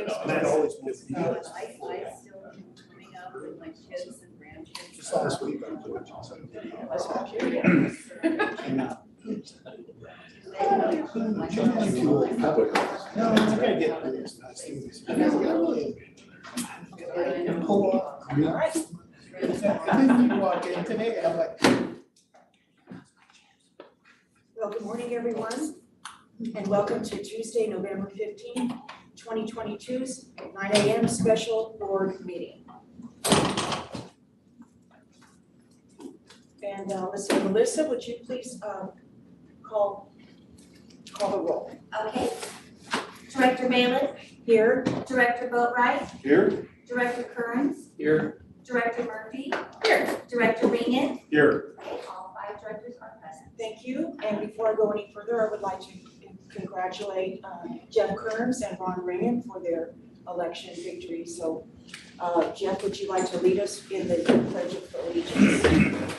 that always moves me. I still am coming up with my kids and grandkids. Just last week, I'm doing something. No, I gotta get through this. Pull up. And then you walk in today, and I'm like. Well, good morning, everyone, and welcome to Tuesday, November 15th, 2022's 9 a.m. special board meeting. And let's see, Melissa, would you please call the roll? Okay. Director Balin, Here. Director Boatright, Here. Director Kearns, Here. Director Murphy, here, Director Ringen. Here. Okay, all 5 directors are present. Thank you, and before I go any further, I would like to congratulate Jeff Kearns and Ron Ringen for their election victory. So Jeff, would you like to lead us in the Pledge of Allegiance?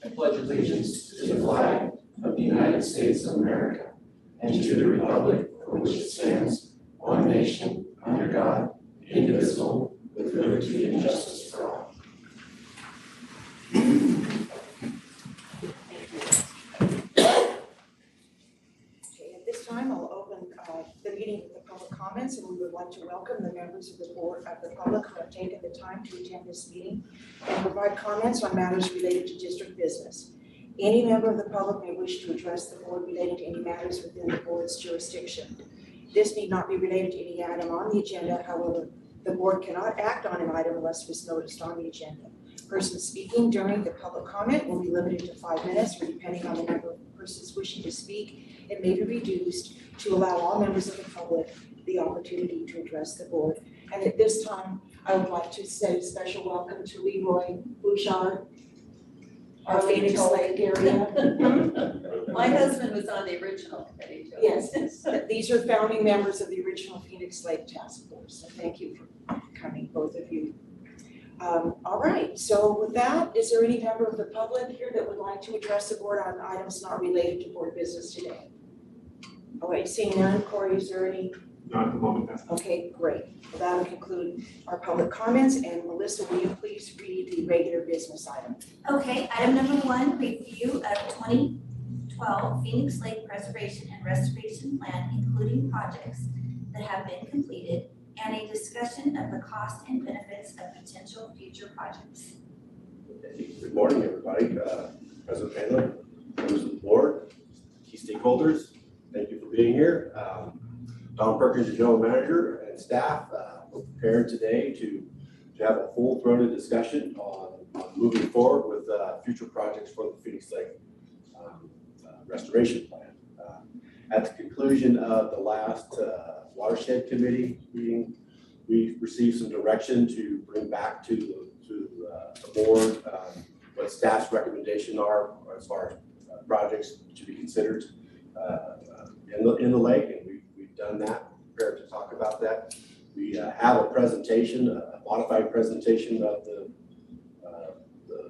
I pledge allegiance to the flag of the United States of America and to the republic for which it stands, one nation, under God, indivisible, with liberty and justice for all. Okay, at this time, I'll open the meeting with the public comments, and we would like to welcome the members of the board of the public who have taken the time to attend this meeting and provide comments on matters related to district business. Any member of the public may wish to address the board relating to any matters within the board's jurisdiction. This need not be related to any item on the agenda. However, the board cannot act on an item unless it is noticed on the agenda. Persons speaking during the public comment will be limited to 5 minutes, or depending on the number of persons wishing to speak, it may be reduced to allow all members of the public the opportunity to address the board. And at this time, I would like to say a special welcome to Leroy Bouchard, our Phoenix Lake area. My husband was on the original committee too. Yes, these are founding members of the original Phoenix Lake Task Force, so thank you for coming, both of you. All right, so with that, is there any member of the public here that would like to address the board on items not related to board business today? All right, seeing none, Corey, is there any? Not at the moment, that's. Okay, great. Well, that'll conclude our public comments, and Melissa, will you please read the regular business item? Okay, item number 1, review of 2012 Phoenix Lake Preservation and Restoration Plan, including projects that have been completed, and a discussion of the cost and benefits of potential future projects. Good morning, everybody. President Baylor, members of the board, key stakeholders, thank you for being here. Don Perkins, the general manager, and staff, we're prepared today to have a full-throated discussion on moving forward with future projects for the Phoenix Lake restoration plan. At the conclusion of the last watershed committee meeting, we received some direction to bring back to the board what staff's recommendations are as far as projects to be considered in the lake, and we've done that. Prepared to talk about that. We have a presentation, a modified presentation of the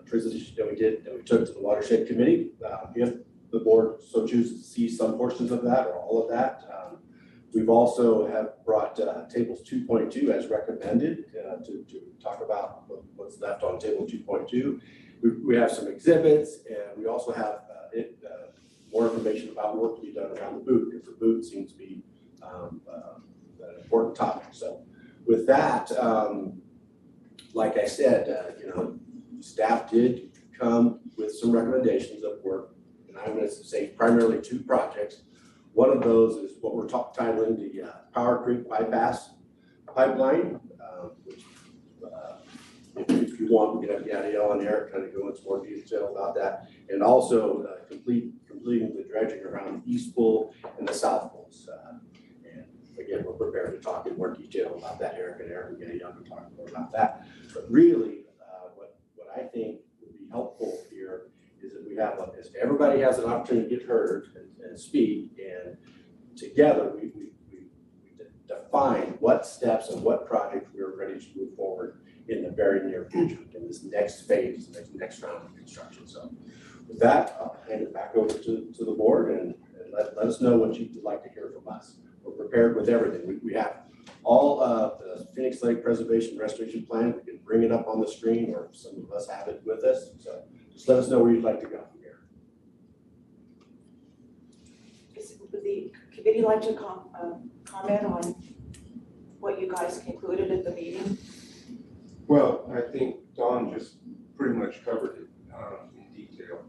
presentation that we took to the watershed committee. If the board so chooses to see some portions of that or all of that. We've also have brought tables 2.2 as recommended to talk about what's left on table 2.2. We have some exhibits, and we also have more information about work to be done around the boot, because the boot seems to be an important topic. So with that, like I said, staff did come with some recommendations of work, and I'm going to say primarily 2 projects. One of those is what we're titling the Power Creek Bypass Pipeline, which if you want, we can have Yadiel on there, kind of go into more detail about that. And also completing the dredging around the East Pool and the South Pools. And again, we're prepared to talk in more detail about that. Eric and Yadiel can talk more about that. But really, what I think would be helpful here is that we have, everybody has an opportunity to get heard and speak, and together we define what steps and what projects we are ready to move forward in the very near future, in this next phase, next round of construction. So with that, I'll hand it back over to the board and let us know what you'd like to hear from us. We're prepared with everything. We have all of the Phoenix Lake Preservation Restoration Plan. We can bring it up on the screen, or some of us have it with us. So just let us know where you'd like to go from here. Would the committee like to comment on what you guys concluded at the meeting? Well, I think Don just pretty much covered it in detail.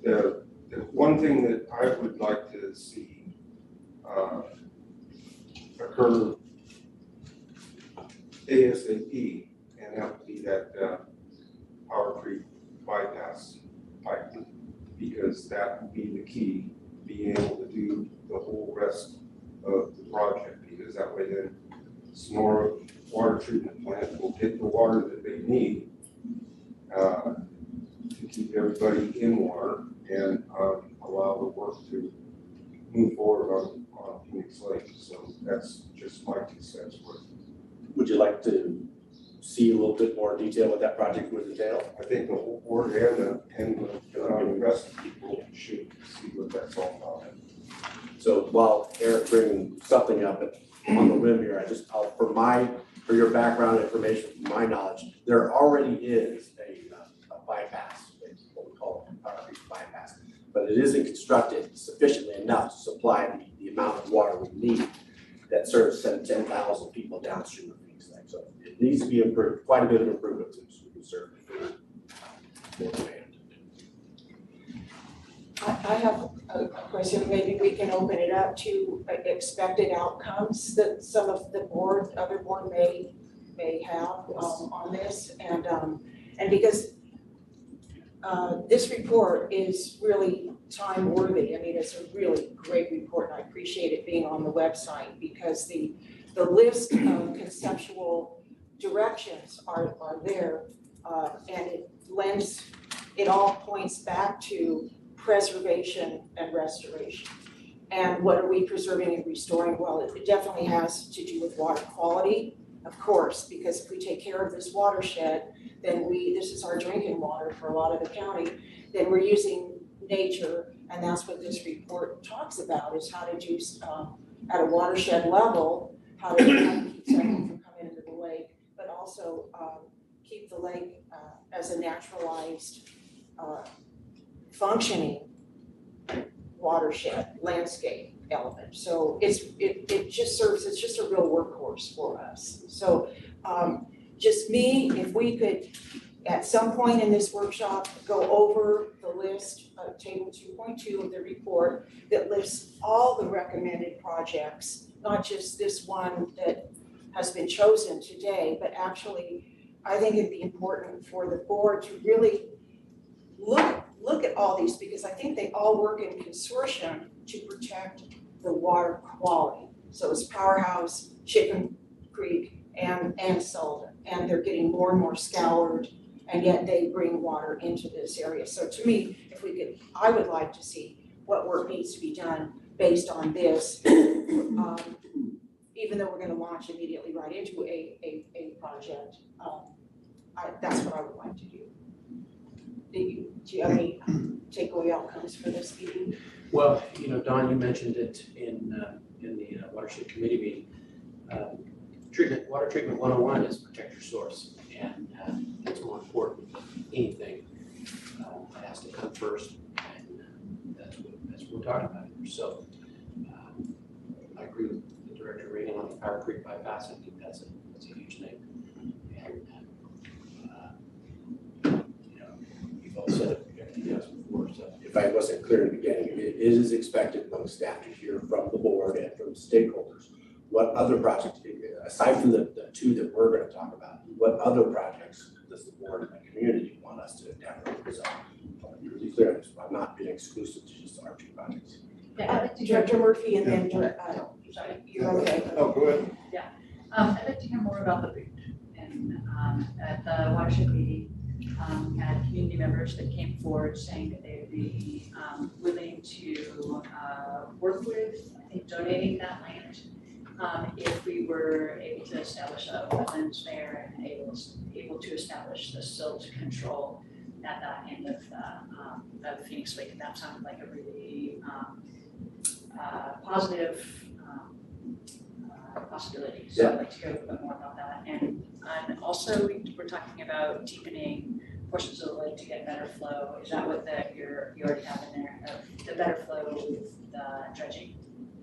The one thing that I would like to see occur ASAP, and that would be that Power Creek bypass pipe, because that would be the key, being able to do the whole rest of the project, because that way then Sonora water treatment plant will get the water that they need to keep everybody in water and allow the work to move forward on Phoenix Lake. So that's just my 2 cents worth. Would you like to see a little bit more detail what that project would entail? I think the whole board and the rest of the people should see what that's all about. So while Eric bringing something up on the whim here, for your background information, from my knowledge, there already is a bypass, what we call a Power Creek bypass, but it isn't constructed sufficiently enough to supply the amount of water we need that serves 10,000 people downstream of Phoenix Lake. So it needs to be improved, quite a bit of improvement to serve more demand. I have a question, maybe we can open it up to expected outcomes that some of the other board may have on this, and because this report is really time worthy. I mean, it's a really great report, and I appreciate it being on the website because the list of conceptual directions are there, and it all points back to preservation and restoration. And what are we preserving and restoring? Well, it definitely has to do with water quality, of course, because if we take care of this watershed, then this is our drinking water for a lot of the county, then we're using nature, and that's what this report talks about, is how to do, at a watershed level, how to keep sediment from coming into the lake, but also keep the lake as a naturalized functioning watershed landscape element. So it just serves, it's just a real workhorse for us. So just me, if we could at some point in this workshop go over the list of table 2.2 of the report that lists all the recommended projects, not just this one that has been chosen today, but actually I think it'd be important for the board to really look at all these, because I think they all work in consortium to protect the water quality. So it's Powerhouse, Chicken Creek, and Sullivan, and they're getting more and more scoured, and yet they bring water into this area. So to me, I would like to see what work needs to be done based on this, even though we're gonna launch immediately right into a project. That's what I would like to do. Do you have any takeaway outcomes for this meeting? Well, Don, you mentioned it in the watershed committee meeting. Water treatment 101 is protect your source, and that's more important than anything. It has to come first, and that's what we're talking about here. So I agree with the director rating on the Power Creek bypass. I think that's a huge thing. And you've all said everything else before. So If I wasn't clear in the beginning, it is expected among staff to hear from the board and from stakeholders what other projects, aside from the two that we're going to talk about, what other projects does the board and the community want us to endeavor? So I'll be really clear on this, I'm not being exclusive to just our two projects. Director Murphy, and then you're okay. Oh, go ahead. I'd like to hear more about the boot. And at the watershed meeting, we had community members that came forward saying that they would be willing to work with, I think, donating that land if we were able to establish a wetlands there and able to establish the silt control at that end of Phoenix Lake. And that sounded like a really positive possibilities. So I'd like to hear a little bit more about that. And also we're talking about deepening portions of the lake to get better flow. Is that what you already have in there, the better flow with the dredging?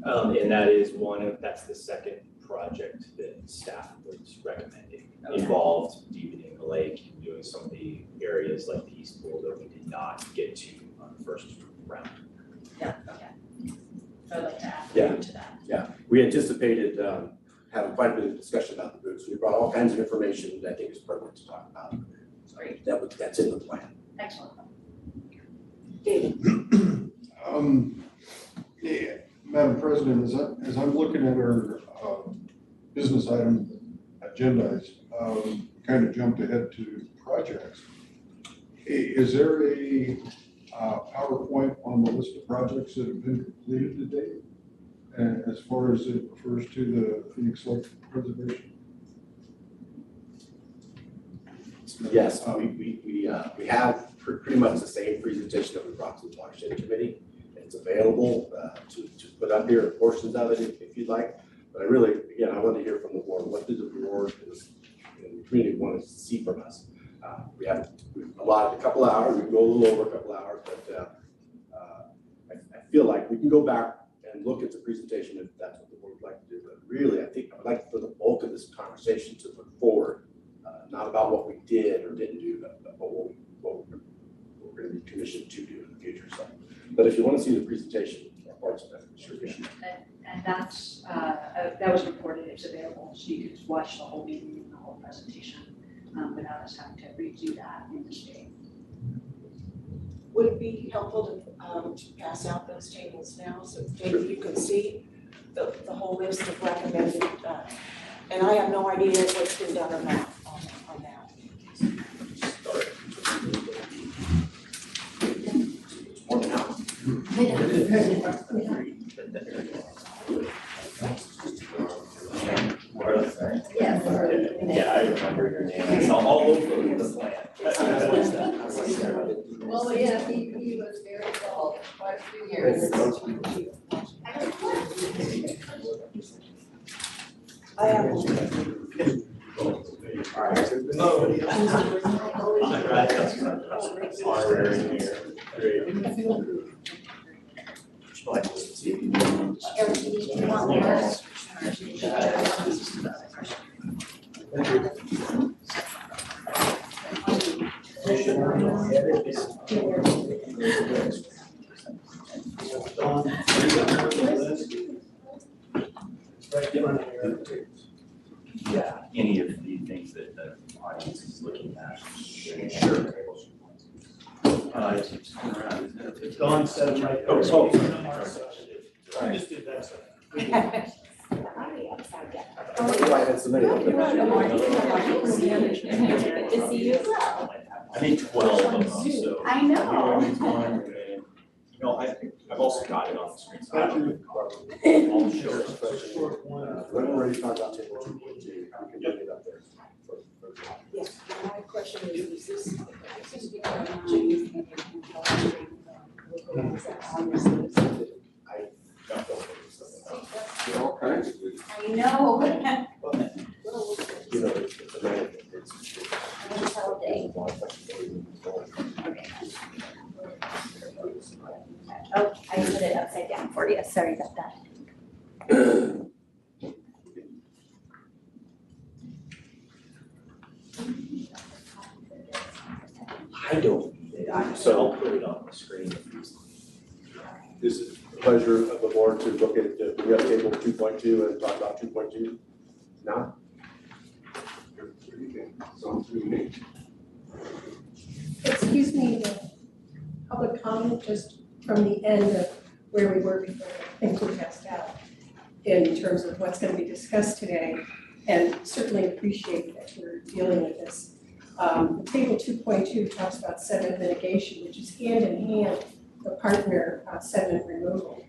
And that's the second project that staff was recommending. Okay. Involved deepening the lake and doing some of the areas like the East Pool that we did not get to on the first round. Yeah, okay. So I'd like to add Yeah. to that. Yeah, we anticipated having quite a bit of discussion about the boots. We brought all kinds of information that I think is pertinent to talk about. Great. That's in the plan. Excellent. David, Yeah, Madam President, as I'm looking at our business item agendas, kind of jumped ahead to projects. Is there a PowerPoint on the list of projects that have been completed to date? And as far as it refers to the Phoenix Lake Preservation? Yes, we have pretty much the same presentation that we brought to the Watershed Committee. It's available to put up here, portions of it if you'd like. But I really, again, I want to hear from the board. What does the board and the community want to see from us? We have allotted a couple of hours. We can go a little over a couple of hours, but I feel like we can go back and look at the presentation if that's what the board would like to do. But really, I think I would like for the bulk of this conversation to look forward, not about what we did or didn't do, but what we're going to be commissioned to do in the future. So, but if you want to see the presentation or parts of that, sure. And that's, that was recorded, it's available, so you can just watch the whole meeting and the whole presentation without us having to redo that in this meeting. would it be helpful to pass out those tables now, so David, you can see the whole list of recommended, and I have no idea what's been done or not on that. Yes. Yeah, I remember your name. It's all over the plan. Well, yeah, he was very involved for quite a few years. I have Yeah, any of the things that the audience is looking at. Sure. It's gone, set right. Oh, I just did that. Good to see you as well. I think 12 of them, so. I know. You know, I've also got it on the screen, so I don't. I'll show it. When we're ready to talk about table 2.2, we can get it up there. Yes, my question is this All kinds of good. I know. You know, it's a management, it's. Until day. Oh, I put it upside down for you. Sorry about that. I don't need it, so I'll put it on the screen. This is the pleasure of the board to look at, we have table 2.2 and talk about 2.2 now. What do you think? Sounds good to me. Excuse me, the public comment just from the end of where we were before I think we passed out in terms of what's going to be discussed today, and certainly appreciate that we're dealing with this. Table 2.2 talks about sediment mitigation, which is hand in hand the partner sediment removal.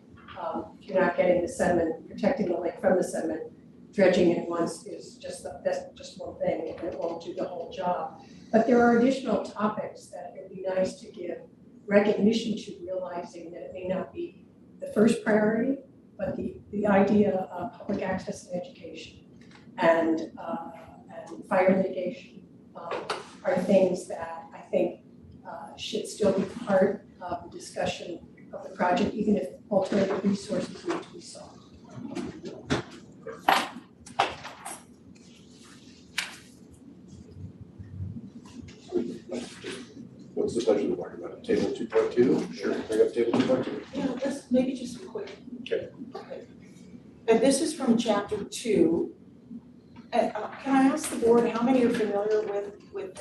If you're not getting the sediment, protecting the lake from the sediment, dredging it once is that's just one thing, and it won't do the whole job. But there are additional topics that it would be nice to give recognition to, realizing that it may not be the first priority, but the idea of public access to education and fire mitigation are things that I think should still be part of the discussion of the project, even if alternative resources need to be sought. What's the pleasure of the board? You want table 2.2? Sure. Bring up table 2.2. Yeah, let's maybe just a quick. Okay. And this is from chapter 2. And can I ask the board, how many are familiar with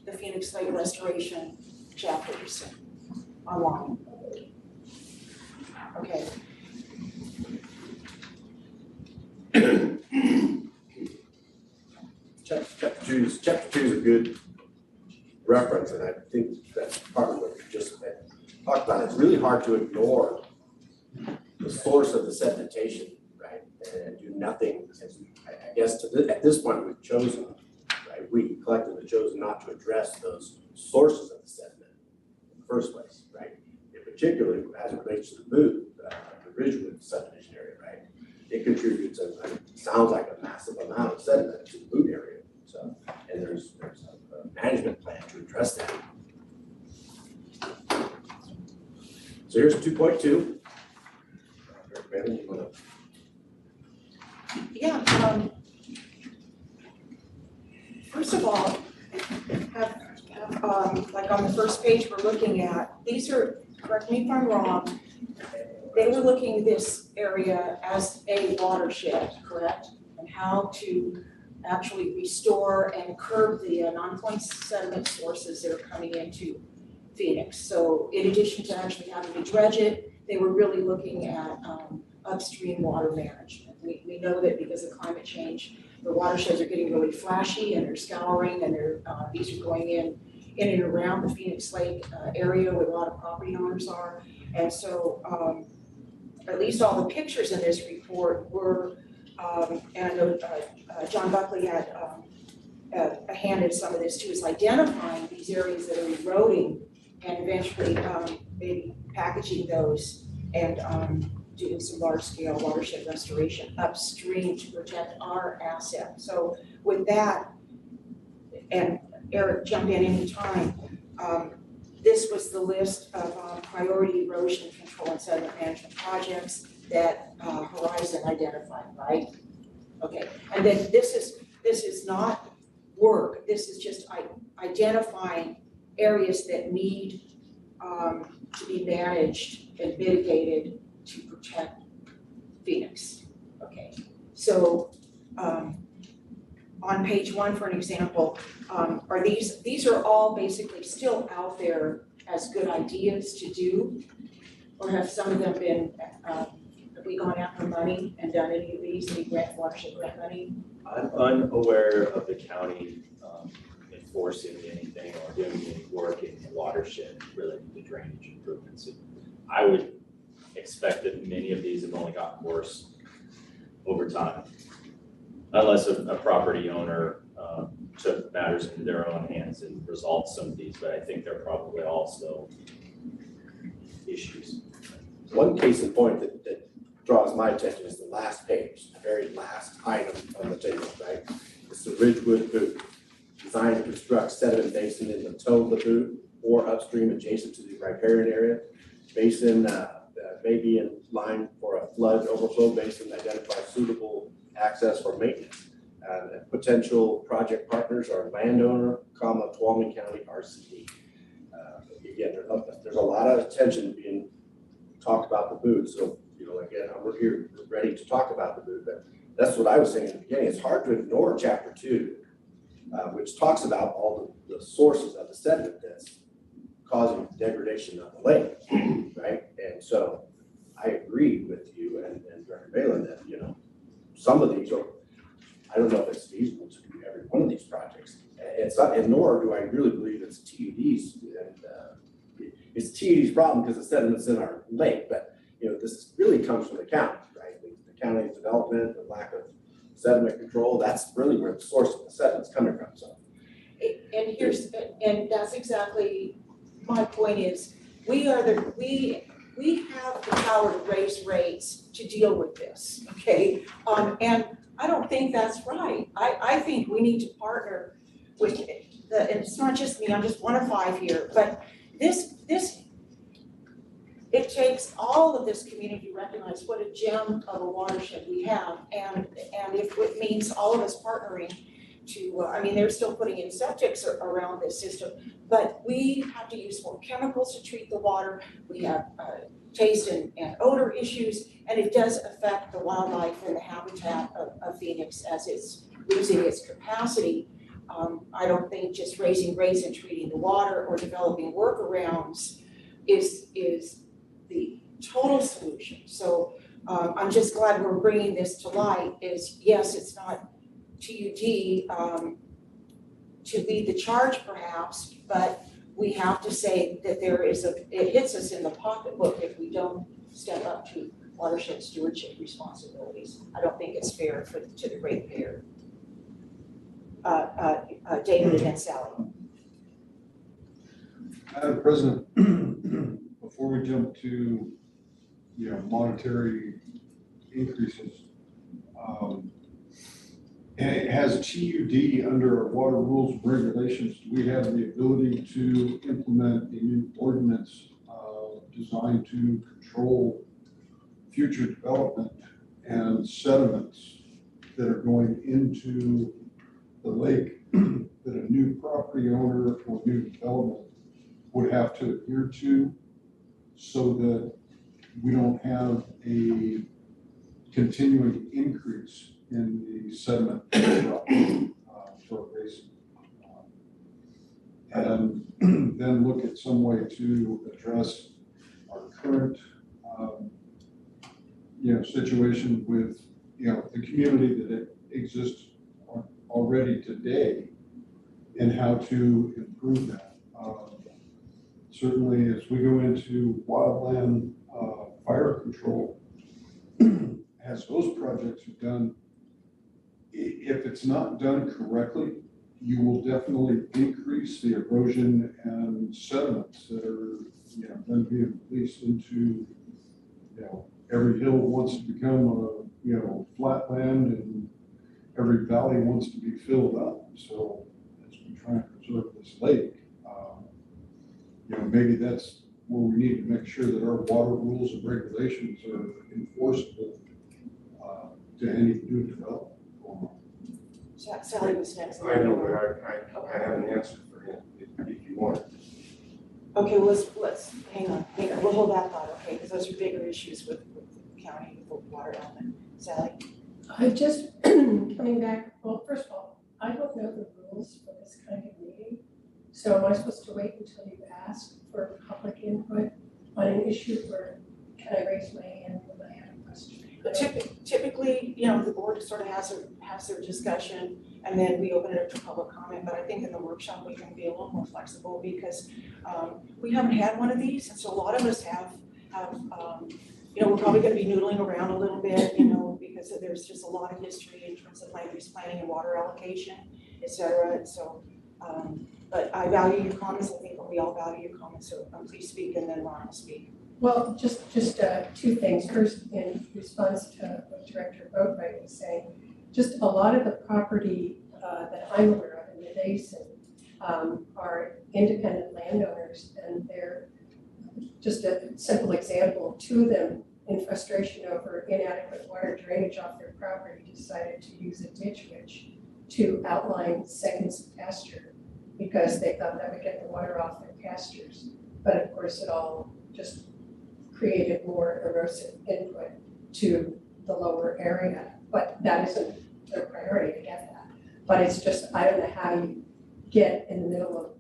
the Phoenix Lake restoration chapters online? Okay. Chapter two is a good reference, and I think that's part of what you just talked about. It's really hard to ignore the source of the sedimentation, right, and do nothing. I guess at this point we've chosen, right, we collectively chosen not to address those sources of the sediment in the first place, right? In particular, as it relates to the boot, the Ridgewood subdivision area, right? It contributes, sounds like a massive amount of sediment to the boot area. So, and there's a management plan to address that. So here's 2.2. Brandon, you want to? Yeah. First of all, like on the first page we're looking at, these are, correct me if I'm wrong, they were looking at this area as a watershed, correct? And how to actually restore and curb the non-point sediment sources that are coming into Phoenix. So in addition to actually having to dredge it, they were really looking at upstream water management. We know that because of climate change, the watersheds are getting really flashy and they're scouring and these are going in and around the Phoenix Lake area where a lot of property owners are. And so at least all the pictures in this report were, and I know John Buckley had a hand in some of this too, is identifying these areas that are eroding and eventually maybe packaging those and doing some large scale watershed restoration upstream to protect our asset. So with that, and Eric, jump in anytime, this was the list of priority erosion control and sediment management projects that Horizon identified, right? Okay, and then this is not work, this is just identifying areas that need to be managed and mitigated to protect Phoenix. Okay, so on page 1, for an example, are these are all basically still out there as good ideas to do, or have some of them been have we gone after money and done any of these, any watershed grant money? I'm unaware of the county enforcing anything or doing any work in the watershed related to drainage improvements. I would expect that many of these have only gotten worse over time, unless a property owner took matters into their own hands and resolved some of these, but I think they're probably also issues. One case in point that draws my attention is the last page, the very last item on the table, right? It's the Ridgewood boot, designed to construct sediment basin in the toe of the boot or upstream adjacent to the riparian area. Basin may be in line for a flood overflow basin, identify suitable access for maintenance. Potential project partners are landowner, Tuolumne County RCD. Again, there's a lot of attention being talked about the boot. So, again, we're here ready to talk about the boot, but that's what I was saying in the beginning. It's hard to ignore chapter 2, which talks about all the sources of the sediment that's causing degradation of the lake, right? And so I agree with you and Director Balin that, some of these are, I don't know if it's feasible to do every one of these projects. It's not, and nor do I really believe it's TUD's, and it's TUD's problem because the sediment's in our lake, but this really comes from the county, right? The county's development, the lack of sediment control, that's really where the source of the sediment's coming from. So, and that's exactly my point is, we we have the power to raise rates to deal with this, okay? And I don't think that's right. I think we need to partner with and it's not just me, I'm just one of 5 here, but this, it takes all of this community to recognize what a gem of a watershed we have, and if it means all of us partnering to, I mean, they're still putting in septics around this system, but we have to use more chemicals to treat the water, we have taste and odor issues, and it does affect the wildlife and the habitat of Phoenix as it's losing its capacity. I don't think just raising rates and treating the water or developing workarounds is the total solution. So I'm just glad we're bringing this to light. Is yes, it's not TUD to lead the charge perhaps, but we have to say that it hits us in the pocketbook if we don't step up to watershed stewardship responsibilities. I don't think it's fair to the ratepayer. David and Sally. Madam President, before we jump to, monetary increases, has TUD under our water rules and regulations, do we have the ability to implement a new ordinance designed to control future development and sediments that are going into the lake that a new property owner or new development would have to adhere to, so that we don't have a continuing increase in the sediment for a basin? And then look at some way to address our current situation with the community that exists already today, and how to improve that. Certainly as we go into wildland fire control, as those projects are done, if it's not done correctly, you will definitely increase the erosion and sediments that are then being released into, every hill wants to become a flatland, and every valley wants to be filled up. So as we try and preserve this lake, maybe that's where we need to make sure that our water rules and regulations are enforceable to any new development. Sally was next. I know, but I have an answer for him if you want. Okay, well, let's hang on, we'll hold that thought, okay, because those are bigger issues with the county, with the water element. Sally? I just, coming back, well, first of all, I don't know the rules for this kind of meeting. So am I supposed to wait until you ask for public input on an issue, or can I raise my hand when I have a question? Typically, the board sort of has their discussion, and then we open it up to public comment, but I think in the workshop, we can be a little more flexible because we haven't had one of these, and so a lot of us have we're probably gonna be noodling around a little bit, because there's just a lot of history in terms of land use planning and water allocation, et cetera, and so, but I value your comments. I think we all value your comments, so please speak, and then Ron will speak. Well, just two things. First, in response to what Director Boatwright was saying, just a lot of the property that I'm aware of in the basin are independent landowners, and they're just a simple example. 2 of them, in frustration over inadequate water drainage off their property, decided to use a ditch witch to outline segments of pasture because they thought that would get the water off their pastures. But of course, it all just created more erosive input to the lower area. But that isn't their priority, to get that. But it's just, I don't know how you get in the middle of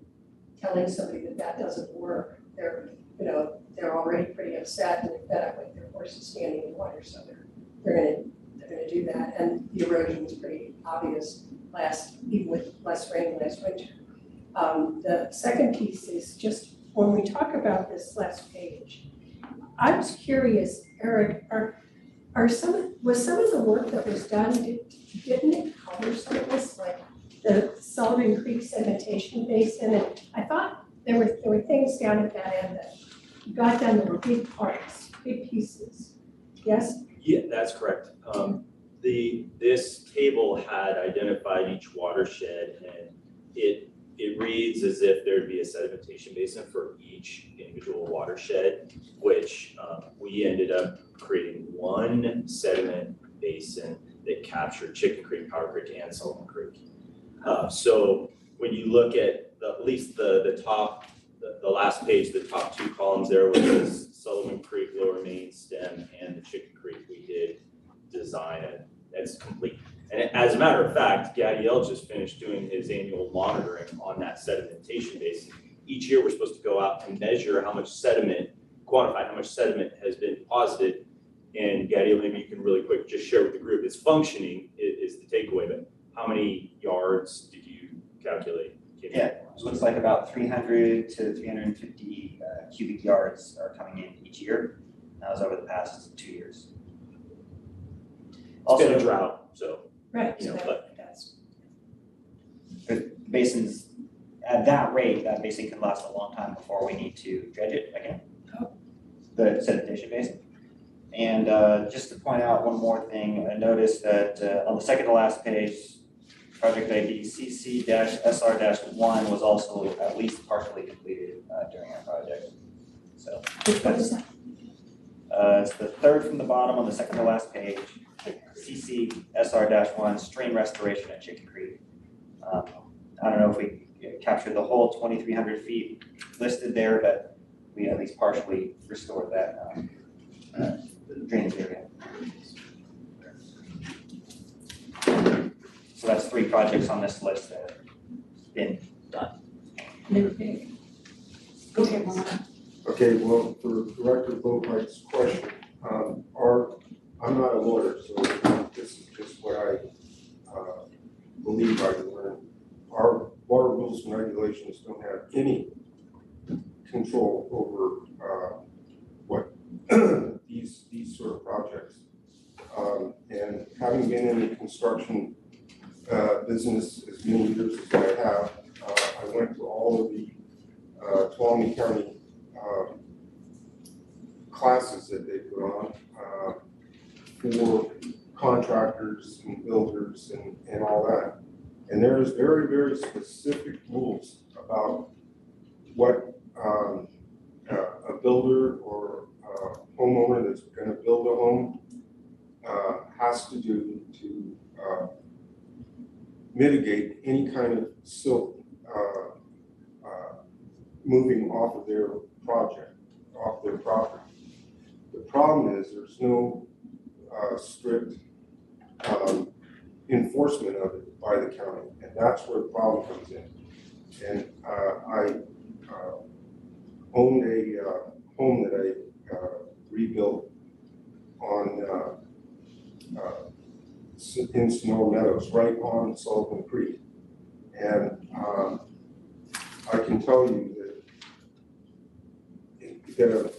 telling somebody that doesn't work. They're already pretty upset and fed up with their horses standing in water, so they're gonna do that. And the erosion was pretty obvious even with less rain last winter. The second piece is just when we talk about this last page, I was curious, Eric, was some of the work that was done, didn't it cover some of this, like the Sullivan Creek sedimentation basin? And I thought there were things down at that end that you got down, there were big parts, big pieces, yes? Yeah, that's correct. This table had identified each watershed, and it reads as if there'd be a sedimentation basin for each individual watershed, which we ended up creating one sediment basin that captured Chicken Creek, Powder Creek, and Sullivan Creek. So when you look at at least the top, the last page, the top two columns there was Sullivan Creek, Lower Main Stem, and the Chicken Creek. We did design it. That's complete. And as a matter of fact, Gadiel just finished doing his annual monitoring on that sedimentation basin. Each year, we're supposed to go out and measure how much sediment, quantify how much sediment has been deposited. And Gadiel, maybe you can really quick just share with the group. It's functioning is the takeaway, but how many yards did you calculate? Yeah, it looks like about 300 to 350 cubic yards are coming in each year. That was over the past 2 years. It's been a drought, so. Right, You know, so but- that's, The basins, at that rate, that basin can last a long time before we need to dredge it again. Oh. The sedimentation basin. And just to point out one more thing, I noticed that on the second to last page, project ID CC-SR-1 was also at least partially completed during our project. So which one is that? it's the third from the bottom on the second to last page, CC-SR-1, stream restoration at Chicken Creek. I don't know if we captured the whole 2,300 feet listed there, but we at least partially restored that drainage area. So that's 3 projects on this list that have been done. They were big. Go ahead, Ron. Okay, well, for Director Boatright's question, I'm not a lawyer, so this is just what I believe I learned. Our water rules and regulations don't have any control over what these sort of projects. And having been in the construction business as many years as I have, I went to all of the Tuolumne County classes that they put on for contractors and builders and all that. And there's very, very specific rules about what a builder or a homeowner that's going to build a home has to do to mitigate any kind of silt moving off of their project, off their property. The problem is there's no strict enforcement of it by the county, and that's where the problem comes in. And I owned a home that I rebuilt on in Sonora Meadows, right on Sullivan Creek. And I can tell you that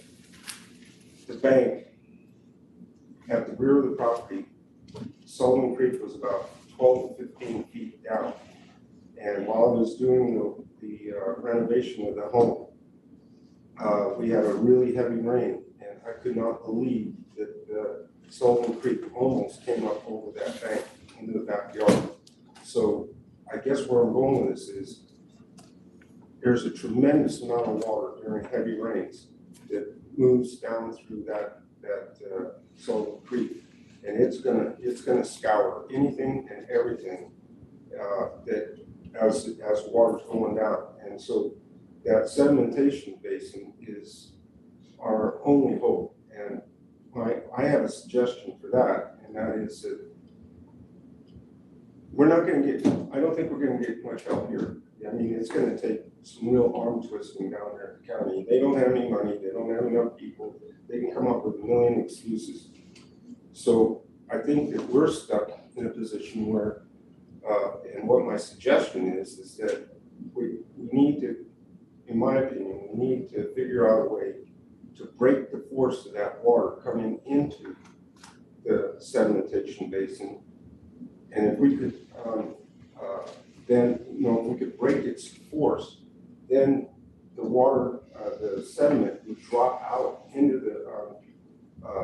the bank at the rear of the property, Sullivan Creek was about 12 to 15 feet down. And while I was doing the renovation of the home, we had a really heavy rain, and I could not believe that Sullivan Creek almost came up over that bank into the backyard. So I guess where I'm going with this is there's a tremendous amount of water during heavy rains that moves down through that Sullivan Creek, and it's gonna scour anything and everything that as water's going down. And so that sedimentation basin is our only hope. And I have a suggestion for that, and that is that I don't think we're gonna get much help here. I mean, it's gonna take some real arm twisting down there at the county. They don't have any money, they don't have enough people, they can come up with a million excuses. So I think that we're stuck in a position where, and what my suggestion is that we need to, in my opinion, we need to figure out a way to break the force of that water coming into the sedimentation basin. And if we could, then, if we could break its force, then the water, the sediment would drop out into the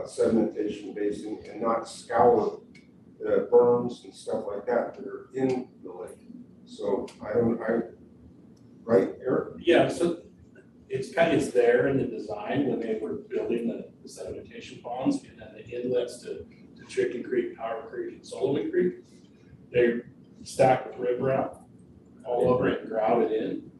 sedimentation basin and not scour the berms and stuff like that are in the lake. So right, Eric? Yeah, so it's there in the design when they were building the sedimentation ponds and then the inlets to Chicken Creek, Power Creek, and Solomon Creek. They're stacked with riprap all over it and grouted in,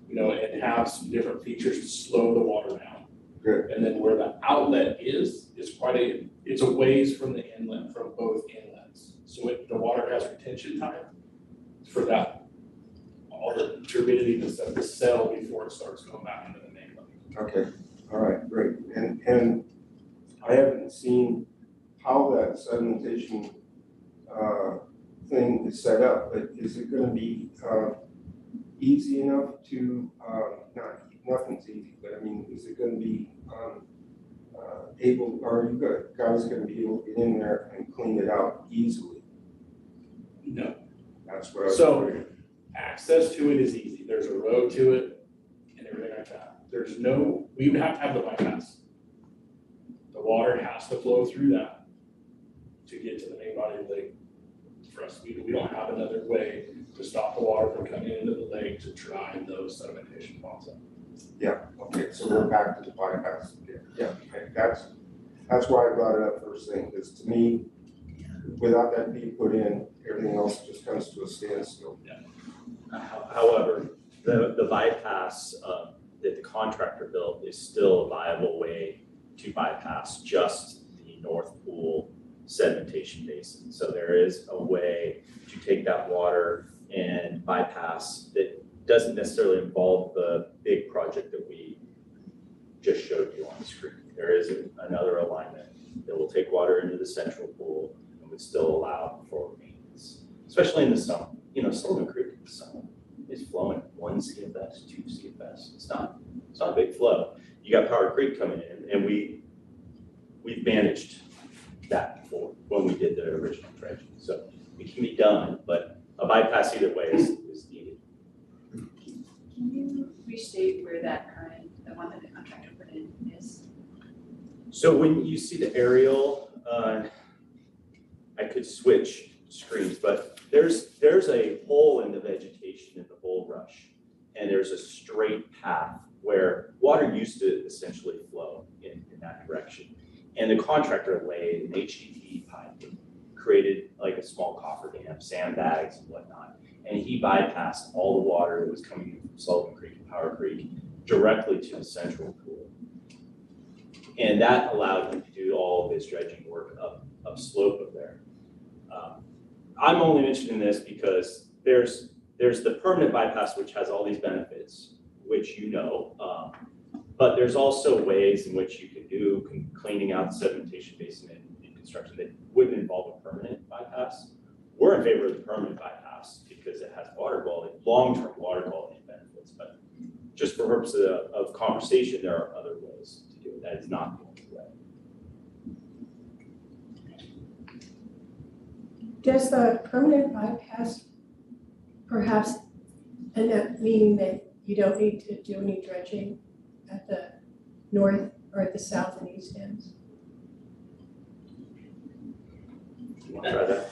and have some different features to slow the water down. Good. And then where the outlet is it's a ways from the inlet, from both inlets. So the water has retention time for that, all the turbidity and stuff to settle before it starts going back into the main lake. Okay, all right, great. And I haven't seen how that sedimentation thing is set up, but is it gonna be easy enough to, nothing's easy, but I mean, is it gonna be are you guys gonna be able to get in there and clean it out easily? No. That's what I was So- wondering. Access to it is easy. There's a road to it and everything like that. We would have to have the bypass. The water has to flow through that to get to the main body of the lake. For us, we don't have another way to stop the water from coming into the lake to drive those sedimentation ponds up. Yeah, okay, so we're back to the bypass again. Yeah, okay, that's why I brought it up first thing, because to me, without that being put in, everything else just comes to a standstill. However, the bypass that the contractor built is still a viable way to bypass just the North Pool sedimentation basin. So there is a way to take that water and bypass that doesn't necessarily involve the big project that we just showed you on the screen. There is another alignment that will take water into the central pool and would still allow for maintenance, especially in the summer. Solomon Creek in the summer is flowing 1 CFS, 2 CFS. It's not a big flow. You got Power Creek coming in, and we've managed that before when we did the original dredging. So it can be done, but a bypass either way is needed. Can you restate where that the one that the contractor put in is? So when you see the aerial, I could switch screens, but there's a hole in the vegetation in the bulrush, and there's a straight path where water used to essentially flow in that direction. And the contractor laid an HDPE pipe, created like a small coffer dam, sandbags and whatnot. And he bypassed all the water that was coming in from Solomon Creek and Power Creek directly to the central pool. And that allowed him to do all of his dredging work up slope of there. I'm only mentioning this because there's the permanent bypass, which has all these benefits, which but there's also ways in which you can do cleaning out the sedimentation basin in construction that wouldn't involve a permanent bypass. We're in favor of the permanent bypass because it has water quality, long-term water quality benefits, but just for purposes of conversation, there are other ways to do it. That is not the only way. Does the permanent bypass perhaps end up meaning that you don't need to do any dredging at the north or at the south and east ends? You want to try that?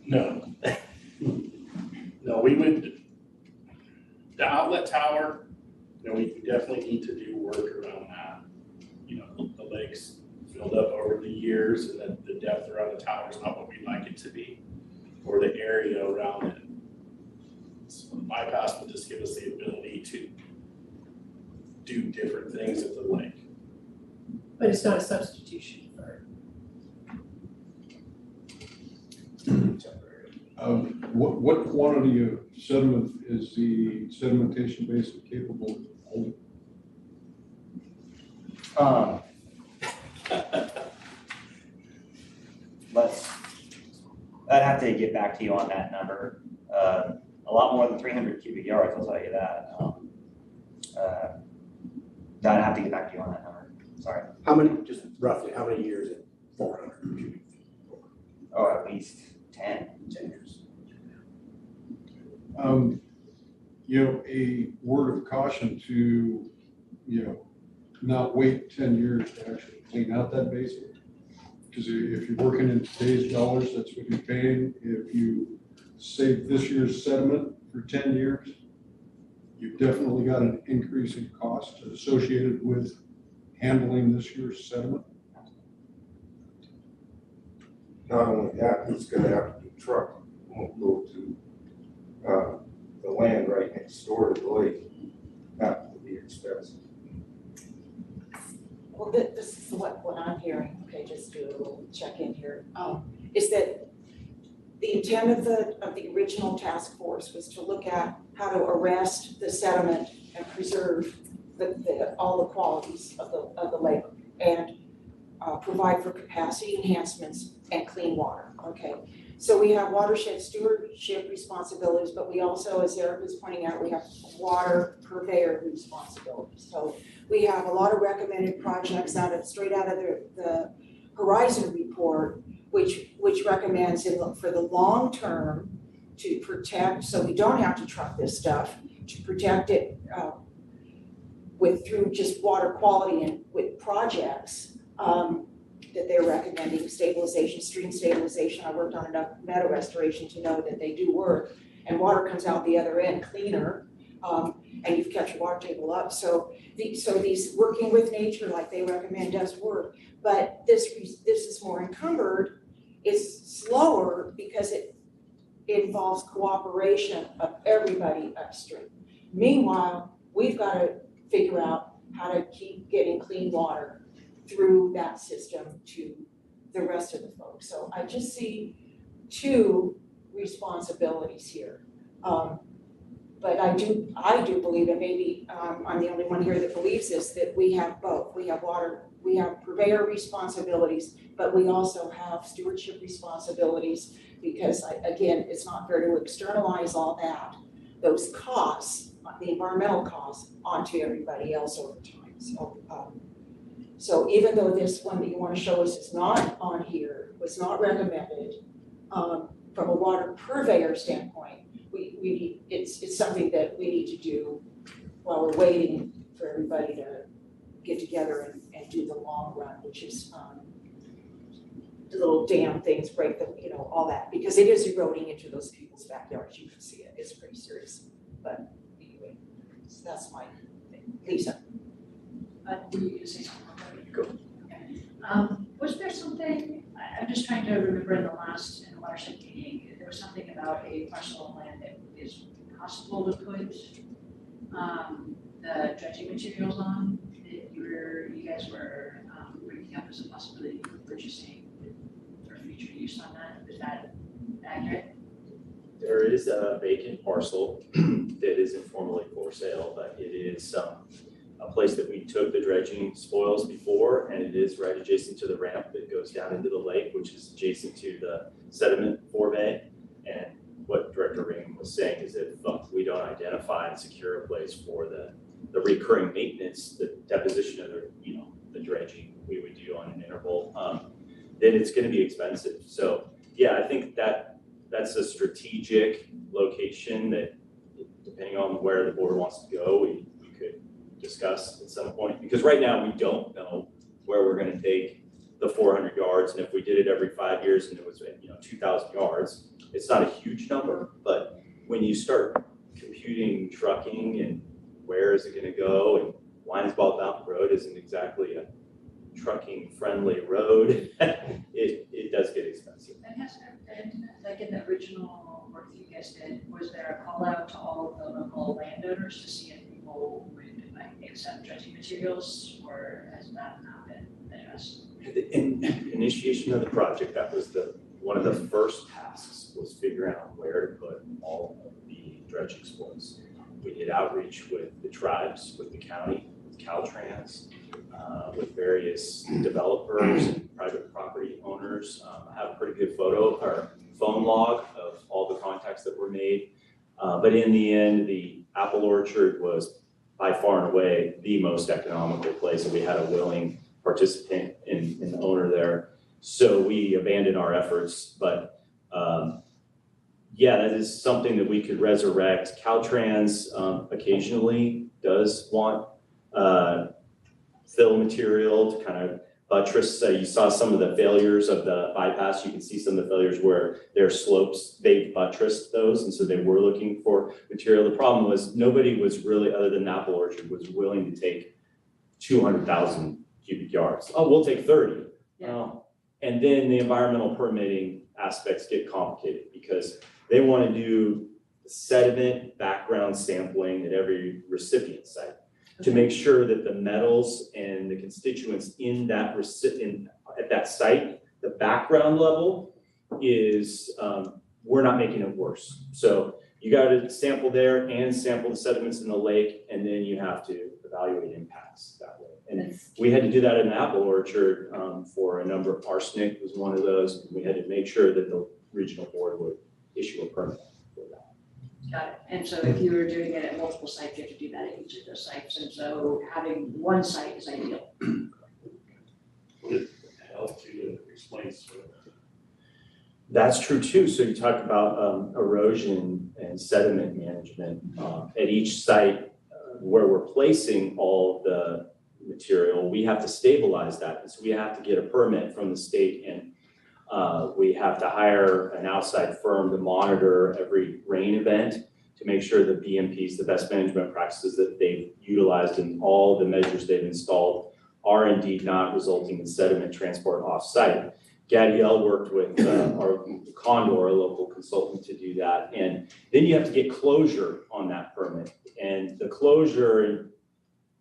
No. No, we would, the outlet tower, we definitely need to do work around that. The lake's filled up over the years and then the depth around the tower is not what we'd like it to be, or the area around it. So the bypass will just give us the ability to do different things at the lake. But it's not a substitution for. What quantity of sediment is the sedimentation basin capable of holding? I'd have to get back to you on that number. A lot more than 300 cubic yards, I'll tell you that. I'd have to get back to you on that number, sorry. How many, just roughly, how many years in 400 cubic feet? Oh, at least 10 years. a word of caution to, not wait 10 years to actually clean out that basin. Because if you're working in today's dollars, that's what you're paying. If you save this year's sediment for 10 years, you've definitely got an increase in cost associated with handling this year's sediment. Not only that, it's gonna have to be trucked, it won't go to, the land right next door to the lake. That will be expensive. Well, this is what I'm hearing, okay, just do a little check in here, is that the intent of the original task force was to look at how to arrest the sediment and preserve all the qualities of the lake and provide for capacity enhancements and clean water, okay? So we have watershed stewardship responsibilities, but we also, as Eric was pointing out, we have water purveyor responsibilities. So we have a lot of recommended projects straight out of the Horizon report, which recommends for the long term to protect, so we don't have to truck this stuff, to protect it through just water quality and with projects that they're recommending, stabilization, stream stabilization. I worked on enough meadow restoration to know that they do work, and water comes out the other end cleaner, and you've kept your water table up. So these working with nature like they recommend does work, but this is more encumbered, it's slower because it involves cooperation of everybody upstream. Meanwhile, we've got to figure out how to keep getting clean water through that system to the rest of the folks. So I just see two responsibilities here. But I do believe, and maybe I'm the only one here that believes this, that we have both. We have water, we have purveyor responsibilities, but we also have stewardship responsibilities, because again, it's not fair to externalize all that, those costs, the environmental costs, onto everybody else over time. So even though this one that you want to show us is not on here, was not recommended, from a water purveyor standpoint, we need, it's something that we need to do while we're waiting for everybody to get together and do the long run, which is the little dam things, break them, all that, because it is eroding into those people's backyards. You can see it. It's pretty serious. But anyway, so that's my thing. Lisa. Were you gonna say something? Go. Okay. Was there something, I'm just trying to remember in the watershed meeting, there was something about a parcel of land that is possible to put the dredging materials on, that you guys were bringing up as a possibility for purchasing for future use on that. Is that accurate? There is a vacant parcel that is informally for sale, but it is a place that we took the dredging spoils before, and it is right adjacent to the ramp that goes down into the lake, which is adjacent to the sediment forebay. And what Director Ring was saying is if we don't identify and secure a place for the recurring maintenance, the deposition of the dredging we would do on an interval, then it's going to be expensive. So yeah, I think that's a strategic location that, depending on where the board wants to go, we could discuss at some point, because right now we don't know where we're going to take the 400 yards, and if we did it every 5 years and it was 2,000 yards, it's not a huge number. But when you start computing trucking and where is it going to go, and Winesball Mountain Road isn't exactly a trucking friendly road, it does get expensive. And like in the original work that you guys did, was there a call out to all of the local landowners to see if people would accept dredging materials, or has that not been addressed? In initiation of the project, that was one of the first tasks, was figuring out where to put all of the dredging spoils. We did outreach with the tribes, with the county, with Caltrans, with various developers and private property owners. I have a pretty good phone log of all the contacts that were made. But in the end, the apple orchard was by far and away the most economical place, and we had a willing participant in the owner there. So we abandoned our efforts, but yeah, that is something that we could resurrect. Caltrans occasionally does want fill material to kind of buttress. You saw some of the failures of the bypass. You can see some of the failures where their slopes, they buttressed those, and so they were looking for material. The problem was nobody was really, other than Apple Orchard, was willing to take 200,000 cubic yards. Oh, we'll take 30. Yeah. And then the environmental permitting aspects get complicated because they want to do sediment background sampling at every recipient site to make sure that the metals and the constituents in that recipient at that site, the background level is, we're not making it worse. So you got to sample there and sample the sediments in the lake, and then you have to evaluate impacts that way. And we had to do that in an apple orchard for a number of, arsenic was one of those. We had to make sure that the regional board would issue a permit for that. Got it. And so if you were doing it at multiple sites, you have to do that at each of those sites. And so having one site is ideal. Would help to explain sort of. That's true too. So you talk about erosion and sediment management at each site where we're placing all of the material, we have to stabilize that. And so we have to get a permit from the state, and we have to hire an outside firm to monitor every rain event to make sure the BMPs, the best management practices that they've utilized and all the measures they've installed are indeed not resulting in sediment transport off-site. Gadiel worked with our Condor, a local consultant, to do that. And then you have to get closure on that permit. And the closure,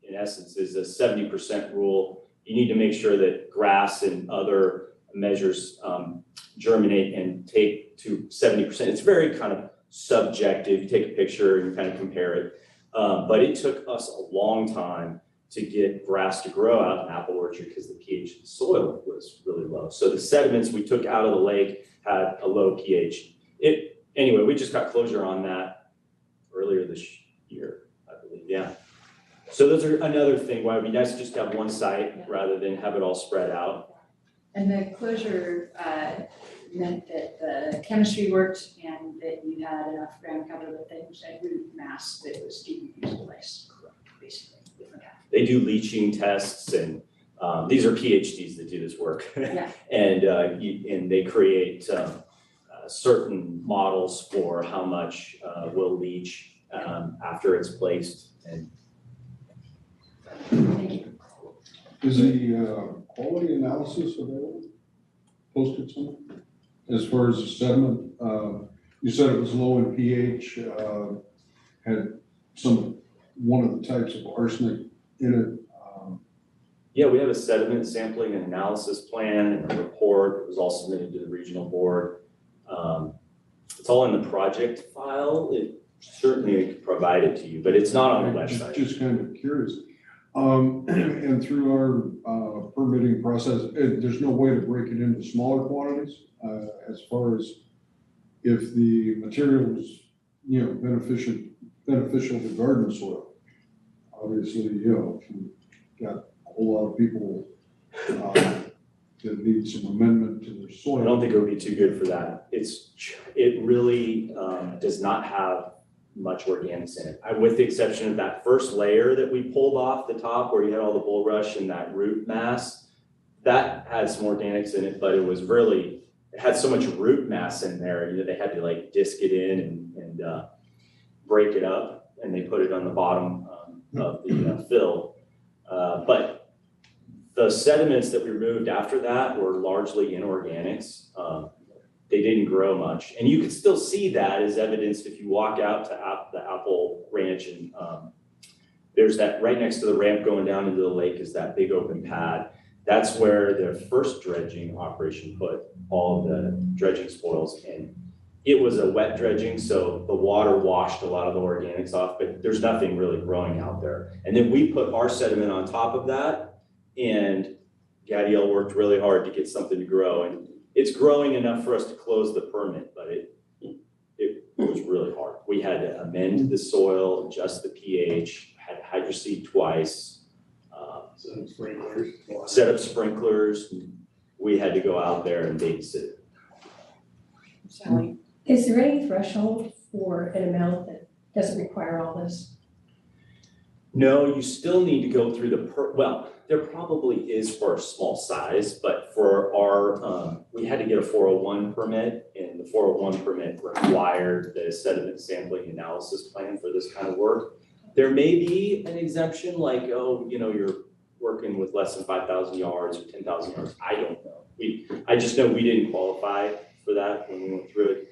in essence, is a 70% rule. You need to make sure that grass and other measures germinate and take to 70%. It's very kind of subjective. You take a picture and you kind of compare it. But it took us a long time to get grass to grow out in apple orchard because the pH of the soil was really low. So the sediments we took out of the lake had a low pH. Anyway, we just got closure on that earlier this year, I believe, yeah. So those are another thing why it would be nice to just have one site rather than have it all spread out. And the closure meant that the chemistry worked and that you had enough ground cover that things had root mass that was keeping you in place, basically. They do leaching tests, and these are PhDs that do this work. Yeah. And they create certain models for how much will leach after it's placed. And Thank you. Is the quality analysis available, posted somewhere? As far as the sediment, you said it was low in pH, had one of the types of arsenic in it. yeah, we have a sediment sampling and analysis plan and a report. It was all submitted to the regional board. It's all in the project file. It certainly provide it to you, but it's not on the website. Just kind of curious. And through our permitting process, there's no way to break it into smaller quantities as far as if the material is, beneficial to garden soil. Obviously, if you got a whole lot of people that need some amendment to their soil. I don't think it would be too good for that. It really does not have much organics in it. With the exception of that first layer that we pulled off the top where you had all the bulrush and that root mass, that had some organics in it, but it had so much root mass in there, they had to like disc it in and break it up, and they put it on the bottom of the fill. But the sediments that we removed after that were largely inorganics. They didn't grow much. And you can still see that as evidenced if you walk out to the Apple Ranch, and there's that right next to the ramp going down into the lake is that big open pad. That's where the first dredging operation put all of the dredging spoils in. It was a wet dredging, so the water washed a lot of the organics off, but there's nothing really growing out there. And then we put our sediment on top of that, and Gadiel worked really hard to get something to grow. And it's growing enough for us to close the permit, but it was really hard. We had to amend the soil, adjust the pH, had to hydroseed twice. Set up sprinklers. We had to go out there and babysit it. Sally? Is there any threshold for an amount that doesn't require all this? No, you still need to go through well, there probably is for a small size, but for our, we had to get a 401 permit, and the 401 permit required the sediment sampling analysis plan for this kind of work. There may be an exemption, like, oh, you know, you're working with less than 5,000 yards or 10,000 yards. I don't know. I just know we didn't qualify for that when we went through it.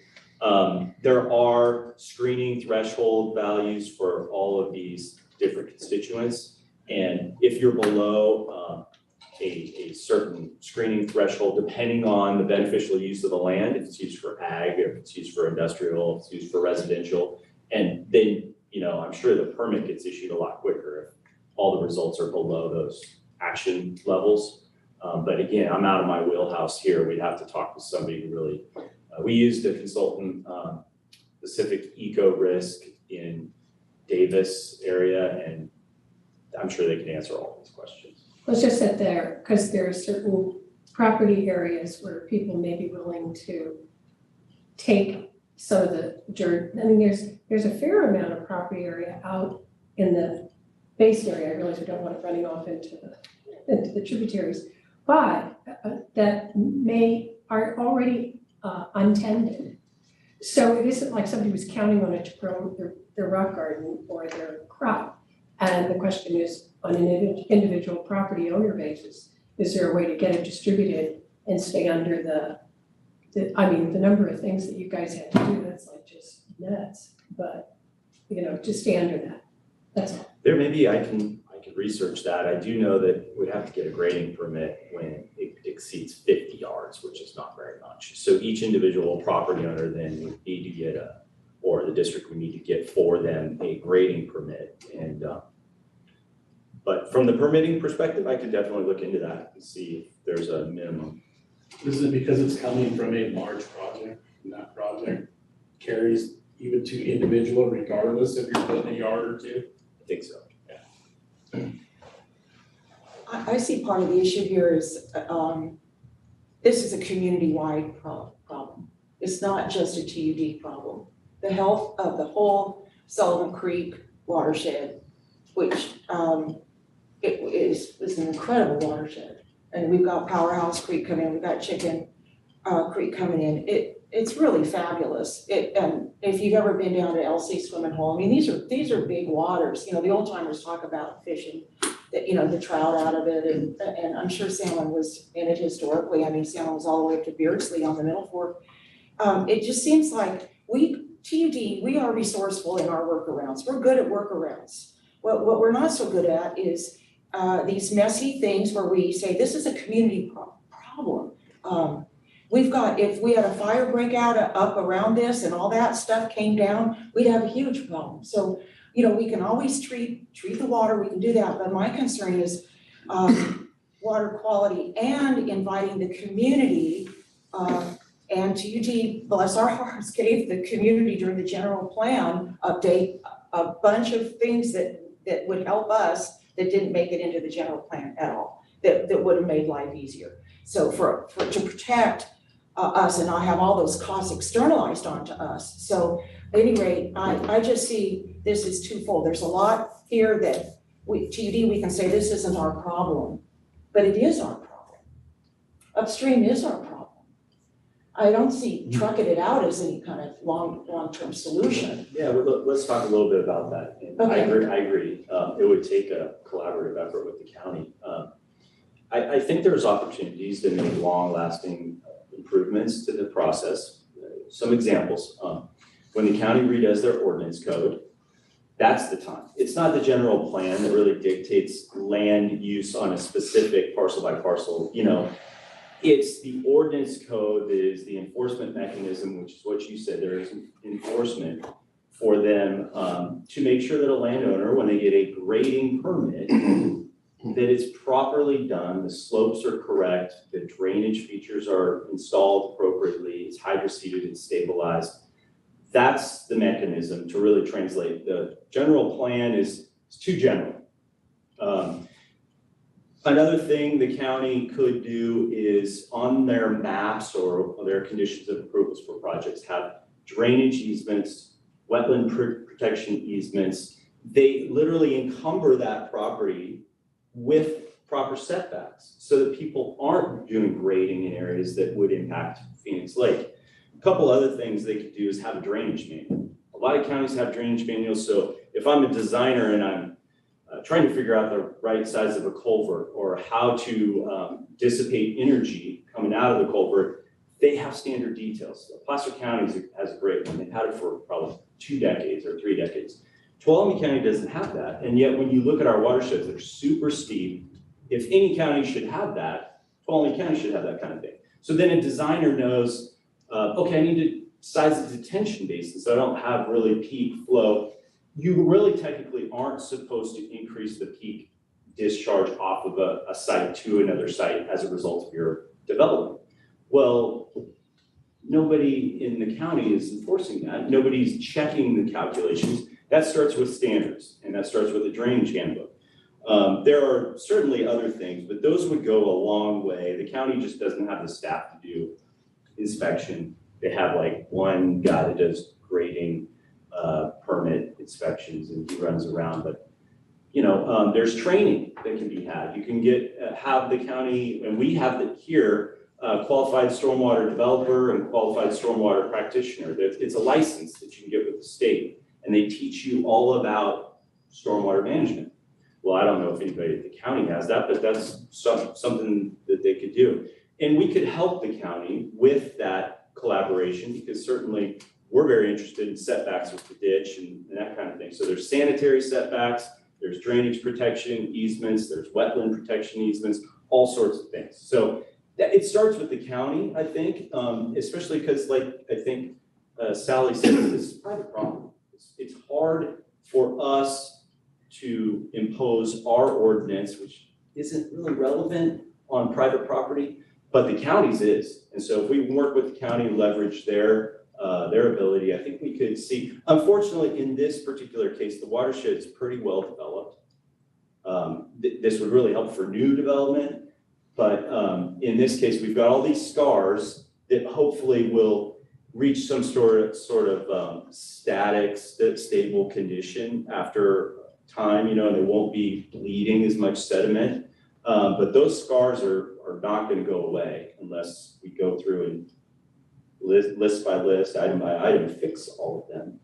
There are screening threshold values for all of these different constituents. And if you're below a certain screening threshold, depending on the beneficial use of the land, if it's used for ag, if it's used for industrial, if it's used for residential, and then, you know, I'm sure the permit gets issued a lot quicker if all the results are below those action levels. But again, I'm out of my wheelhouse here. We'd have to talk to somebody who really, we used a consultant, Pacific Eco Risk in Davis area, and I'm sure they can answer all these questions. Well, it's just that because there are certain property areas where people may be willing to take some of the dirt. I mean, there's a fair amount of property area out in the basin area. I realize we don't want it running off into the tributaries, but that are already untended. So it isn't like somebody was counting on it to grow their rock garden or their crop. And the question is, on an individual property owner basis, is there a way to get it distributed and stay under the number of things that you guys had to do, that's like just nuts. But, you know, to stay under that, that's all. There may be, I could research that. I do know that we'd have to get a grading permit when it exceeds 50 yards, which is not very much. So each individual property owner then would need to get or the district would need to get for them a grading permit. And, but from the permitting perspective, I could definitely look into that and see if there's a minimum. Is it because it's coming from a large project, and that project carries even to individual regardless if you're putting a yard or two? I think so. I see part of the issue here is, this is a community-wide problem. It's not just a TUD problem. The health of the whole Sullivan Creek watershed, which it is an incredible watershed. And we've got Powerhouse Creek coming in, we've got Chicken Creek coming in. It's really fabulous. And if you've ever been down to LC Swimming Hole, I mean, these are big waters. You know, the old timers talk about fishing, that, you know, the trout out of it, and I'm sure salmon was in it historically. I mean, salmon was all the way up to Beardsley on the Middle Fork. It just seems like TUD, we are resourceful in our workarounds. We're good at workarounds. What we're not so good at is these messy things where we say, this is a community problem. We've got, if we had a fire breakout up around this and all that stuff came down, we'd have a huge problem. So, you know, we can always treat the water, we can do that, but my concern is water quality and inviting the community, and TUD, bless our hearts, gave the community during the general plan update a bunch of things that would help us that didn't make it into the general plan at all, that would have made life easier. So to protect us and not have all those costs externalized onto us. So at any rate, I just see this is twofold. There's a lot here that TUD, we can say this isn't our problem, but it is our problem. Upstream is our problem. I don't see trucking it out as any kind of long-term solution. Yeah, well, let's talk a little bit about that. And Okay. I agree. It would take a collaborative effort with the county. I think there's opportunities to make long-lasting improvements to the process. Some examples, when the county redoes their ordinance code, that's the time. It's not the general plan that really dictates land use on a specific parcel by parcel, you know. It's the ordinance code that is the enforcement mechanism, which is what you said, there is enforcement for them to make sure that a landowner, when they get a grading permit, that it's properly done, the slopes are correct, the drainage features are installed appropriately, it's hydroseeded and stabilized. That's the mechanism to really translate. The general plan is too general. Another thing the county could do is on their maps or their conditions of approvals for projects have drainage easements, wetland protection easements. They literally encumber that property with proper setbacks so that people aren't doing grading in areas that would impact Phoenix Lake. A couple other things they could do is have a drainage manual. A lot of counties have drainage manuals, so if I'm a designer and I'm trying to figure out the right size of a culvert or how to dissipate energy coming out of the culvert, they have standard details. Placer County has a great one. They've had it for probably 2 decades or 3 decades. Tuolumne County doesn't have that, and yet when you look at our watersheds, they're super steep. If any county should have that, Tuolumne County should have that kind of thing. So then a designer knows, okay, I need to size the detention basin so I don't have really peak flow. You really technically aren't supposed to increase the peak discharge off of a site to another site as a result of your development. Well, nobody in the county is enforcing that. Nobody's checking the calculations. That starts with standards, and that starts with a drainage handbook. There are certainly other things, but those would go a long way. The county just doesn't have the staff to do inspection. They have like one guy that does grading, permit inspections, and he runs around. But you know, there's training that can be had. You can have the county, and we have it here. Qualified stormwater developer and qualified stormwater practitioner. It's a license that you can get with the state, and they teach you all about stormwater management. Well, I don't know if anybody at the county has that, but that's something that they could do. And we could help the county with that collaboration, because certainly we're very interested in setbacks with the ditch and that kind of thing. So there's sanitary setbacks, there's drainage protection easements, there's wetland protection easements, all sorts of things. So it starts with the county, I think, especially because, like I think Sally said, this is a private property. It's hard for us to impose our ordinance, which isn't really relevant on private property, but the county's is. And so if we work with the county and leverage their ability, I think we could see. Unfortunately, in this particular case, the watershed is pretty well developed. This would really help for new development. But in this case, we've got all these scars that hopefully will reach some sort of static, stable condition after time, you know, and they won't be bleeding as much sediment. But those scars are not going to go away unless we go through and list by list, item by item, fix all of them.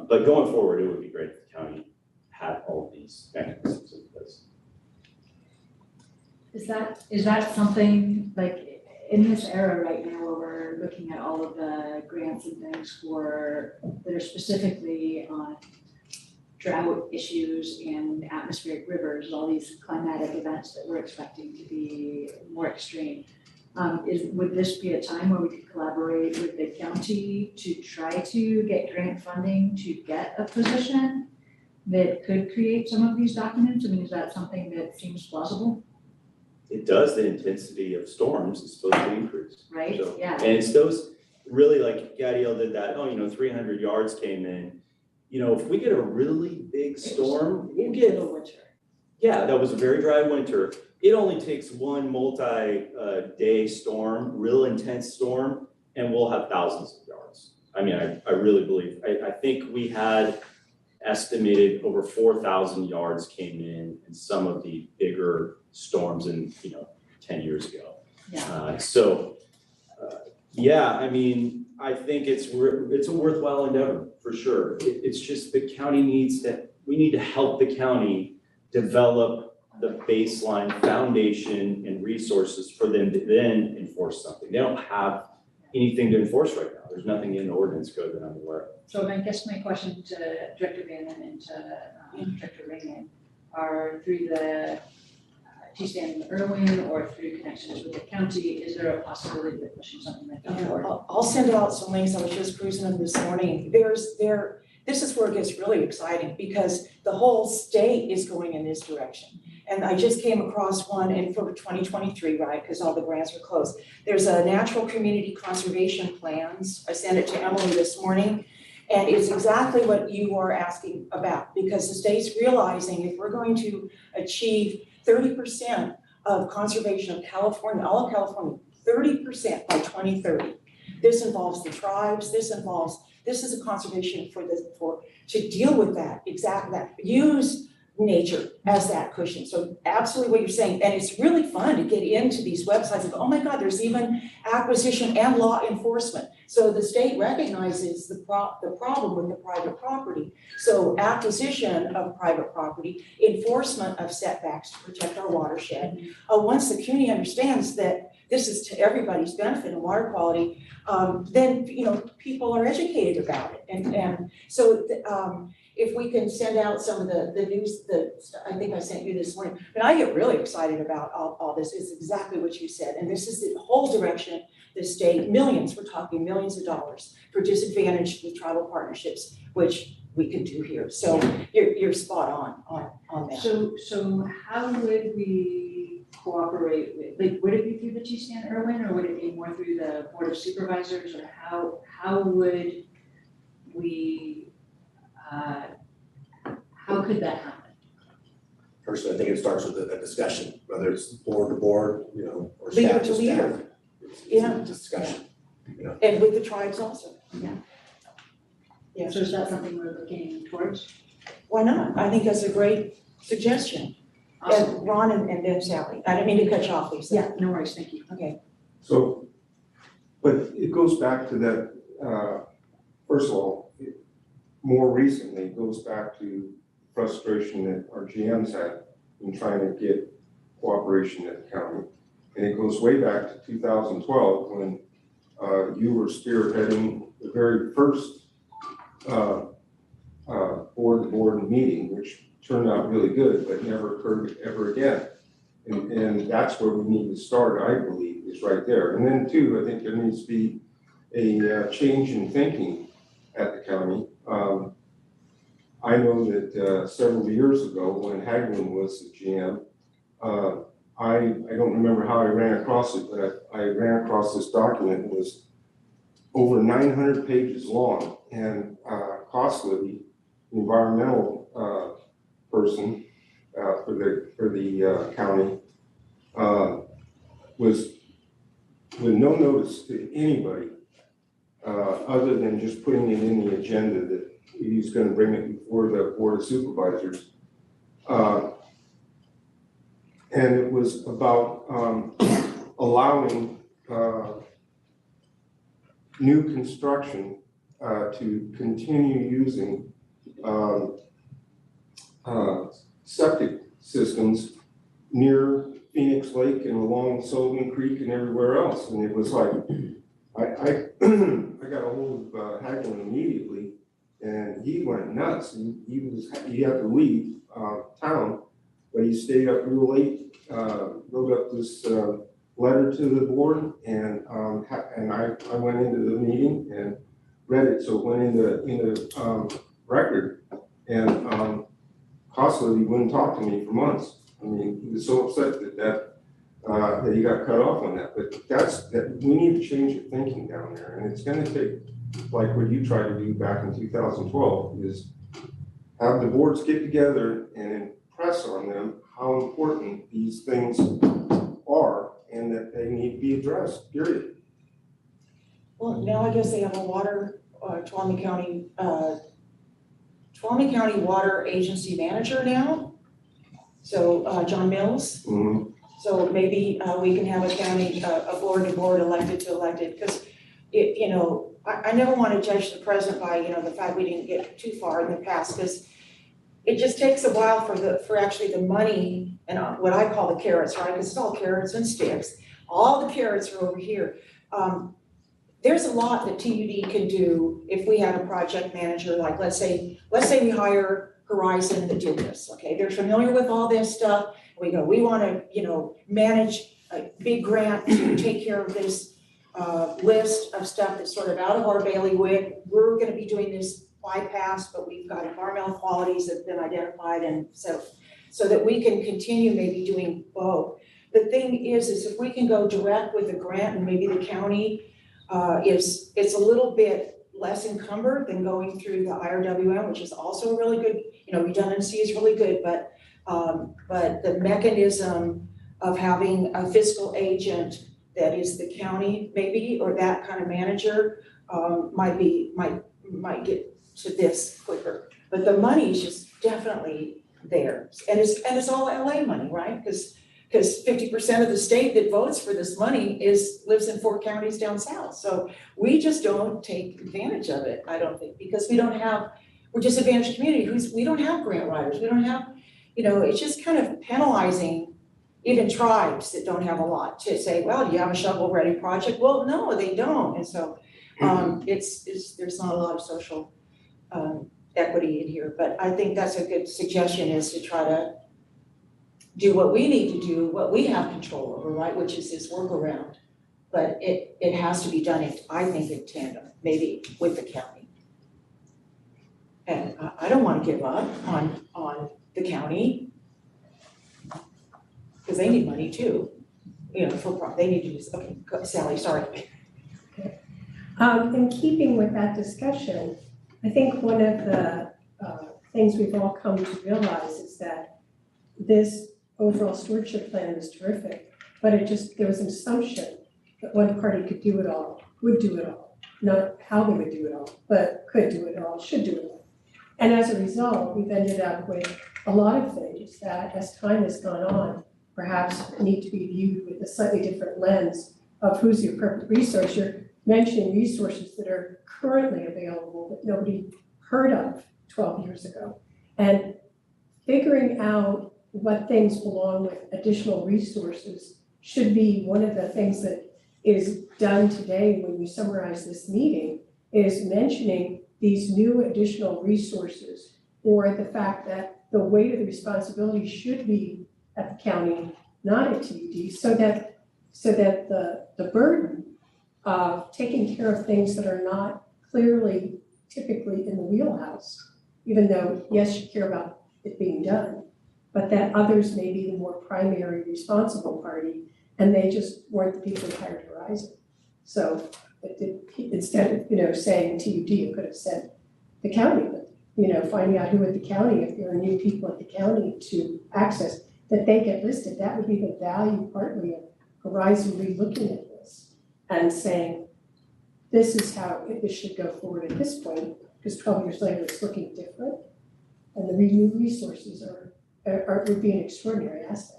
But going forward, it would be great if the county had all of these mechanisms in place. Is that something, like, in this era right now where we're looking at all of the grants and things that are specifically on drought issues and atmospheric rivers, all these climatic events that we're expecting to be more extreme, would this be a time where we could collaborate with the county to try to get grant funding to get a position that could create some of these documents? I mean, is that something that seems plausible? It does. The intensity of storms is supposed to increase. Right, So, yeah. and it's those, really, like Gadiel did that, 300 yards came in. You know, if we get a really big storm, we'll get, yeah, that was a very dry winter. It only takes one multi-day storm, real intense storm, and we'll have thousands of yards. I mean, I really believe, I think we had estimated over 4,000 yards came in some of the bigger storms in, 10 years ago. Yeah. Yeah, I mean, I think it's a worthwhile endeavor for sure. It's just the county we need to help the county develop the baseline foundation and resources for them to then enforce something. They don't have anything to enforce right now. There's nothing in the ordinance code that I'm aware of. So I guess my question to Director Van and to Director Raymond are, through the T-Stand Irwin or through connections with the county, is there a possibility of pushing something like that forward? I'll send out some links. I was just cruising them this morning. This is where it gets really exciting, because the whole state is going in this direction. And I just came across one for 2023, right, because all the grants are closed. There's a natural community conservation plans. I sent it to Emily this morning, and it's exactly what you are asking about, because the state's realizing if we're going to achieve 30% of conservation of California, all of California, 30% by 2030, This involves the tribes, this is a conservation to deal with that, use nature as that cushion. So absolutely what you're saying, and it's really fun to get into these websites and go, oh my God, there's even acquisition and law enforcement. So the state recognizes the problem with the private property. So acquisition of private property, enforcement of setbacks to protect our watershed. Once the community understands that this is to everybody's benefit and water quality, then people are educated about it. And so if we can send out some of the news, I think I sent you this morning, but I get really excited about all this. It's exactly what you said. And this is the whole direction the state, we're talking millions of dollars for disadvantaged with tribal partnerships, which we can do here. So you're spot on that. So how would we cooperate with, like, would it be through the TSAN, Erwin, or would it be more through the Board of Supervisors, or how would we, how could that happen? Personally, I think it starts with a discussion, whether it's board to board, or Leader staff to to leader. staff. It's Yeah. a discussion. And with the tribes also. Yeah. Yeah. So is that something we're looking towards? Why not? I think that's a great suggestion. Awesome. And Ron and then Sally. I didn't mean to cut you off, Lisa. Yeah, no worries, thank you. Okay. So, but it goes back to that, first of all, more recently, it goes back to frustration that our GMs had in trying to get cooperation at the county. And it goes way back to 2012 when you were spearheading the very first board meeting, which turned out really good, but never occurred ever again. And that's where we need to start, I believe, is right there. And then too, I think there needs to be a change in thinking at the county. I know that several years ago when Hagelin was the GM, I don't remember how I ran across it, but I ran across this document. It was over 900 pages long, and Costley, the environmental person for the county, was with no notice to anybody other than just putting it in the agenda that he's going to bring it before the Board of Supervisors. And it was about allowing new construction to continue using septic systems near Phoenix Lake and along Sullivan Creek and everywhere else. And it was like, I got a hold of Hagelin immediately, and he went nuts. He had to leave town, but he stayed up real late, wrote up this letter to the board, and I went into the meeting and read it, so it went into record. And Costley wouldn't talk to me for months. I mean, he was so upset that he got cut off on that. But we need to change the thinking down there, and it's going to take, like what you tried to do back in 2012, is have the boards get together and impress on them how important these things are and that they need to be addressed, period. Well, now I guess they have a water, Tuolumne County Water Agency Manager now. So John Mills. Mm-hmm. So maybe we can have a board to board, elected to elected, because I never want to judge the present by, the fact we didn't get too far in the past, because it just takes a while for actually the money and what I call the carrots, right? Because it's all carrots and sticks. All the carrots are over here. There's a lot that TUD can do if we had a project manager, like let's say we hire Horizon that did this, okay? They're familiar with all this stuff. We want to, manage a big grant to take care of this list of stuff that's sort of out of our bailiwick. We're going to be doing this bypass, but we've got environmental qualities that have been identified, and so that we can continue maybe doing both. The thing is if we can go direct with the grant, and maybe the county it's a little bit less encumbered than going through the IRWM, which is also really good. Redundancy is really good, but the mechanism of having a fiscal agent that is the county maybe, or that kind of manager, might get to this quicker. But the money is just definitely there, and it's all LA money, right? Because 50% of the state that votes for this money lives in 4 counties down south. So we just don't take advantage of it, I don't think, because we're disadvantaged community, we don't have grant writers, we don't have, it's just kind of penalizing even tribes that don't have a lot to say, well, do you have a shovel-ready project? Well, no, they don't, and so there's not a lot of social equity in here, but I think that's a good suggestion, is to try to do what we need to do, what we have control over, right, which is this workaround. But it has to be done, I think, in tandem, maybe with the county. And I don't want to give up on the county, because they need money too, they need to use, okay, Sally, sorry. In keeping with that discussion, I think one of the things we've all come to realize is that this overall stewardship plan is terrific, but there was an assumption that one party could do it all, would do it all, not how they would do it all, but could do it all, should do it all. And as a result, we've ended up with a lot of things that, as time has gone on, perhaps need to be viewed with a slightly different lens of who's the appropriate resource. You're mentioning resources that are currently available that nobody heard of 12 years ago. And figuring out what things belong with additional resources should be one of the things that is done today when you summarize this meeting, is mentioning these new additional resources, or the fact that the weight of the responsibility should be at the county, not at TUD, so that the burden of taking care of things that are not clearly typically in the wheelhouse, even though, yes, you care about it being done, but that others may be the more primary responsible party, and they just weren't the people who hired Horizon. So instead of, saying TUD, you could have said the county, but, finding out who at the county, if there are new people at the county to access, that they get listed. That would be the value partly of Horizon re-looking at this and saying, this is how this should go forward at this point, because 12 years later it's looking different, and the new resources would be an extraordinary asset.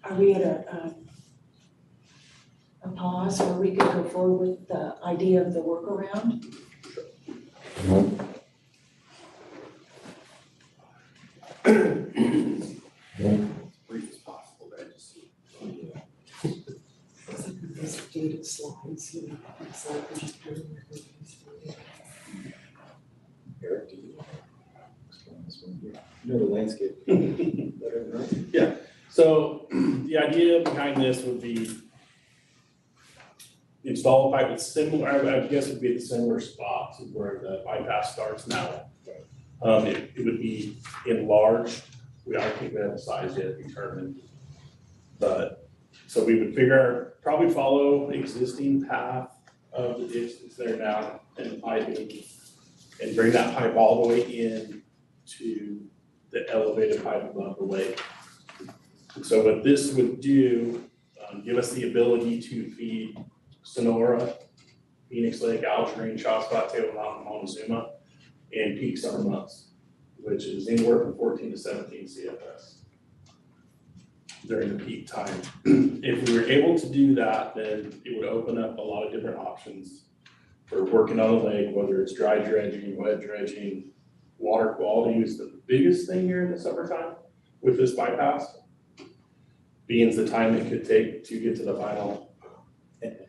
Are we at a pause where we could go forward with the idea of the workaround? Brief as possible, but just. These dated slides, Eric, do you explain this one here? You know the landscape better than I do. Yeah, so the idea behind this would be install a pipe that's similar, I guess it would be at the similar spot to where the bypass starts now. It would be enlarged. We don't think we have the size yet determined. But, so we would probably follow the existing path of the ditch that's there now and piping, and bring that pipe all the way in to the elevated pipe above the lake. So what this would do, give us the ability to feed Sonora, Phoenix Lake, Algerine, Shotspot, Table Mountain, Montezuma, and peak summer months, which is anywhere from 14 to 17 CFS during the peak time. If we were able to do that, then it would open up a lot of different options for working on the lake, whether it's dry dredging, wet dredging. Water quality is the biggest thing here in the summertime with this bypass, being the time it could take to get to the final,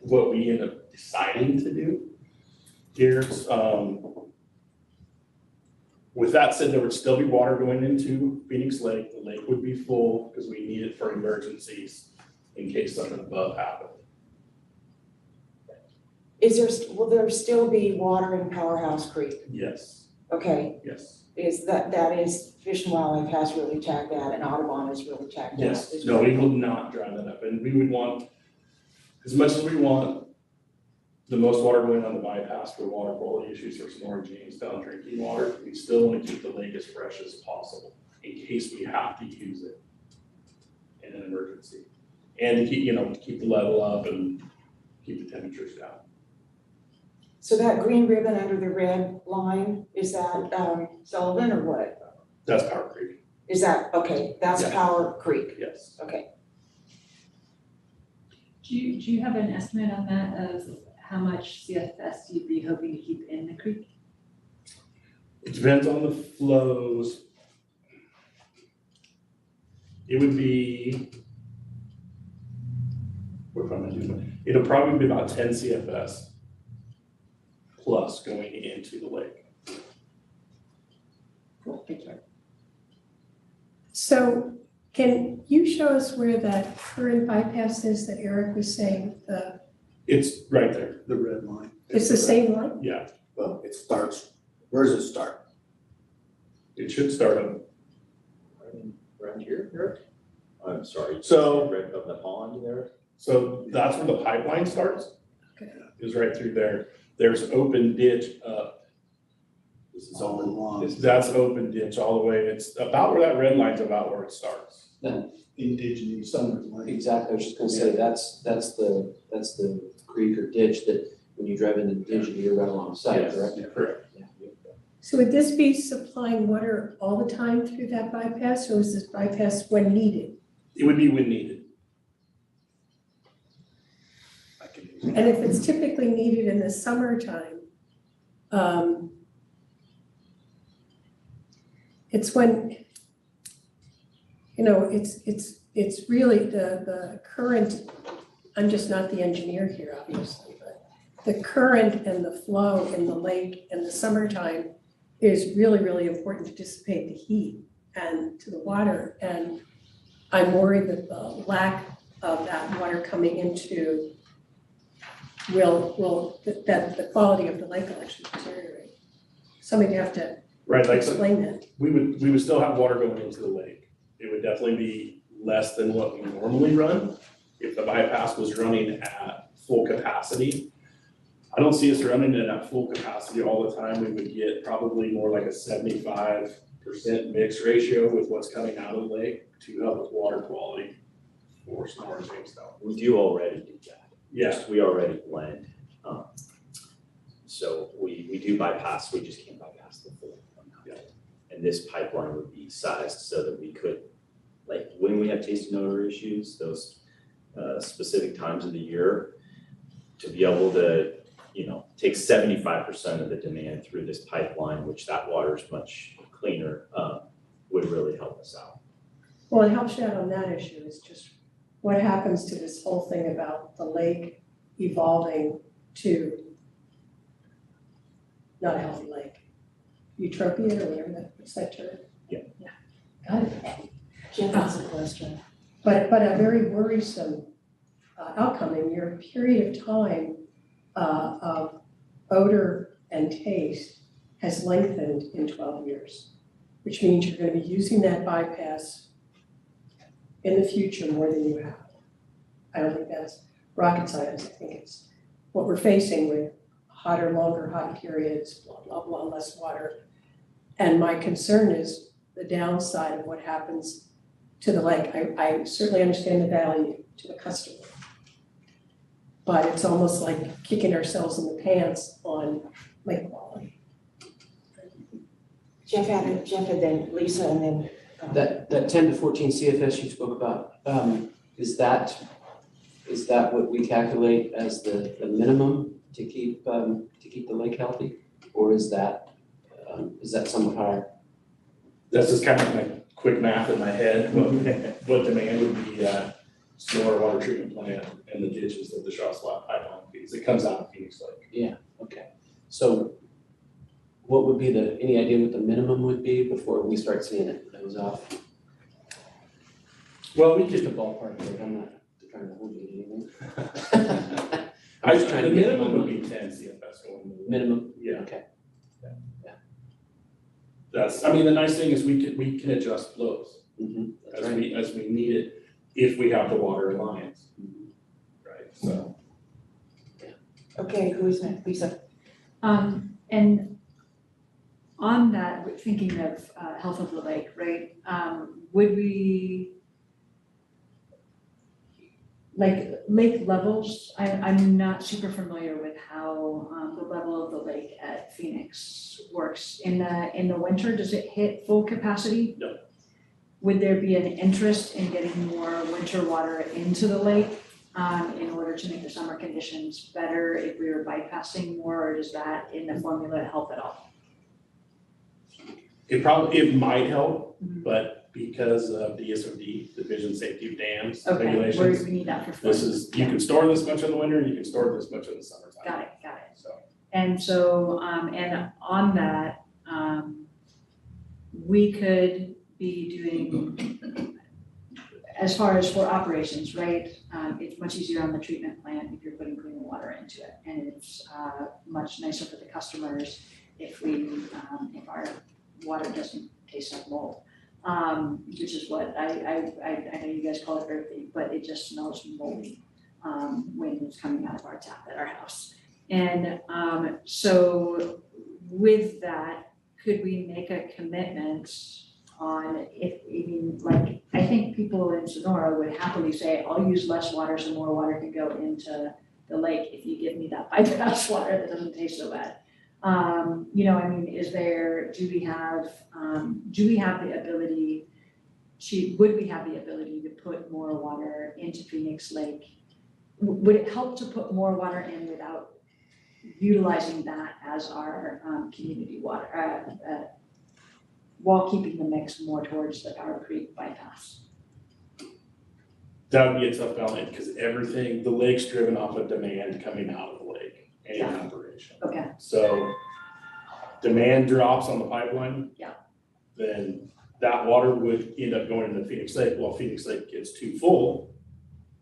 what we end up deciding to do here. With that said, there would still be water going into Phoenix Lake. The lake would be full because we need it for emergencies in case something above happened. Will there still be water in Powerhouse Creek? Yes, Okay, yes, that is, Fish and Wildlife has really tagged that, and Audubon has really tagged that. yes. No, we will not dry that up. And we would want, as much as we want the most water going on the bypass for water quality issues for Sonora Jamestown drinking water, we still want to keep the lake as fresh as possible. in case we have to use it in an emergency. And to keep, to keep the level up and keep the temperatures down. So that green ribbon under the red line, is that Sullivan or what? That's Power Creek, Is that, okay, that's Yeah. Power Creek, yes. okay. Do you have an estimate on that of how much CFS you'd be hoping to keep in the creek? It depends on the flows. It would be, what am I doing? It'll probably be about 10 CFS plus going into the lake. Cool, thank you. So can you show us where that current bypass is that Eric was saying? It's right there, The red line. It's the same line? yeah. Well, it starts, where does it start? It should start on, Around here, Eric? I'm sorry. So- Right of the pond there? so that's where the pipeline starts. Okay. Is right through there. There's open ditch up. This is All all, along. That's open ditch all the way. It's about where that red line's about where it starts. Indigenous Summer Lane. Exactly, I was just gonna say, that's the creek or ditch that when you drive into the ditch, you're right alongside, Yes, correct? correct. Yeah. So would this be supplying water all the time through that bypass, or is this bypass when needed? It would be when needed. I can use And if it's typically needed in the summertime, it's when, it's really the current, I'm just not the engineer here, obviously, but the current and the flow in the lake in the summertime is really, really important to dissipate the heat and to the water. And I'm worried that the lack of that water coming into that the quality of the lake will actually deteriorate. Somebody have to Right, like, explain that. we would still have water going into the lake. It would definitely be less than what we normally run. If the bypass was running at full capacity, I don't see us running it at full capacity all the time. We would get probably more like a 75% mix ratio with what's coming out of the lake to help with water quality for Snow and Jamestown. we do already do that. Yeah, We already blend. So we do bypass, we just can't bypass the full amount. Yeah. And this pipeline would be sized so that we could, like, when we have taste and odor issues, those specific times of the year, to be able to, take 75% of the demand through this pipeline, which that water is much cleaner, would really help us out. Well, it helps you out on that issue is just what happens to this whole thing about the lake evolving to not a healthy lake. Eutropia or whatever what's that term? Yeah. Yeah, got it. Jim has a question. But a very worrisome outcome in your period of time of odor and taste has lengthened in 12 years, which means you're going to be using that bypass in the future more than you have. I don't think that's rocket science. I think it's what we're facing with hotter, longer hot periods, blah, blah, blah, less water. And my concern is the downside of what happens to the lake. I certainly understand the value to the customer. But it's almost like kicking ourselves in the pants on lake quality. Jeff and then Lisa and then. That 10 to 14 CFS you spoke about, is that what we calculate as the minimum to keep the lake healthy? Or is that somewhat higher? that's just kind of my quick math in my head, what demand would be at water treatment plant and the ditches of the Shaw Slot pipeline feeds. It comes out of Phoenix Lake. Yeah, okay. So what would be any idea what the minimum would be before we start seeing it nose off? Well, we Just just, a ballpark, but I'm not trying to hold you to anything. I, just trying the to get minimum my would be 10 CFS going into the lake. Minimum, Yeah. okay. That's, I mean, the nice thing is we can adjust flows That's as right. as we need it, if we have the water alliance. Right, so. Okay, who is next? Lisa? And On that, thinking of health of the lake, right? Would we, like lake levels, I'm not super familiar with how the level of the lake at Phoenix works. In the winter, does it hit full capacity? No. Would there be an interest in getting more winter water into the lake in order to make the summer conditions better if we were bypassing more, or does that in the formula help at all? It might help, Mhm. but because of the DSOD, Division Safety of Dams Okay, regulations, we need that for this flooding. is, you can store this much in the winter, you can store this much in the summertime. Got it. So, And so, and on that, we could be doing, as far as for operations, right? It's much easier on the treatment plant if you're putting clean water into it. And it's much nicer for the customers if if our water doesn't taste like mold. Which is what I know you guys call it earthy, but it just smells moldy when it's coming out of our tap at our house. And so with that, could we make a commitment on I think people in Sonora would happily say, I'll use less water so more water can go into the lake if you give me that bypass water that doesn't taste so bad. Do we have the ability would we have the ability to put more water into Phoenix Lake? Would it help to put more water in without utilizing that as our community water, while keeping the mix more towards the Powder Creek bypass? that would be a tough balance, because the lake's driven off of demand coming out of the lake and Yeah. operation. Okay, So demand drops on the pipeline. Yeah. Then that water would end up going into Phoenix Lake. Well, Phoenix Lake gets too full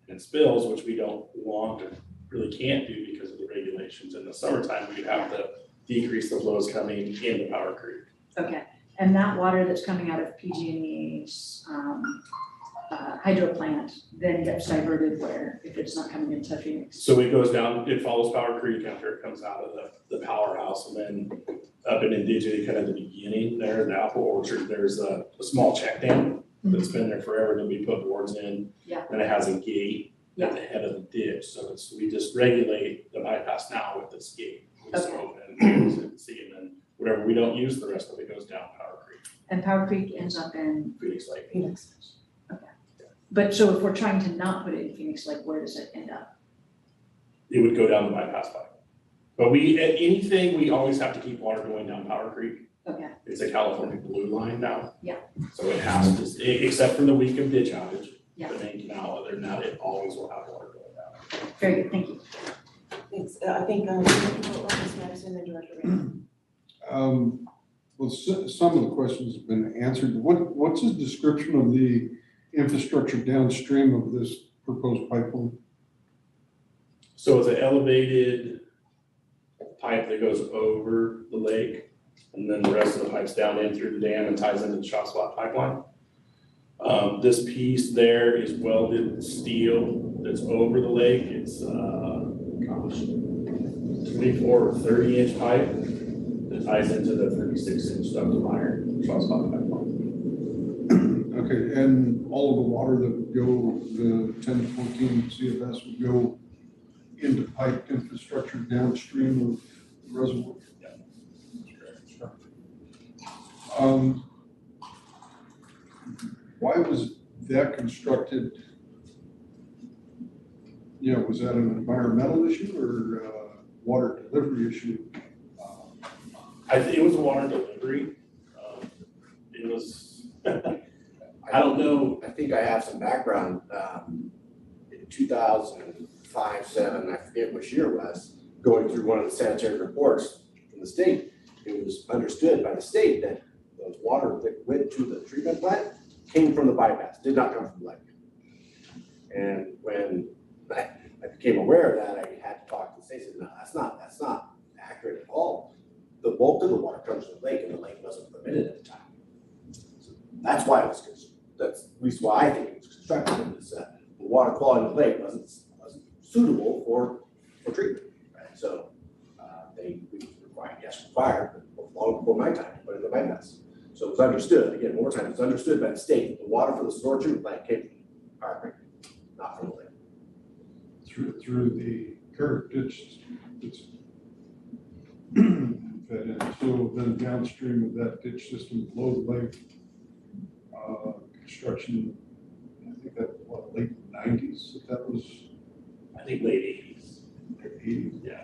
and spills, which we don't want or really can't do because of the regulations. In the summertime, we'd have to decrease the flows coming into Powder Creek. okay. And that water that's coming out of PG&E's hydro plant then gets diverted where, if it's not coming into Phoenix? So it goes down, it follows Powder Creek after it comes out of the powerhouse, and then up in Indigene, kind of the beginning there, the apple orchard, there's a small check dam that's been there forever, that we put boards in. Yeah. And it has a gate Yeah. at the head of the ditch, so we just regulate the bypass now with this gate. We just Okay. open and see, and then whatever we don't use, the rest of it goes down Powder Creek, And Powder Creek ends up in Phoenix Lake. Phoenix? Okay. But so if we're trying to not put it in Phoenix Lake, where does it end up? It would go down the bypass pipe. But we always have to keep water going down Powder Creek. Okay, It's a California blue line now. Yeah. So it has to, except for the week of ditch outage. Yeah. The main canal, other than that, it always will have water going down. very good, thank you. It's, I think, Ms. Madison and Director Ray. Well, some of the questions have been answered. What's the description of the infrastructure downstream of this proposed pipeline? So it's an elevated pipe that goes over the lake, and then the rest of the pipe's down in through the dam and ties into the Shot pipeline. This piece there is welded steel that's over the lake. It's, 24 or 30-inch pipe that ties into the 36-inch ductile iron Shot pipeline. Okay, and all of the water that would go, the 10 to 14 CFS would go into pipe infrastructure downstream of the reservoir? Yeah. Why was that constructed? Was that an environmental issue or water delivery issue? It was a water delivery. It was, I don't know. I think I have some background, in 2005, 7, I forget which year it was, going through one of the sanitary reports from the state. It was understood by the state that the water that went to the treatment plant came from the bypass, did not come from the lake. And when I became aware of that, I had to talk to the state, said, no, that's not accurate at all. The bulk of the water comes from the lake, and the lake wasn't permitted at the time. So that's why it was, that's at least why I think it was constructed, is that the water quality of the lake wasn't suitable for treatment, right? So we required, but both long before my time to put in the bypass. So it was understood, again, more time, it's understood by the state, the water for the storage treatment plant came from our creek, not from the lake. Through the current ditch that's fed in. So then downstream of that ditch system below the lake, construction, I think that, what, late 90s, that was I think late 80s. late 80s. Yeah.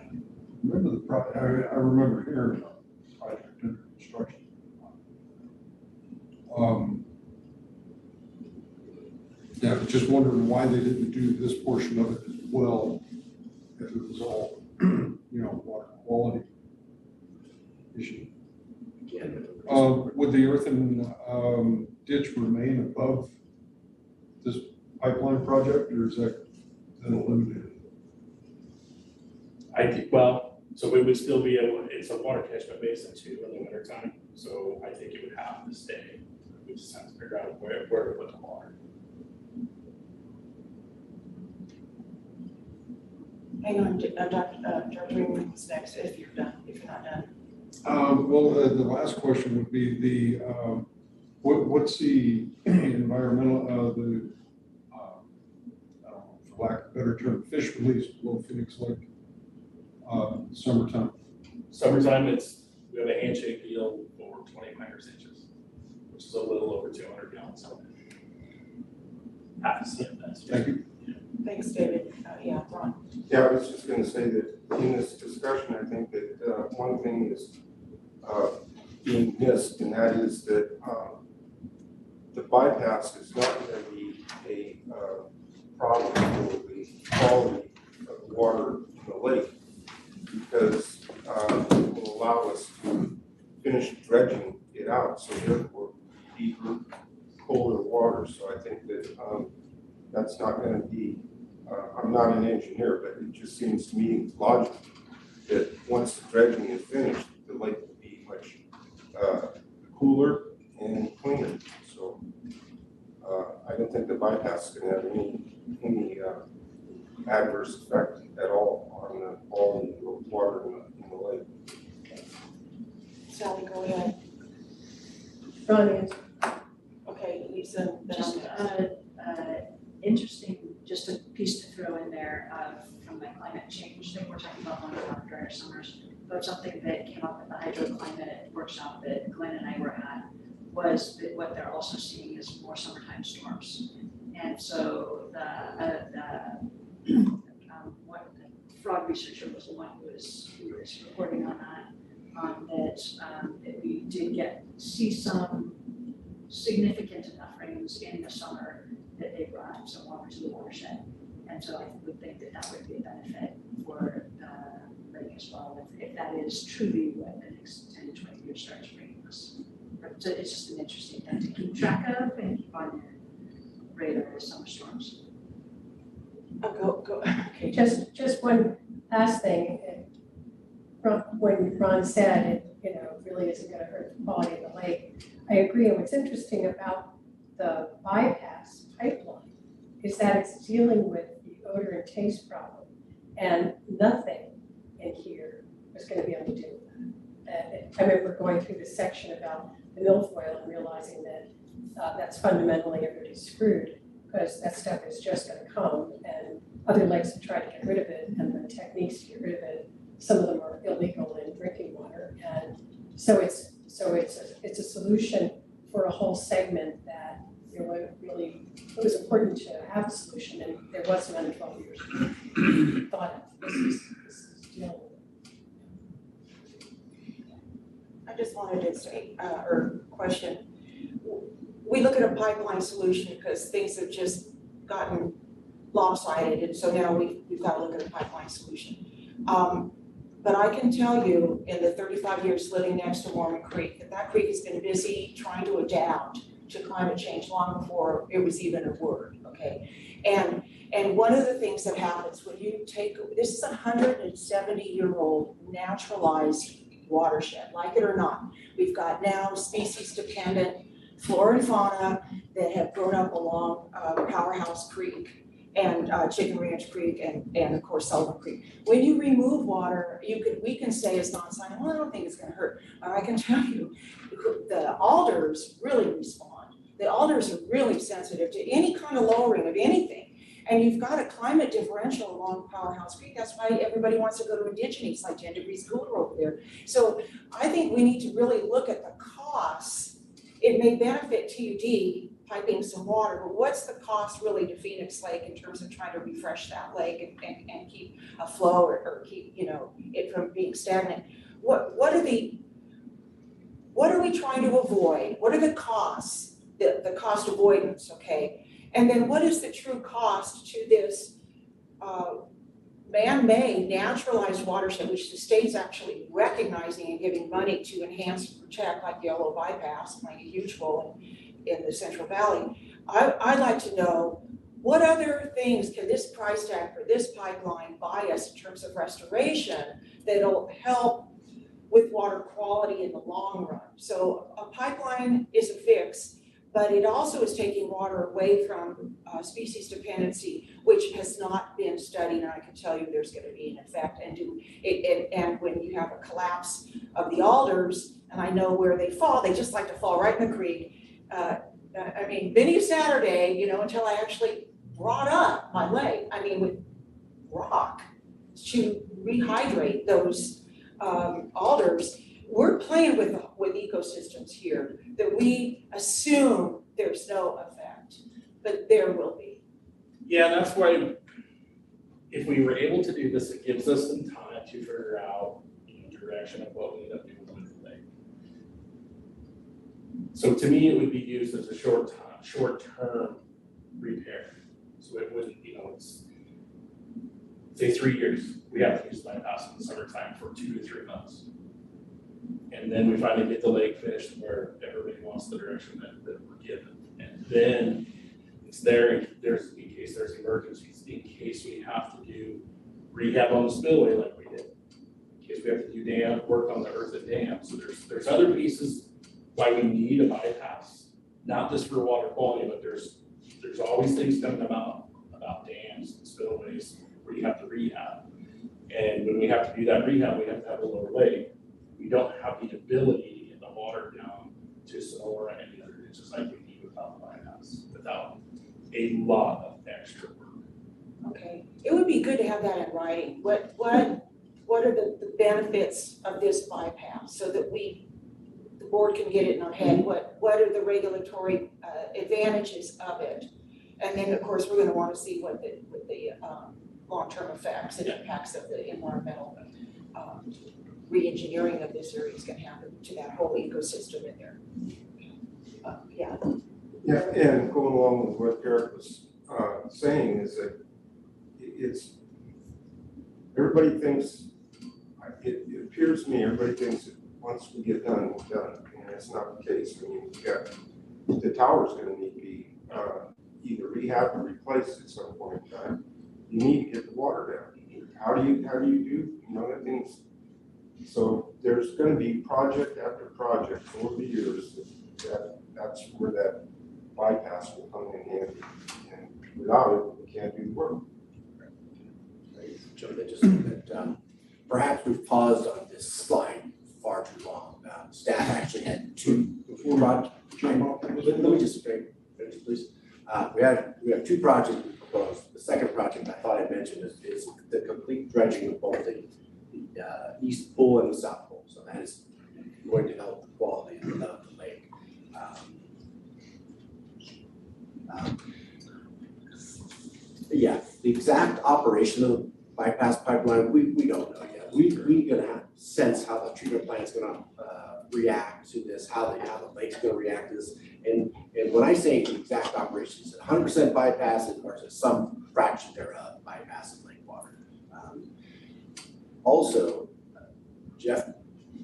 Remember I remember hearing about the project under construction. Yeah, just wondering why they didn't do this portion of it as well, if it was all, water quality issue. Again, Would the earthen ditch remain above this pipeline project, or is that eliminated? I think, well, so we would still be it's a water catchment basin too in the winter time, so I think it would have to stay. We just have to figure out where to put the water. Hang on, Dr. Raymond was next, if you're done, if you're not done. Well, the last question would be what's the environmental, I don't know, for lack of a better term, fish release below Phoenix Lake, summertime? Summertime, we have a handshake deal over 20 minus inches, which is a little over 200 gallons. Half a CFS. Thank you. Thanks, David. Yeah, Ron. Yeah, I was just gonna say that in this discussion, I think that one thing is being missed, and that is that the bypass is not gonna be a problem for the quality of the water in the lake, because it will allow us to finish dredging it out, so therefore deeper, colder water. So I think that that's not gonna be, I'm not an engineer, but it just seems to me logical that once the dredging is finished, the lake will be much cooler and cleaner. So I don't think the bypass is gonna have any adverse effect at all on the quality of the water in the lake. Sally, go ahead. Ron, Okay, Lisa, then Just interesting, just a piece to throw in there from the climate change thing we're talking about on our drier summers, but something that came up at the hydroclimate workshop that Glenn and I were at was that what they're also seeing is more summertime storms. And so what the fraud researcher was the one who was reporting on that we did see some significant enough rains in the summer that they brought some water to the watershed. And so I would think that that would be a benefit for the lake as well, if that is truly what the next 10 to 20 years starts bringing us. So it's just an interesting thing to keep track of and keep on your radar with summer storms. go. Okay. just one last thing. When Ron said it, really isn't going to hurt the quality of the lake, I agree. And what's interesting about the bypass pipeline is that it's dealing with the odor and taste problem, and nothing in here is going to be able to do that. I remember going through this section about the milfoil and realizing that that's fundamentally everybody's screwed, because that stuff is just going to come, and other lakes have tried to get rid of it, and the techniques to get rid of it, some of them are illegal in drinking water, and so it's a solution for a whole segment that it was important to have a solution, and there was none in 12 years. Thought this is dealing with it. I just wanted to say, or question, we look at a pipeline solution because things have just gotten lopsided, and so now we've got to look at a pipeline solution. But I can tell you, in the 35 years living next to Mormon Creek, that creek has been busy trying to adapt to climate change long before it was even a word, okay? And one of the things that happens when you take, this is a 170-year-old naturalized watershed, like it or not. We've got now species-dependent flora and fauna that have grown up along Powerhouse Creek. and Chicken Ranch Creek and of course Sullivan Creek. When you remove water, we can say it's non-sign, well, I don't think it's gonna hurt. But I can tell you, the alders really respond. The alders are really sensitive to any kind of lowering of anything. And you've got a climate differential along Powerhouse Creek. That's why everybody wants to go to Indigenous, like 10 degrees cooler over there. So I think we need to really look at the costs. It may benefit TUD piping some water, but what's the cost really to Phoenix Lake in terms of trying to refresh that lake and keep a flow or keep, it from being stagnant? What are we trying to avoid? What are the costs, the cost avoidance, okay? And then what is the true cost to this man-made naturalized watershed, which the state's actually recognizing and giving money to enhance and protect, like the Yellow Bypass, playing a huge role in the Central Valley. I'd like to know what other things can this price tag for this pipeline buy us in terms of restoration that'll help with water quality in the long run. So a pipeline is a fix, but it also is taking water away from species dependency, which has not been studied, and I can tell you there's gonna be an effect. And when you have a collapse of the alders, and I know where they fall, they just like to fall right in the creek. Many a Saturday, until I actually brought up my lake, with rock to rehydrate those alders. We're playing with ecosystems here that we assume there's no effect, but there will be. Yeah, that's why if we were able to do this, it gives us some time to figure out direction of what we end up doing with the lake. So to me, it would be used as a short-term repair. So it wouldn't, it's say 3 years. We have to use the bypass in the summertime for 2 to 3 months. And then we finally get the lake finished where everybody wants the direction that we're given. And then it's there in case there's emergencies, in case we have to do rehab on the spillway like we did, in case we have to do work on the earthen dam. So there's other pieces why we need a bypass, not just for water quality, but there's always things coming about dams and spillways where you have to rehab. And when we have to do that rehab, we have to have a lower lake. We don't have the ability to get the water down to Sonora and any other ditches like we need without the bypass, without a lot of extra work. Okay, it would be good to have that in writing. What are the benefits of this bypass so that the board can get it in our head? What are the regulatory advantages of it? And then, of course, we're going to want to see what the long-term effects and impacts of the environmental re-engineering of this area is going to happen to that whole ecosystem in there. Yeah, and going along with what Eric was saying is that everybody thinks, it appears to me, everybody thinks that once we get done, we're done, and that's not the case. The tower's gonna need to be either rehabbed or replaced at some point in time. You need to get the water down. How do you do, the things. So there's gonna be project after project over the years that's where that bypass will come in handy. And without it, we can't do the work. Joe, that just that perhaps we've paused on this slide far too long. Staff actually had two projects. Let me just finish, please. We have two projects we proposed. The second project I thought I mentioned is the complete dredging of both the east pool and the south pool. So that is going to help the quality of the lake. Yeah, the exact operation of the bypass pipeline, we don't know yet. We're gonna have sense how the treatment plant's gonna react to this, how the lake's gonna react to this. And when I say the exact operation, is it 100% bypass or is it some fraction thereof bypass of lake water? Also, Jeff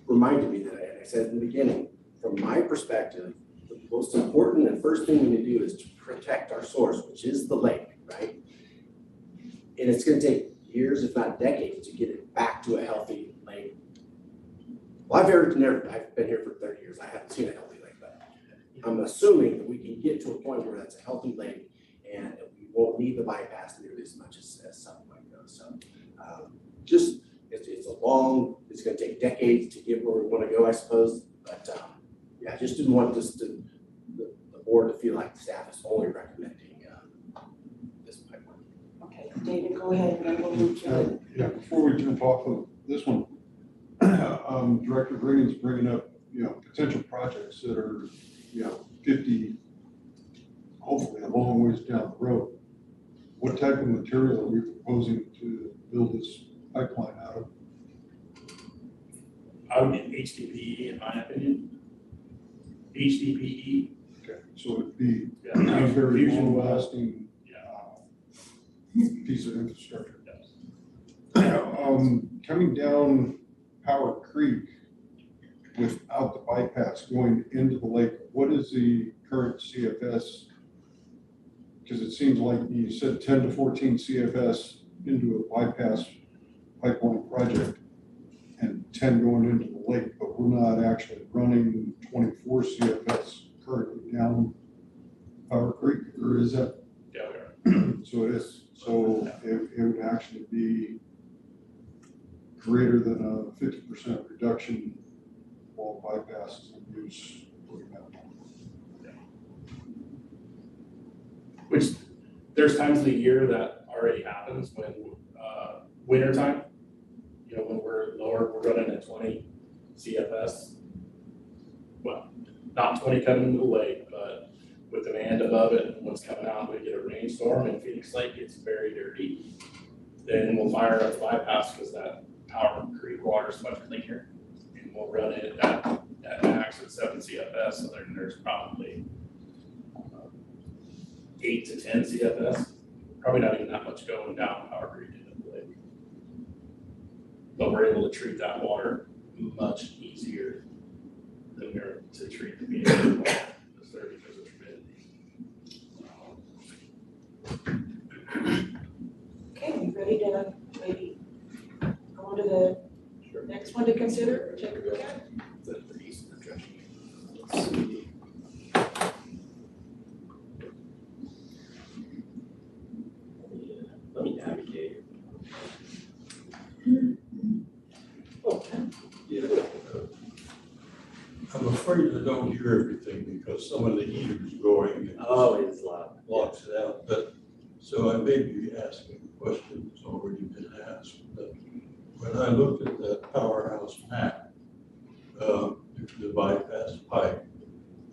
reminded me that, and I said in the beginning, from my perspective, the most important and first thing we need to do is to protect our source, which is the lake, right? And it's gonna take years, if not decades, to get it back to a healthy lake. Well, I've been here for 30 years. I haven't seen a healthy lake, but I'm assuming that we can get to a point where that's a healthy lake and that we won't need the bypass nearly as much as some might go. So just, it's a long, it's gonna take decades to get where we wanna go, I suppose. But yeah, just didn't want the board to feel like the staff is only recommending this pipeline. Okay, David, go ahead, and then we'll move to Yeah, before we jump off of this one, Director Green's bringing up, potential projects that are, 50, hopefully a long ways down the road. What type of material are we proposing to build this pipeline out of? I would get HDPE in my opinion. HDPE. Okay, so it'd be Yeah. a very Fusion well. long-lasting Yeah. piece of infrastructure. Yes. Coming down Power Creek without the bypass going into the lake, what is the current CFS? Because it seems like you said 10 to 14 CFS into a bypass pipeline project and 10 going into the lake, but we're not actually running 24 CFS currently down Power Creek, or is that? Yeah, we are. So it is, so it would actually be greater than a 50% reduction while bypasses in use. Which there's times of the year that already happens when wintertime, when we're lower, we're running at 20 CFS. Well, not 20 coming into the lake, but with demand above it, and what's coming out, we get a rainstorm and Phoenix Lake gets very dirty. Then we'll fire up the bypass because that Power Creek water is much cleaner. And we'll run it at max at 7 CFS, so there's probably 8 to 10 CFS. Probably not even that much going down Power Creek into the lake. But we're able to treat that water much easier than we're to treat the beach water because of turbidity. okay, we ready to maybe go on to the next one to consider or take a look at? Let me navigate. I'm afraid I don't hear everything because some of the heater's going and It's loud. blocks it out, but, so I may be asking a question that's already been asked, but when I looked at that powerhouse map, the bypass pipe,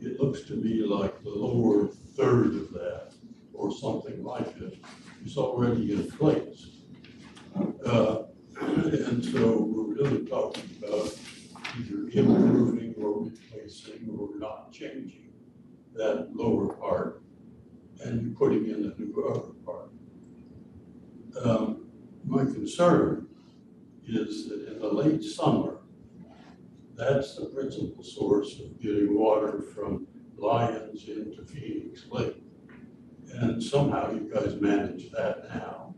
it looks to me like the lower third of that, or something like it, is already in place. And so we're really talking about either improving or replacing or not changing that lower part and putting in a new upper part. My concern is that in the late summer, that's the principal source of getting water from Lyons into Phoenix Lake. And somehow you guys manage that now.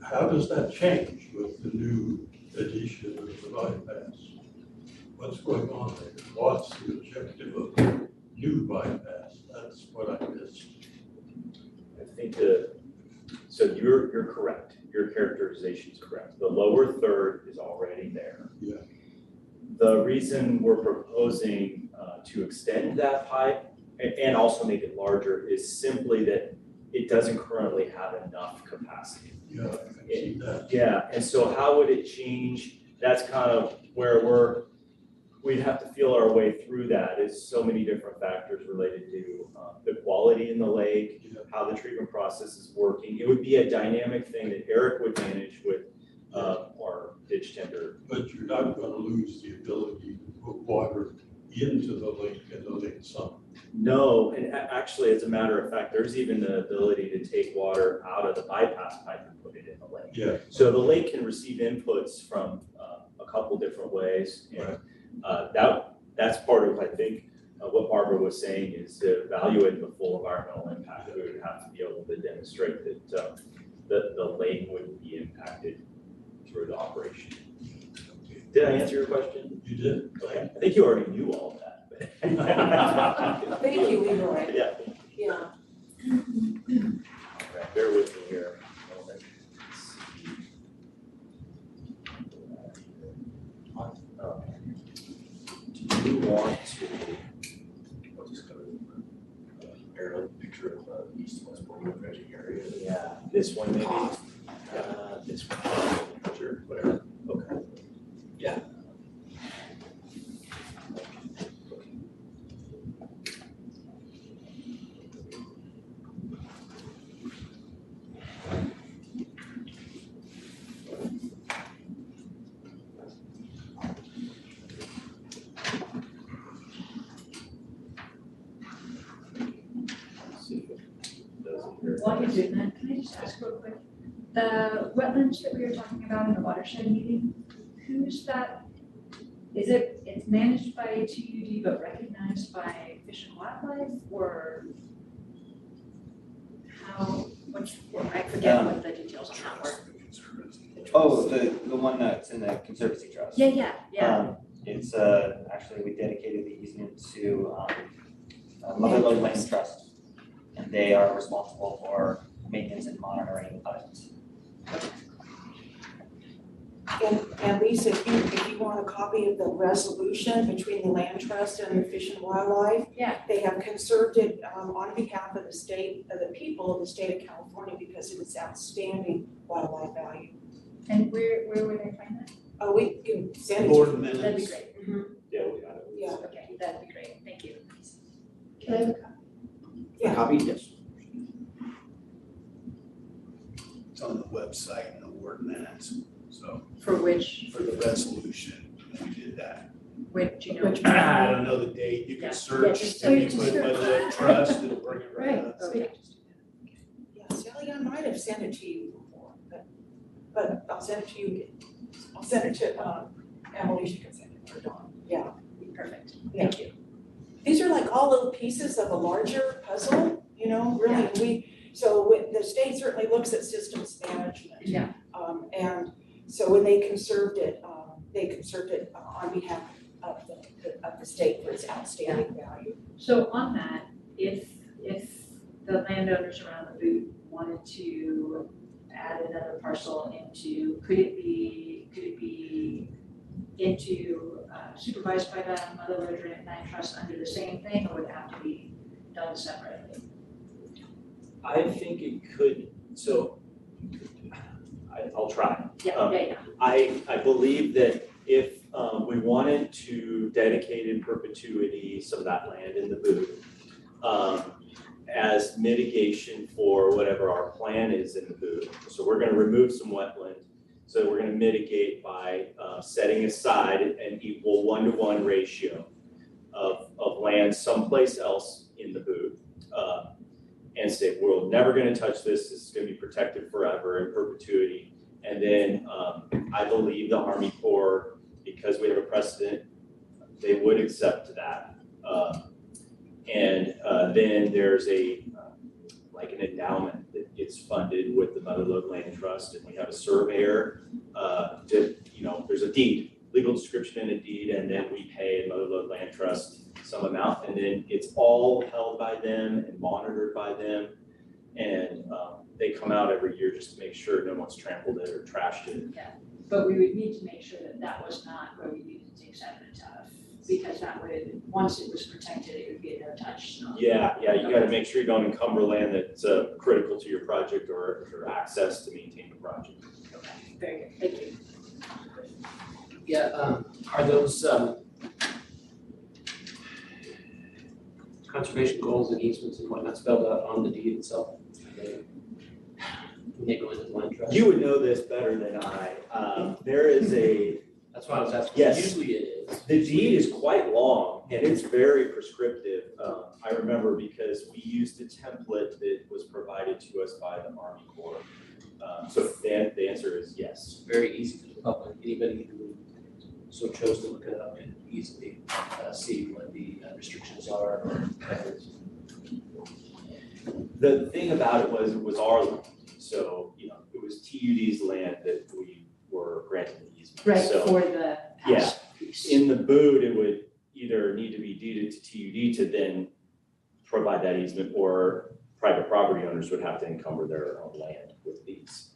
How does that change with the new addition of the bypass? What's going on there? What's the objective of the new bypass? That's what I missed. I think so you're correct. Your characterization is correct. The lower third is already there. Yeah. The reason we're proposing to extend that pipe and also make it larger is simply that it doesn't currently have enough capacity. Yeah, I can see that. Yeah, and so how would it change? That's kind of where we'd have to feel our way through that. Is so many different factors related to the quality in the lake, how the treatment process is working. It would be a dynamic thing that Eric would manage with our ditch tender. But you're not going to lose the ability to put water into the lake in the late summer. No, and actually, as a matter of fact, there's even the ability to take water out of the bypass pipe and put it in the lake. Yeah. So the lake can receive inputs from a couple different ways. And that's part of, I think, what Barbara was saying is to evaluate the full environmental impact. We would have to be able to demonstrate that the lake wouldn't be impacted through the operation. Did I answer your question? You did. Okay. I think you already knew all that. Thank you, Leroy. Yeah. Yeah. Right, bear with me here. a moment. Do you want to, I'll just go to aerial picture of the east-west border dredging area? Yeah, this one maybe? This one, sure, whatever, okay. Yeah. While you're doing that, can I just ask real quick? The wetlands that we were talking about in the watershed meeting, who's that? It's managed by TUD but recognized by Fish and Wildlife, or how, I forget what the details on that were. Oh, the one that's in the Conservancy Trust. Yeah. It's actually, we dedicated the easement to Mother Lode Land Trust. And they are responsible for maintenance and monitoring of it. And Lisa, if you want a copy of the resolution between the Land Trust and the Fish and Wildlife, Yeah. they have conserved it on behalf of the state, of the people of the state of California because of its outstanding wildlife value. And where would I find that? Oh, we can send it to Board you. minutes. That'd be great. Yeah, we got it. Yeah. Okay, that'd be great, thank you. Can I have a copy? Yeah. Copy, yes. It's on the website and the board minutes, so For which, for the resolution, we did that. do you know? I don't know the date, you Yeah. can search, just if you search. put Mother Trust, it'll bring it right up. Okay. Yeah, Sally, I might have sent it to you before, but I'll send it to you again. I'll send it to Emily, she can send it to Dawn. Yeah. Perfect, Yeah. thank you. These are like all little pieces of a larger puzzle, you know, really, the state certainly looks at systems management. Yeah. And so when they conserved it on behalf of the state for its outstanding value. So on that, if the landowners around the boot wanted to add another parcel into, could it be into supervised by the Mother Lode Land Trust under the same thing, or would it have to be done separately? I think it could, so I'll try. Yeah. I believe that if we wanted to dedicate in perpetuity some of that land in the boot as mitigation for whatever our plan is in the boot, so we're gonna remove some wetland. So we're gonna mitigate by setting aside an equal 1-to-1 ratio of land someplace else in the boot. And say, we're never gonna touch this is gonna be protected forever in perpetuity. And then I believe the Army Corps, because we have a precedent, they would accept that. And then there's like an endowment that gets funded with the Mother Lode Land Trust, and we have a surveyor, there's a deed, legal description and a deed, and then we pay Mother Lode Land Trust some amount, and then it's all held by them and monitored by them. And they come out every year just to make sure no one's trampled it or trashed it. Yeah, but we would need to make sure that was not where we needed to take sediment out of, because that would, once it was protected, it would be a no-touch zone. Yeah, you gotta make sure you don't encumber land that's critical to your project or access to maintain the project. Okay, very good, thank you. Yeah, are those conservation goals and easements and whatnot spelled out on the deed itself? When they go into the land trust? You would know this better than I. There is That's why I was asking. Yes. Usually it is. the deed is quite long and it's very prescriptive. I remember because we used a template that was provided to us by the Army Corps. So the answer is yes. Very easy for the public, anybody who so chose to look it up and easily see what the restrictions are or methods. The thing about it was our land. So, it was TUD's land that we were granting the easement. Right, So, for the past piece. in the boot, it would either need to be deeded to TUD to then provide that easement, or private property owners would have to encumber their own land with these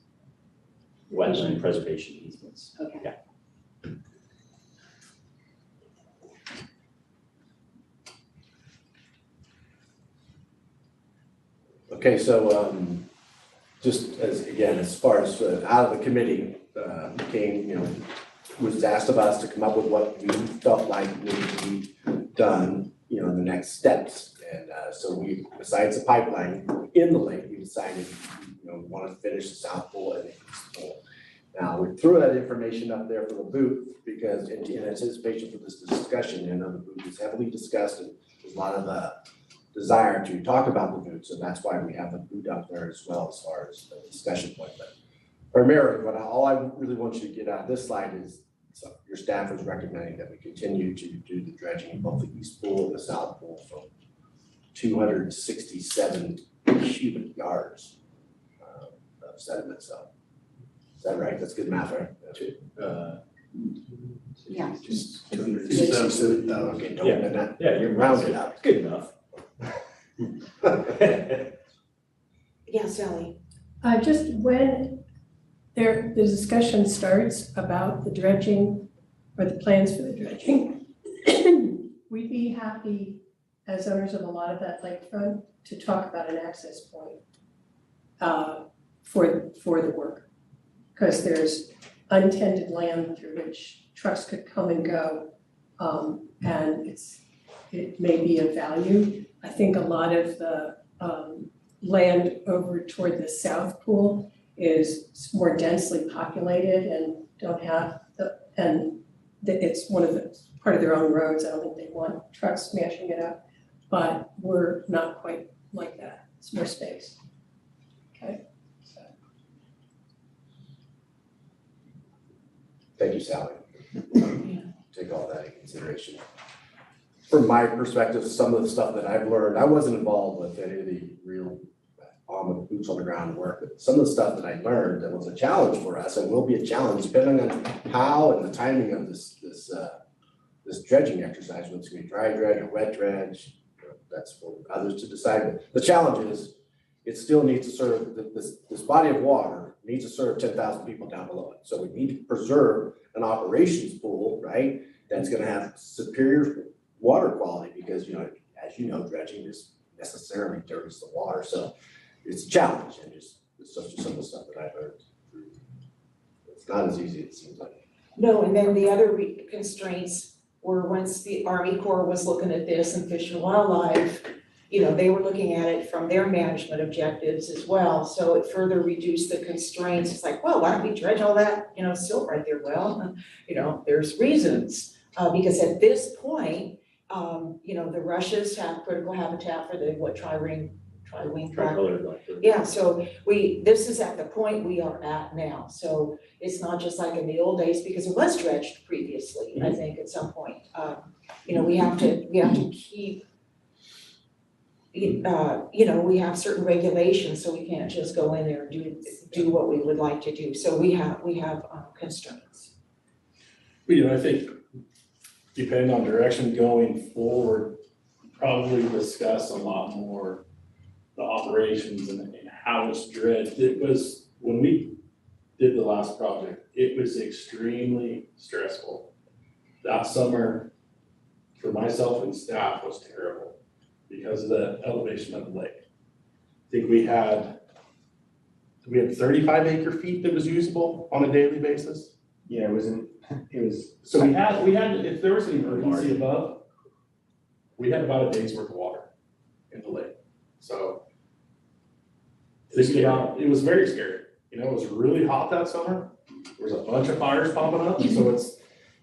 wetland preservation easements. Okay. Yeah. Okay, so, just as far as out of the committee, was asked of us to come up with what we felt like needed to be done, the next steps. And so we, besides the pipeline in the lake, we decided, we want to finish the south pool and the east pool. Now, we threw that information up there for the booth because in anticipation for this discussion, the booth is heavily discussed and there's a lot of desire to talk about the booth. So that's why we have the booth up there as well as far as the discussion point. But primarily, all I really want you to get out of this slide is your staff is recommending that we continue to do the dredging in both the east pool and the south pool from 267 cubic yards of sediment. So is that right? That's good math, right? Yeah. Just 267. Okay, don't Yeah. that. Yeah, you're rounded up. Good enough. Yeah, Sally. Just when the discussion starts about the dredging or the plans for the dredging, we'd be happy as owners of a lot of that lakefront to talk about an access point for the work. Because there's untended land through which trucks could come and go, and it may be of value. I think a lot of the land over toward the south pool is more densely populated and it's part of their own roads. I don't think they want trucks smashing it up, but we're not quite like that. It's more space. Okay. So. Thank you, Sally. Take all that in consideration. From my perspective, some of the stuff that I've learned, I wasn't involved with any of the real boots on the ground work, but some of the stuff that I learned that was a challenge for us and will be a challenge depending on how and the timing of this dredging exercise, whether it's gonna be dry dredge or wet dredge, that's for others to decide. But the challenge is it still needs to serve, this body of water needs to serve 10,000 people down below it. So we need to preserve an operations pool, right? That's gonna have superior water quality because, as you know, dredging just necessarily dirties the water. So it's a challenge and it's just some of the stuff that I've learned. It's not as easy as it seems like. No, and then the other constraints were once the Army Corps was looking at this and Fish and Wildlife, they were looking at it from their management objectives as well. So it further reduced the constraints. It's like, well, why don't we dredge all that, silt right there? Well, there's reasons. Because at this point, the rushes have critical habitat for the tri-wing blackbird. Yeah, so this is at the point we are at now. So it's not just like in the old days because it was dredged previously, I think at some point. We have to keep, we have certain regulations, so we can't just go in there and do what we would like to do. So we have constraints. I think depending on direction going forward, probably discuss a lot more the operations and how it's dredged. It was, when we did the last project, it was extremely stressful. That summer, for myself and staff, was terrible because of the elevation of the lake. I think we had 35 acre feet that was usable on a daily basis. Yeah, it was. So we had, if there was an emergency above, we had about a day's worth of water in the lake. So it was very scary. It was really hot that summer. There was a bunch of fires popping up. So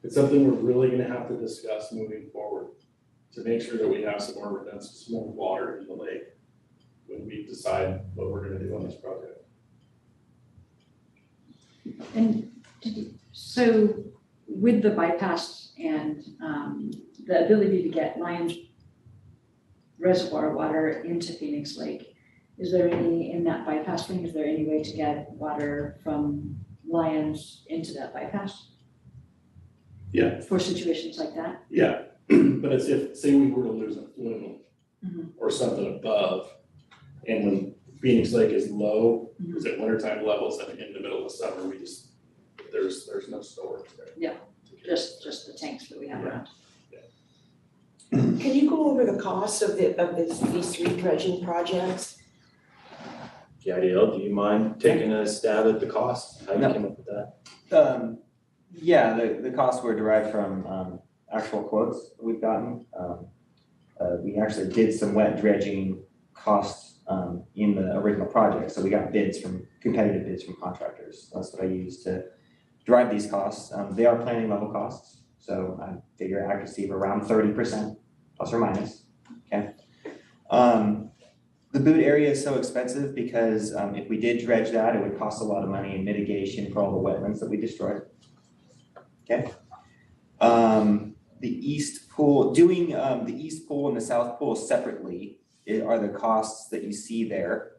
it's something we're really gonna have to discuss moving forward to make sure that we have some more water in the lake when we decide what we're gonna do on this project. And so with the bypass and the ability to get Lyons Reservoir water into Phoenix Lake, is there in that bypass thing, is there any way to get water from Lyons into that bypass? Yeah. For situations like that? Yeah, but it's if, say we were to lose a flume or something above, And when Phoenix Lake is low, because at wintertime levels and in the middle of the summer, there's no storage there. Just the tanks that we have around. Can you go over the cost of these three dredging projects? GIDL, do you mind taking a stab at the cost? How you No. came up with that? Yeah, the costs were derived from actual quotes that we've gotten. We actually did some wet dredging costs in the original project, so we got competitive bids from contractors. That's what I used to derive these costs. They are planning level costs, so I figure accuracy of around 30% plus or minus, okay? The boot area is so expensive because if we did dredge that, it would cost a lot of money in mitigation for all the wetlands that we destroyed. Okay. The east pool, doing the east pool and the south pool separately are the costs that you see there.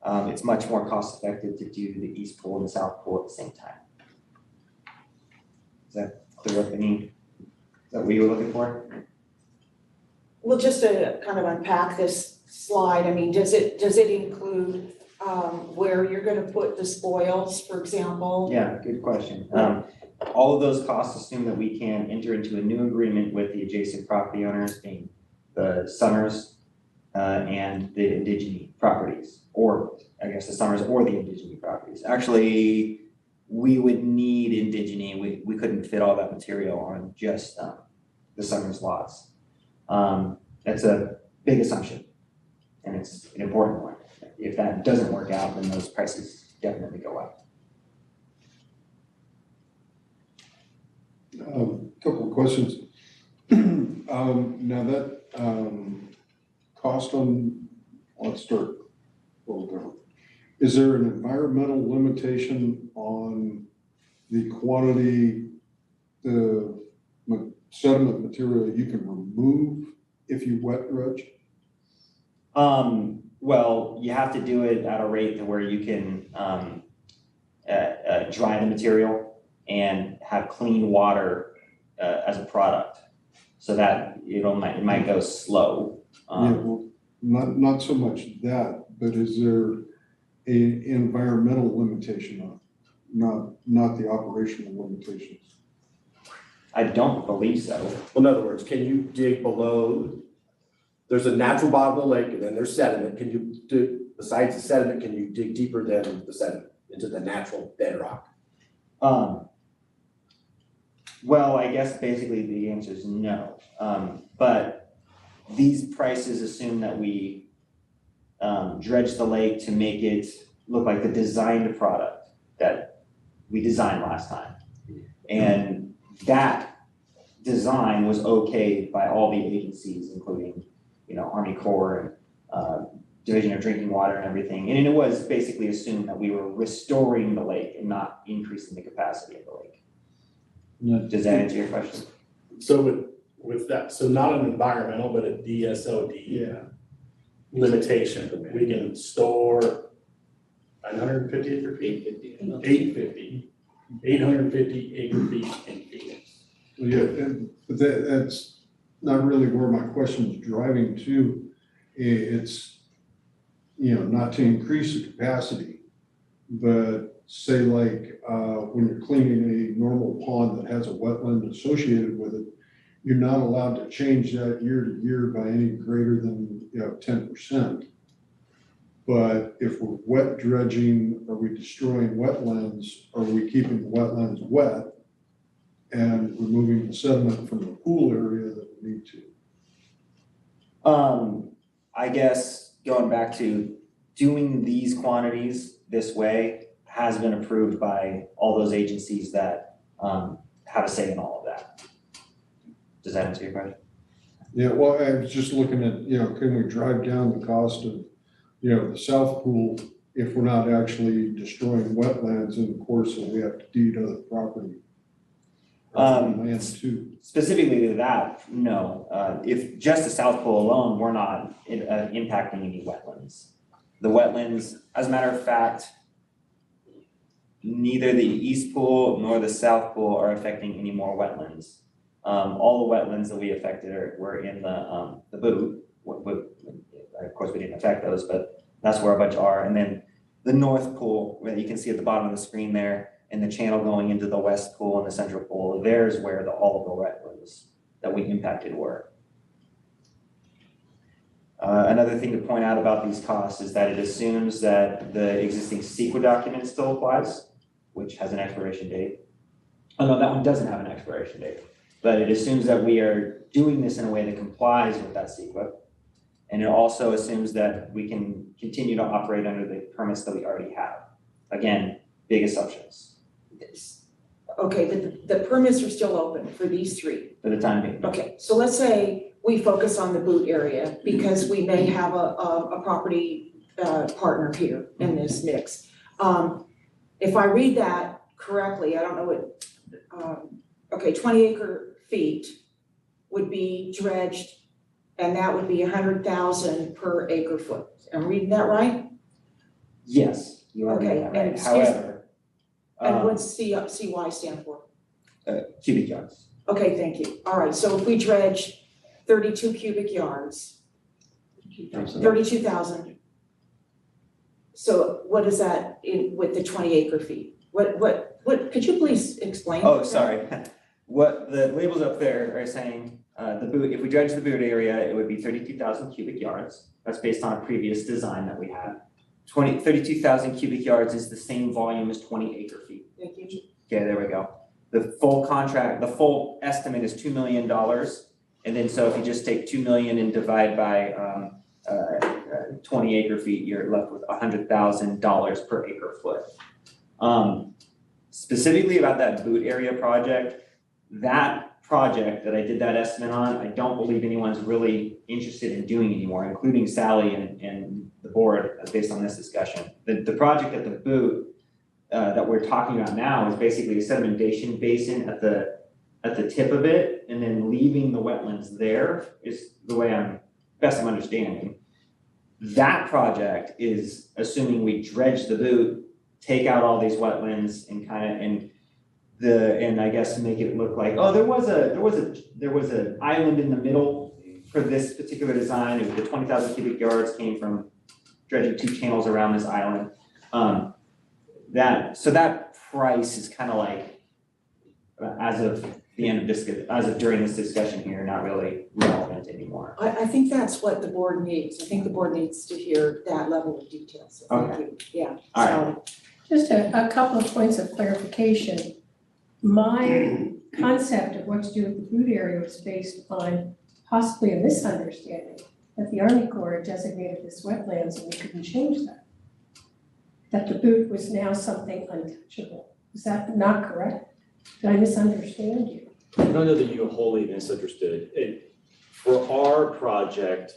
It's much more cost effective to do the east pool and the south pool at the same time. Is that clear up any, is that what you were looking for? Well, just to kind of unpack this slide, I mean, does it include where you're gonna put the spoils, for example? Yeah, good question. All of those costs assume that we can enter into a new agreement with the adjacent property owners, being the Summers and the Indigene properties, or I guess the Summers or the Indigene properties. Actually, we would need Indigene. We couldn't fit all that material on just the Summers lots. That's a big assumption, and it's an important one. If that doesn't work out, then those prices definitely go up. Couple of questions. Now that cost on, let's start a little different. Is there an environmental limitation on the quantity, the sediment material you can remove if you wet dredge? Well, you have to do it at a rate to where you can dry the material and have clean water as a product, so that it might go slow. Yeah, well, not so much that, but is there an environmental limitation on it? Not the operational limitations? I don't believe so. Well, in other words, can you dig below, there's a natural bottom of the lake and then there's sediment. Can you do, besides the sediment, can you dig deeper than the sediment into the natural bedrock? Well, I guess basically the answer is no. But these prices assume that we dredge the lake to make it look like the designed product that we designed last time. And that design was okayed by all the agencies, including, Army Corps and Division of Drinking Water and everything. And it was basically assumed that we were restoring the lake and not increasing the capacity of the lake. Yeah. Does that answer your question? So with that, so not an environmental, but a DSOD limitation, we can store 950 acre feet, 850 acre feet in Phoenix. But that's not really where my question was driving to. It's, not to increase the capacity, but say like when you're cleaning a normal pond that has a wetland associated with it, you're not allowed to change that year to year by any greater than 10%. But if we're wet dredging, are we destroying wetlands? Are we keeping the wetlands wet and removing the sediment from the pool area that we need to? I guess going back to doing these quantities this way has been approved by all those agencies that have a say in all of that. Does that answer your question? Yeah, well, I was just looking at, can we drive down the cost of, the south pool if we're not actually destroying wetlands in the course that we have to deed other property? Land too. Specifically to that, no. If just the South Pole alone, we're not impacting any wetlands. The wetlands, as a matter of fact, neither the East Pool nor the South Pool are affecting any more wetlands. All the wetlands that we affected were in the boot. Of course, we didn't affect those, but That's where a bunch are. And then the north pool, where you can see at the bottom of the screen there, and the channel going into the west pool and the central pool, there's where all of the wetlands that we impacted were. Another thing to point out about these costs is that it assumes that the existing CEQA document still applies, which has an expiration date. Oh no, that one doesn't have an expiration date, but it assumes that we are doing this in a way that complies with that CEQA. And it also assumes that we can continue to operate under the permits that we already have. Again, big assumptions Okay, the permits are still open for these three. for the time being. Okay, so let's say we focus on the boot area because we may have a property partner here in this mix. If I read that correctly, I don't know what, okay, 20 acre feet would be dredged, and that would be 100,000 per acre foot. Am I reading that right? Yes, you are reading that right. However, And what's CY stand for? cubic yards. Okay, thank you. All right, so if we dredge 32 cubic yards, 32,000. So what is that with the 20 acre feet? What, could you please explain? Oh, sorry. What the labels up there are saying, the boot, if we dredge the boot area, it would be 32,000 cubic yards. That's based on a previous design that we had. 32,000 cubic yards is the same volume as 20 acre feet. Thank you. Okay, there we go. The full contract, the full estimate is $2 million. And then so if you just take 2 million and divide by 20 acre feet, you're left with $100,000 per acre foot. Specifically about that boot area project, that project that I did that estimate on, I don't believe anyone's really interested in doing anymore, including Sally and the board based on this discussion. The project at the boot that we're talking about now is basically a sedimentation basin at the tip of it, and then leaving the wetlands there is the way I'm understanding. That project is assuming we dredge the boot, take out all these wetlands and I guess make it look like, oh, there was an island in the middle for this particular design. It was the 20,000 cubic yards came from dredging 2 channels around this island. So that price is kind of like, as of the end of this, as of during this discussion here, not really relevant anymore. I think that's what the board needs. I think the board needs to hear that level of detail, so thank you. Yeah. All right. Just a couple of points of clarification. My concept of what to do with the boot area was based on possibly a misunderstanding that the Army Corps designated this wetlands and we couldn't change that. That the boot was now something untouchable. Is that not correct? Did I misunderstand you? I don't know that you wholly misunderstood. For our project,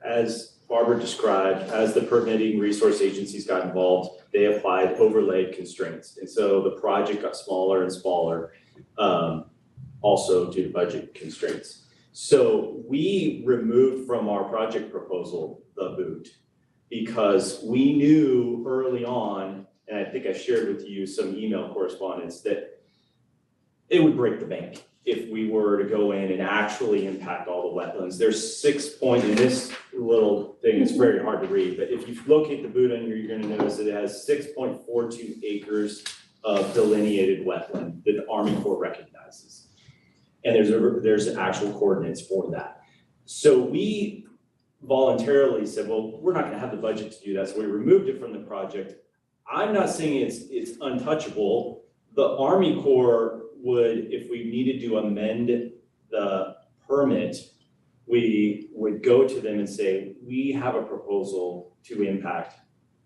as Barbara described, as the permitting resource agencies got involved, they applied overlaid constraints. And so the project got smaller and smaller, also due to budget constraints. So we removed from our project proposal the boot because we knew early on, and I think I shared with you some email correspondence, that it would break the bank if we were to go in and actually impact all the wetlands. There's 6 points in this little thing, it's very hard to read, but if you locate the boot on here, you're gonna notice that it has 6.42 acres of delineated wetland that the Army Corps recognizes. And there's actual coordinates for that. So we voluntarily said, well, we're not gonna have the budget to do that, so we removed it from the project. I'm not saying it's untouchable. The Army Corps would, if we needed to amend the permit, we would go to them and say, we have a proposal to impact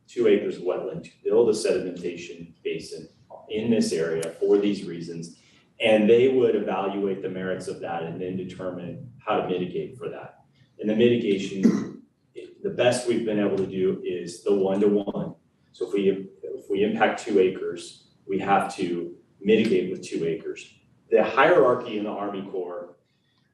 2 acres of wetland, to build a sedimentation basin in this area for these reasons. And they would evaluate the merits of that and then determine how to mitigate for that. And the mitigation, the best we've been able to do is the 1-to-1. So if we impact 2 acres, we have to mitigate with 2 acres. The hierarchy in the Army Corps,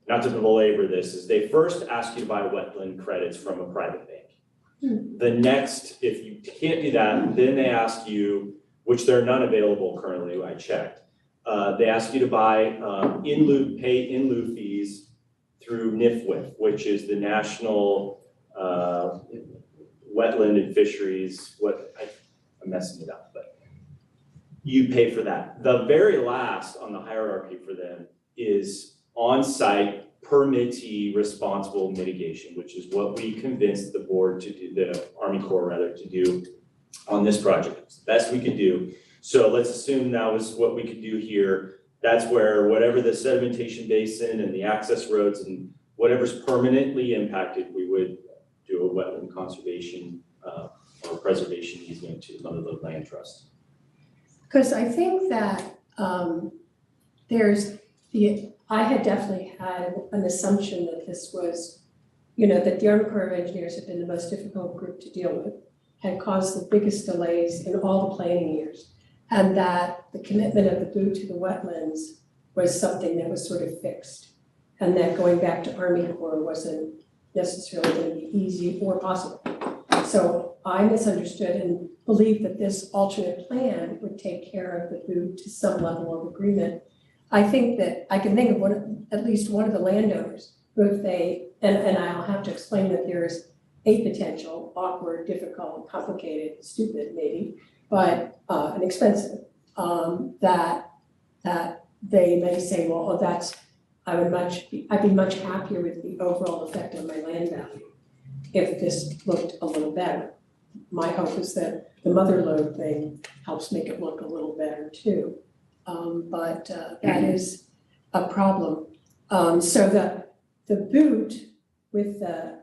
not to belabor this, is they first ask you to buy wetland credits from a private bank. The next, if you can't do that, then they ask you, which there are none available currently, I checked, they ask you to buy pay in lieu fees through NIFWIF, which is the National wetland and fisheries, I'm messing it up, but you pay for that. The very last on the hierarchy for them is on-site permittee responsible mitigation, which is what we convinced the board to do, the Army Corps rather, to do on this project. It's the best we could do. So let's assume that was what we could do here. That's where whatever the sedimentation basin and the access roads and whatever's permanently impacted, we would do a wetland conservation or preservation easement to the land trust. Because I think that I had definitely had an assumption that this was, that the Army Corps of Engineers had been the most difficult group to deal with, had caused the biggest delays in all the planning years, and that the commitment of the boot to the wetlands was something that was sort of fixed, and that going back to Army Corps wasn't necessarily going to be easy or possible. So I misunderstood and believed that this alternate plan would take care of the boot to some level of agreement. I think that I can think of at least one of the landowners who, if they, and I'll have to explain that there's a potential awkward, difficult, complicated, stupid maybe, but and expensive, that they may say, well, I'd be much happier with the overall effect on my land value if this looked a little better. My hope is that the mother lode thing helps make it look a little better too. But that is a problem. So the boot with the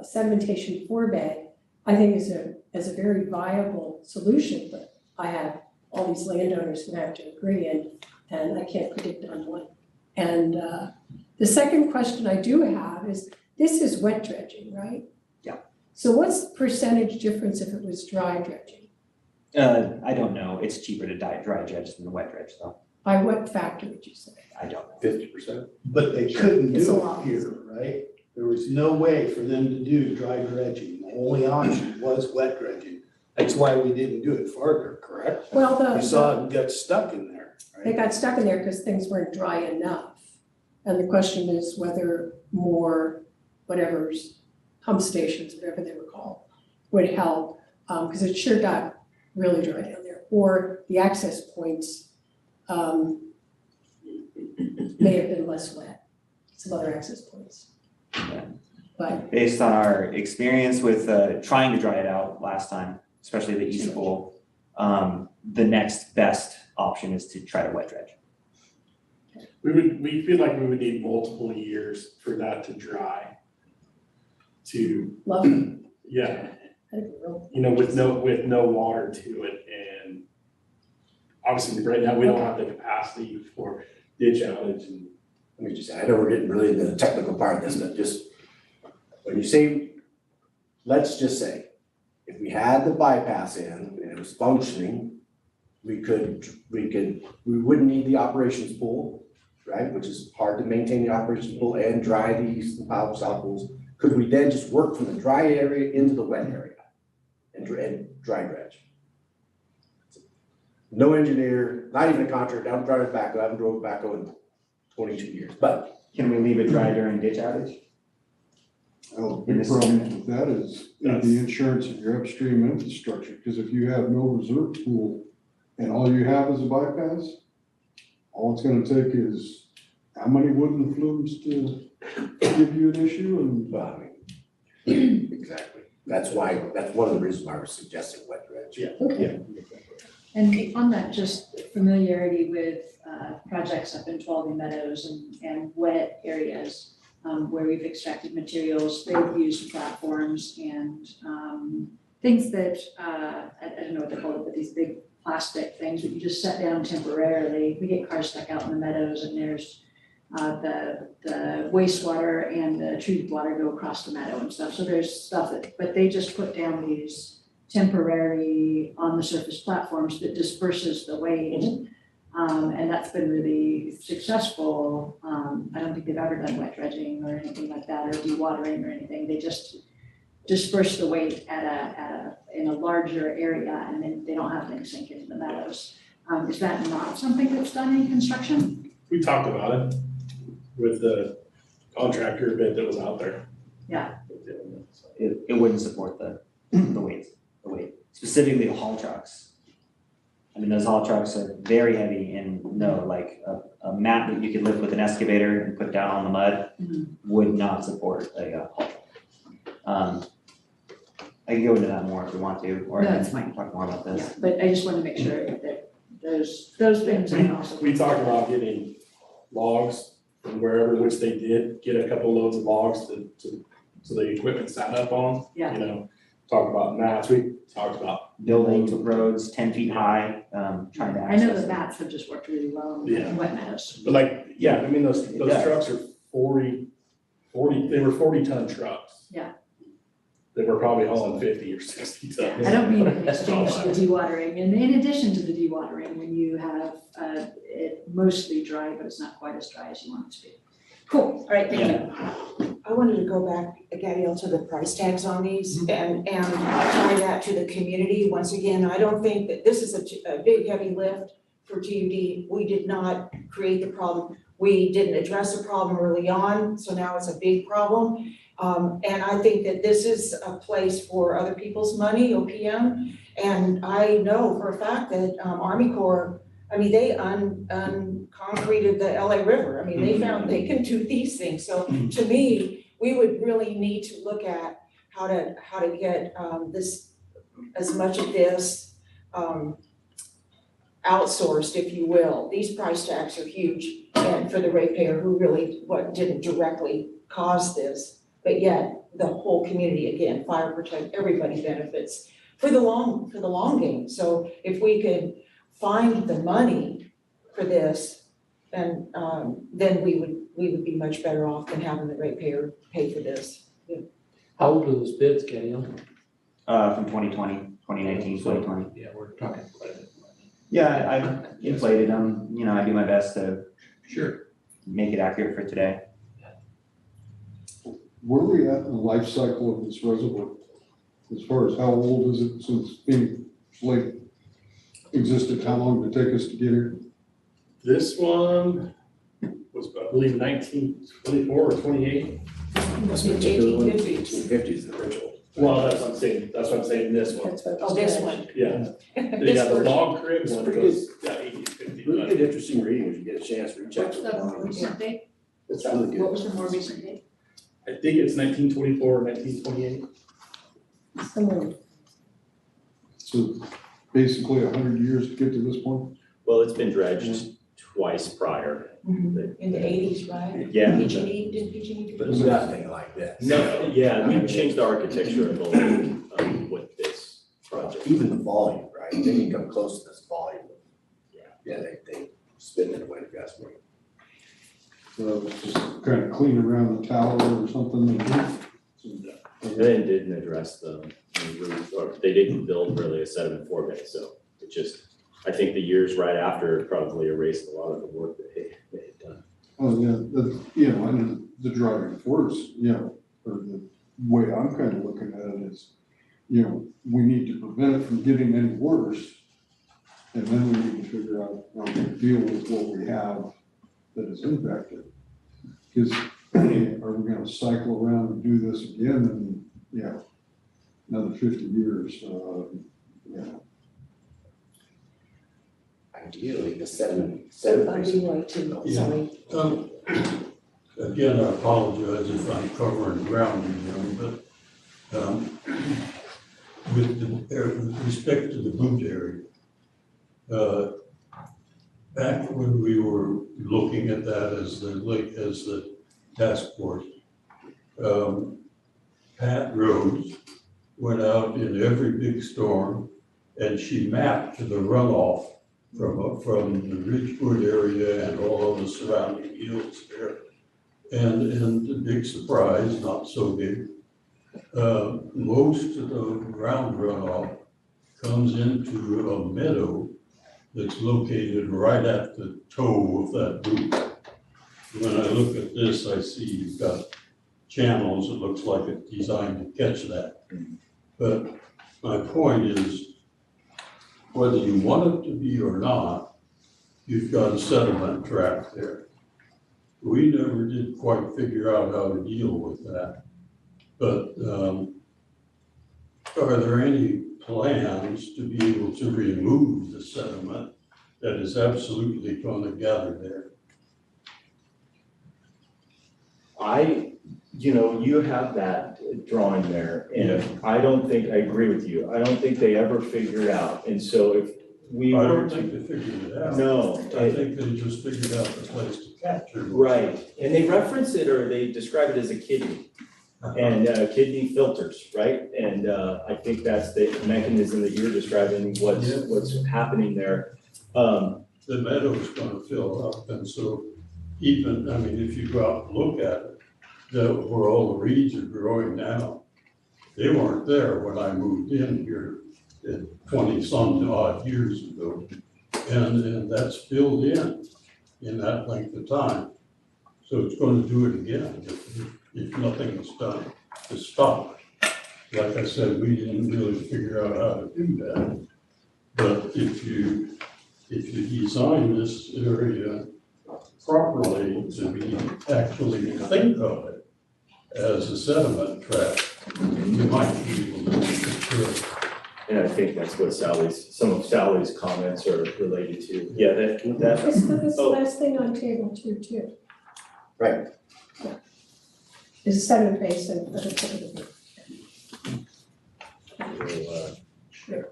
sedimentation forebay, I think is a very viable solution, but I have all these landowners who have to agree, and I can't predict on one. And the second question I do have is, this is wet dredging, right? Yeah. So what's the percentage difference if it was dry dredging? I don't know. It's cheaper to dry dredge than the wet dredge though. By what factor would you say? I don't know. 50%. But they couldn't It's a do lot. it here, right? There was no way for them to do dry dredging. The only option was wet dredging. That's why we didn't do it farther, correct? Well, We saw it got stuck in there, they right? got stuck in there because things weren't dry enough. And the question is whether more, whatever's, pump stations, whatever they were called, would help, because it sure got really dry down there. Or the access points may have been less wet, some other access points. Yeah. But Based on our experience with trying to dry it out last time, especially the East Bowl, the next best option is to try to wet dredge. We feel like we would need multiple years for that to dry. love it. Yeah, That'd be real. with no water to it, and obviously right now we don't have the capacity for ditch outage and. Let me just say, I know we're getting really into the technical part of this, but just, when you say, let's just say, if we had the bypass in and it was functioning, we wouldn't need the operations pool, right? Which is hard to maintain the operations pool and dry the east and south pools. Could we then just work from the dry area into the wet area and dry dredge? No engineer, not even a contractor, I haven't driven a backhoe, I haven't drove a backhoe in 22 years, but. Can we leave it dry during ditch outage? Well, the big problem with that is the insurance of your upstream infrastructure, because if you have no reserve pool and all you have is a bypass, all it's gonna take is how many wooden flumes to give you an issue and. Well, I mean, exactly. That's one of the reasons why we're suggesting wet dredge. Yeah. Okay. And on that, just familiarity with projects up in Tuolumne Meadows and wet areas where we've extracted materials, they've used platforms and things that, I don't know what they call it, but these big plastic things that you just set down temporarily. We get cars stuck out in the meadows and there's the wastewater and the treated water go across the meadow and stuff. So there's stuff but they just put down these temporary on the surface platforms that disperses the weight. And that's been really successful. I don't think they've ever done wet dredging or anything like that, or dewatering or anything. They just disperse the weight in a larger area, and then they don't have things sink into the meadows. Is that not something that's done in construction? We talked about it with the contractor bid that was out there. Yeah. it wouldn't support the weight, specifically the haul trucks. I mean, those haul trucks are very heavy and no, like a mat that you could lift with an excavator and put down on the mud would not support a haul truck. I can go into that more if we want to, or No, I it's can fine. talk more about Yeah, this. but I just want to make sure that those things are also. We talked about getting logs from wherever, which they did, get a couple loads of logs so the equipment sat up on. Yeah. You know, talk about mats, we talked about. Building roads 10 feet high, trying to I know access the it. mats have just worked really well Yeah. in wet meadows. But like, yeah, I mean, those Yeah. trucks are 40, they were 40-ton trucks. Yeah. They were probably hauling 50 or 60 tons. I don't mean in exchange for dewatering, and in addition to the dewatering, when you have it mostly dry, but it's not quite as dry as you want it to be. Cool, all right, thank you. I wanted to go back, Gabrielle, to the price tags on these and tie that to the community. Once again, I don't think that this is a big heavy lift for TUD. We did not create the problem. We didn't address the problem early on, so now it's a big problem. And I think that this is a place for other people's money, OPM. And I know for a fact that Army Corps, I mean, they unconcreted the LA River. I mean, they found they can do these things. So to me, we would really need to look at how to get this, as much of this outsourced, if you will. These price tags are huge, and for the ratepayer who really didn't directly cause this, but yet the whole community, again, fire protect, everybody benefits for the long game. So if we could find the money for this, then we would be much better off than having the ratepayer pay for this. How old are those bids, Gabrielle? From 2020, 2019, 2020. Yeah, we're talking quite a bit. Yeah, I've inflated them, you know, I do my best to Sure. make it accurate for today. Where are we at in the life cycle of this reservoir? As far as how old is it since Phoenix Lake existed? How long did it take us to get here? This one was, I believe, 1924 or 28. Must be 1850s. 1850s, the original. Well, that's what I'm saying, this one. That's what. Oh, this one. Yeah. This Yeah, the version. log crib It's one pretty goes, yeah, 1850. Really but- good, interesting reading if you get a chance, recheck. What's the more recent date? It's really What good. was the more recent date? I think it's 1924 or 1928. Someone, So basically 100 years to get to this point? Well, it's been dredged twice prior. In the 80s, right? Yeah. PG&E, didn't PG&E do But this? it's nothing like this. No, yeah, we changed the architecture of the lake with this project. Even the volume, right? They didn't come close to this volume. Yeah, they spin it away fast. So it's just kind of clean around the tower or something? And then didn't address the roof, or they didn't build really a sediment forebay, so it just, I think the years right after probably erased a lot of the work that they had done. Oh, yeah, and the driving force, or the way I'm kind of looking at it is, we need to prevent it from getting any worse. And then we need to figure out how to deal with what we have that is impacted. Because are we gonna cycle around and do this again in, another 50 years? Ideally, the sediment. I'd be right too, sorry. Again, I apologize if I'm covering ground again, but with respect to the boot area, back when we were looking at that as the task force, Pat Rhodes went out in every big storm and she mapped the runoff from the Ridgewood area and all of the surrounding hills there. And the big surprise, not so big, most of the ground runoff comes into a meadow that's located right at the toe of that boot. When I look at this, I see you've got channels, it looks like it's designed to catch that. But my point is, whether you want it to be or not, you've got a sediment tract there. We never did quite figure out how to deal with that. But are there any plans to be able to remove the sediment that is absolutely going to gather there? You have that drawing there, and I don't think, I agree with you, I don't think they ever figured out, and so if we I were don't think they figured it out. No. I think they just figured out the place to capture. Right, and they reference it, or they describe it as a kidney, and kidney filters, right? And I think that's the mechanism that you're describing, what's happening there. The meadow's gonna fill up, and so even, I mean, if you go out and look at it, where all the reeds are growing now, they weren't there when I moved in here 20-some odd years ago. And that's filled in that length of time. So it's going to do it again if nothing is done to stop it. Like I said, we didn't really figure out how to do that. But if you design this area properly to be actually think of it as a sediment trap, you might be able to secure it. And I think that's what some of Sally's comments are related to. Yeah, Let's put this last thing on table 2 too. Right. Yeah. Is sediment basin for the tip of the boot. Sure.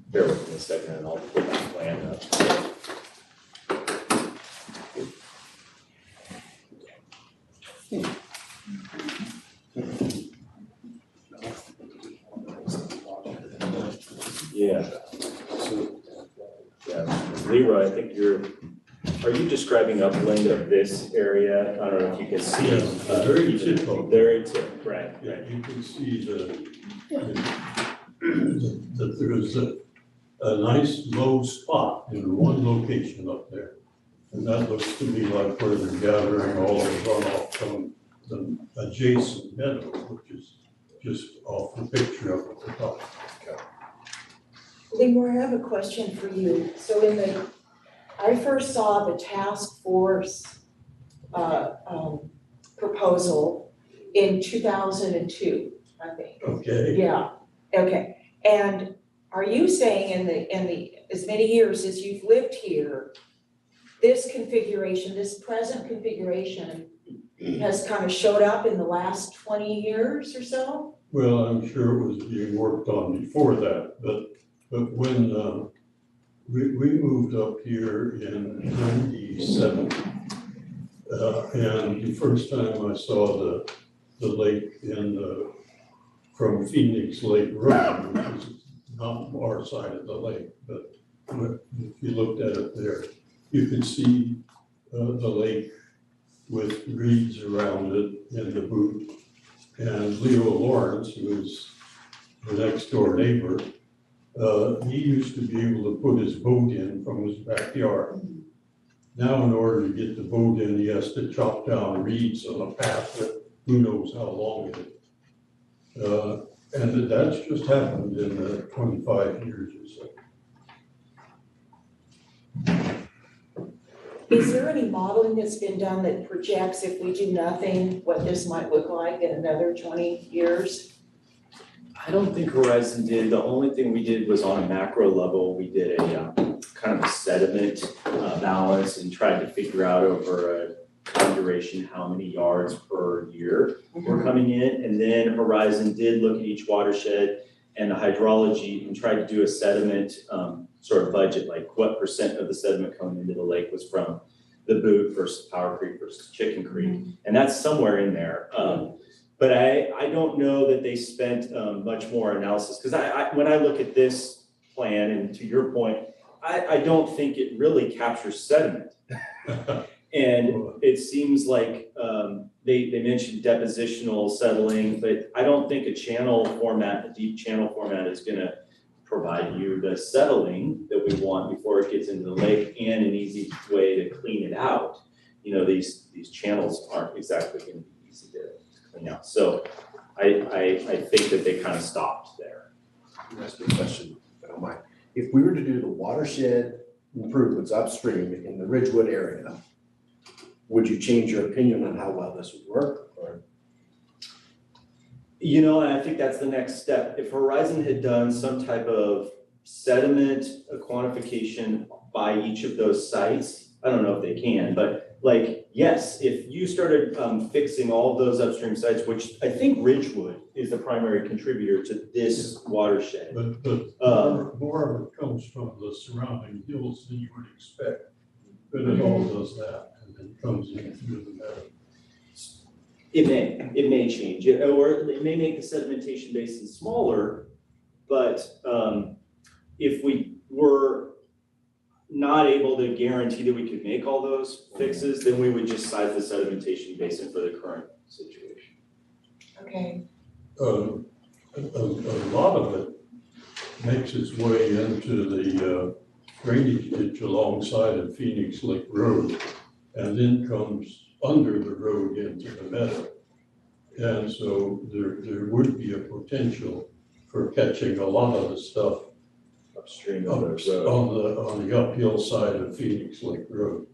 Bear with me a second and I'll put that plan up. Yeah. So, yeah, Leroy, I think are you describing upland of this area? I don't know if you can see. Yes, the very tip of it. Very tip, right. Yeah, you can see that there is a nice low spot in one location up there. And that looks to me like where they're gathering all the runoff from the adjacent meadow, which is just off the picture up at the top. Leroy, I have a question for you. So I first saw the task force proposal in 2002, I think. Okay. Yeah, okay. And are you saying in the as many years as you've lived here, this configuration, this present configuration has kind of showed up in the last 20 years or so? Well, I'm sure it was being worked on before that, but when we moved up here in 97, and the first time I saw the lake from Phoenix Lake Road, which is not our side of the lake, but if you looked at it there, you could see the lake with reeds around it in the boot. And Leo Lawrence, who is the next door neighbor, he used to be able to put his boat in from his backyard. Now, in order to get the boat in, he has to chop down reeds on a path that who knows how long it is. And that's just happened in 25 years or so. Is there any modeling that's been done that projects if we do nothing, what this might look like in another 20 years? I don't think Horizon did. The only thing we did was on a macro level, we did a kind of a sediment balance and tried to figure out over a time duration how many yards per year were coming in. And then Horizon did look at each watershed and the hydrology and tried to do a sediment sort of budget, like what percent of the sediment coming into the lake was from the Boot versus Power Creek versus Chicken Creek. And that's somewhere in there. But I don't know that they spent much more analysis, because when I look at this plan, and to your point, I don't think it really captures sediment. And it seems like they mentioned depositional settling, but I don't think a channel format, a deep channel format, is gonna provide you the settling that we want before it gets into the lake and an easy way to clean it out. You know, these channels aren't exactly gonna be easy to clean out. So I think that they kind of stopped there. That's a good question, if I don't mind. if we were to do the watershed improvements upstream in the Ridgewood area, would you change your opinion on how well this would work, or? You know, and I think that's the next step. If Horizon had done some type of sediment quantification by each of those sites, I don't know if they can, but like, yes, if you started fixing all of those upstream sites, which I think Ridgewood is the primary contributor to this watershed. But more of it comes from the surrounding hills than you would expect. But it all does that and then comes in through the meadow. It may change, or it may make the sedimentation basin smaller, but if we were not able to guarantee that we could make all those fixes, then we would just size the sedimentation basin for the current situation. Okay, A lot of it makes its way into the drainage ditch alongside of Phoenix Lake Road and then comes under the road into the meadow. And so there would be a potential for catching a lot of the stuff Upstream of the road. on the uphill side of Phoenix Lake Road.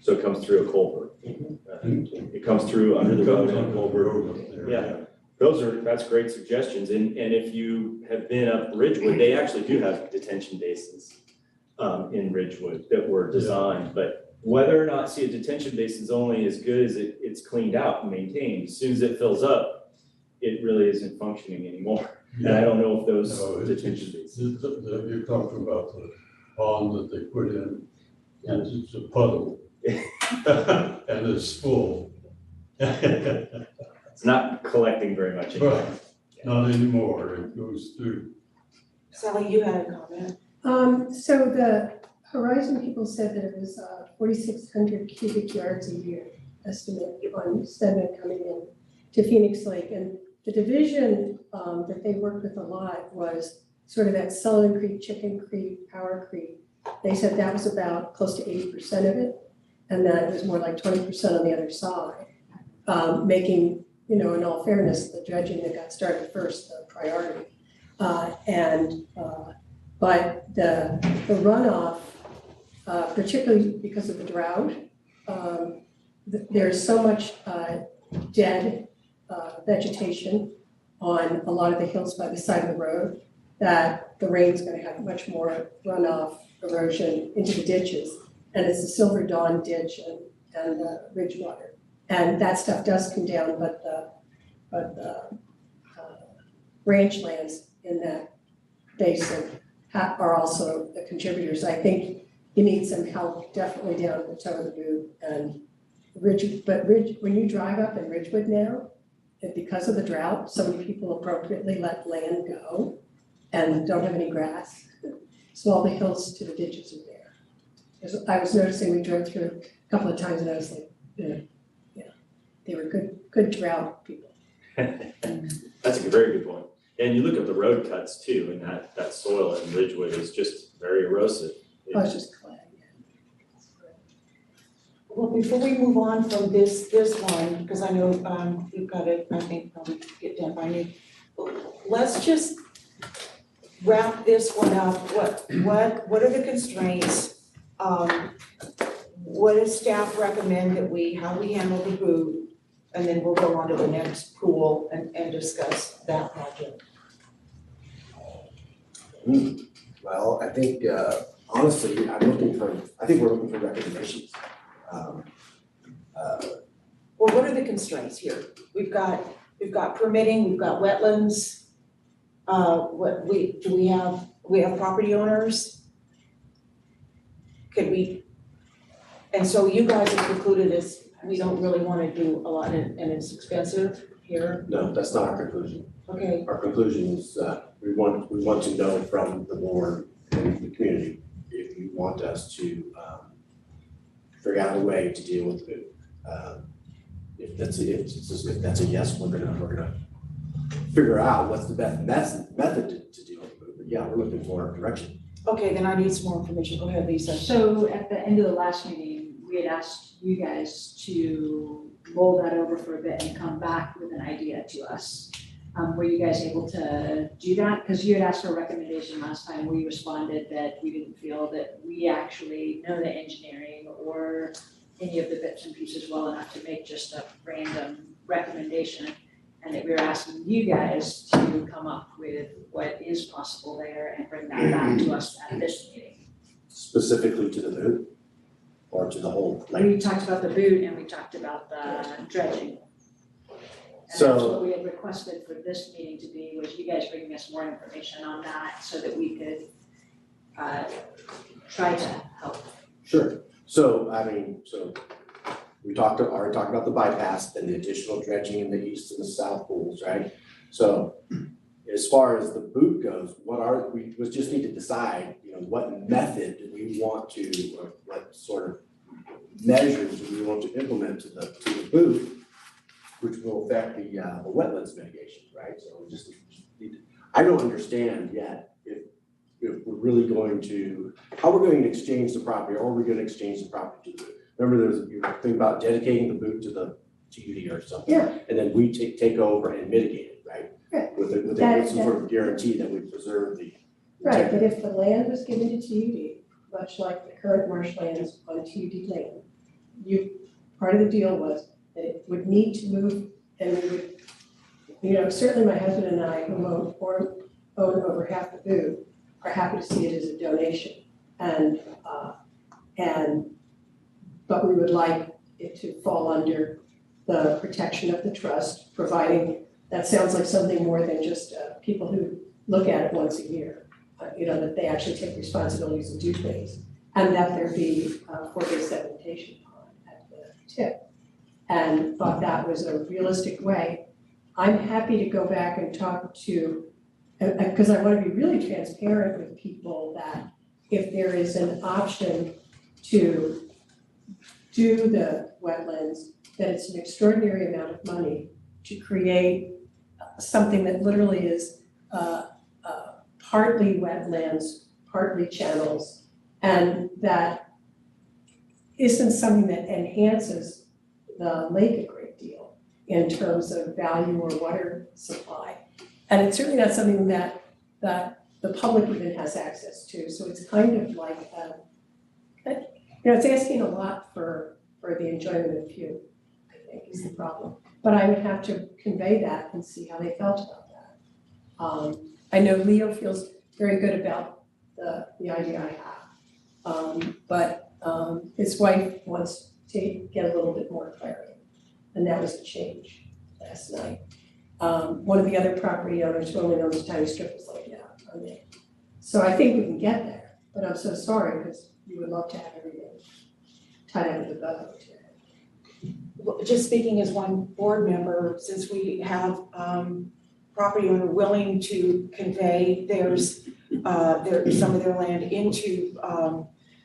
So it comes through a culvert. It comes through under the road and a culvert. Yeah, that's great suggestions. And if you have been up Ridgewood, they actually do have detention basins in Ridgewood that were designed, but whether or not, see, a detention basin is only as good as it's cleaned out and maintained. As soon as it fills up, it really isn't functioning anymore. And I don't know if those detention basins. You're talking about the pond that they put in, and it's a puddle. And it's full. It's not collecting very much anymore. Right, not anymore, it goes through. Sally, you had a comment. So the Horizon people said that it was 4,600 cubic yards a year estimate on sediment coming in to Phoenix Lake. And the division that they worked with a lot was sort of at Sullivan Creek, Chicken Creek, Power Creek. They said that was about close to 80% of it, and that it was more like 20% on the other side, making, you know, in all fairness, the dredging that got started first the priority. But the runoff, particularly because of the drought, there's so much dead vegetation on a lot of the hills by the side of the road that the rain's going to have much more runoff erosion into the ditches. And it's the Silver Dawn ditch and Ridgewater. And that stuff does come down, but the ranch lands in that basin are also the contributors. I think you need some help definitely down at the toe of the boot and when you drive up in Ridgewood now, and because of the drought, so many people appropriately let land go and don't have any grass. So all the hills to the ditches are there. I was noticing, we drove through a couple of times and I was like, yeah, they were good drought people. That's a very good point. And you look at the road cuts too, and that soil in Ridgewood is just very erosive. Oh, it's just clay. Well, before we move on from this one, because I know we've got to, I think, probably get done by noon. Let's just wrap this one up. What are the constraints? What does staff recommend how we handle the food? And then we'll go on to the next pool and discuss that project. Well, I think, honestly, I think we're looking for recommendations. Well, what are the constraints here? We've got permitting, we've got wetlands. We have property owners? And so you guys have concluded we don't really want to do a lot and it's expensive here? No, that's not our conclusion. Okay. Our conclusion is we want to know from the board and the community if you want us to figure out a way to deal with food. If that's a yes, we're gonna figure out what's the best method to deal with food. But yeah, we're looking for direction. Okay, then I need some more information. Go ahead, Lisa. So at the end of the last meeting, we had asked you guys to mull that over for a bit and come back with an idea to us. Were you guys able to do that? Because you had asked for a recommendation last time. We responded that we didn't feel that we actually know the engineering or any of the bits and pieces well enough to make just a random recommendation. And that we were asking you guys to come up with what is possible there and bring that back to us at this meeting. Specifically to the boot or to the whole, like, We talked about the boot and we talked about the dredging. And So- that's what we had requested for this meeting to be, was you guys bringing us more information on that so that we could try to help. sure. So, I mean, so we already talked about the bypass, then the additional dredging in the east and the south pools, right? So as far as the boot goes, we just need to decide, what method do we want to, or what sort of measures do we want to implement to the boot, which will affect the wetlands mitigation, right? So we just need to, I don't understand yet if we're really going to, how we're going to exchange the property, or are we gonna exchange the property to the boot? Remember, you think about dedicating the boot to the TUD or something. Yeah. And then we take over and mitigate it, right? Right. With That- some sort of guarantee that we preserve the. Right, but if the land was given to TUD, much like the current marshlands on TUD land, part of the deal was that it would need to move, and we would, certainly my husband and I, who own over half the boot, are happy to see it as a donation. But we would like it to fall under the protection of the trust, providing, that sounds like something more than just people who look at it once a year. That they actually take responsibilities and do things, and that there be 4-day sedimentation pond at the tip. And thought that was a realistic way. I'm happy to go back and talk to, because I want to be really transparent with people that if there is an option to do the wetlands, that it's an extraordinary amount of money to create something that literally is partly wetlands, partly channels, and that isn't something that enhances the lake a great deal in terms of value or water supply. And it's certainly not something that the public even has access to, so it's kind of like, it's asking a lot for the enjoyment of few, I think, is the problem. But I would have to convey that and see how they felt about that. I know Leo feels very good about the idea I have. But his wife wants to get a little bit more clarity, and that was a change last night. One of the other property owners who only owns a tiny strip was like, yeah, I'm in. So I think we can get there, but I'm so sorry, because we would love to have everything tied under the bow. Well, just speaking as one board member, since we have property owner willing to convey some of their land into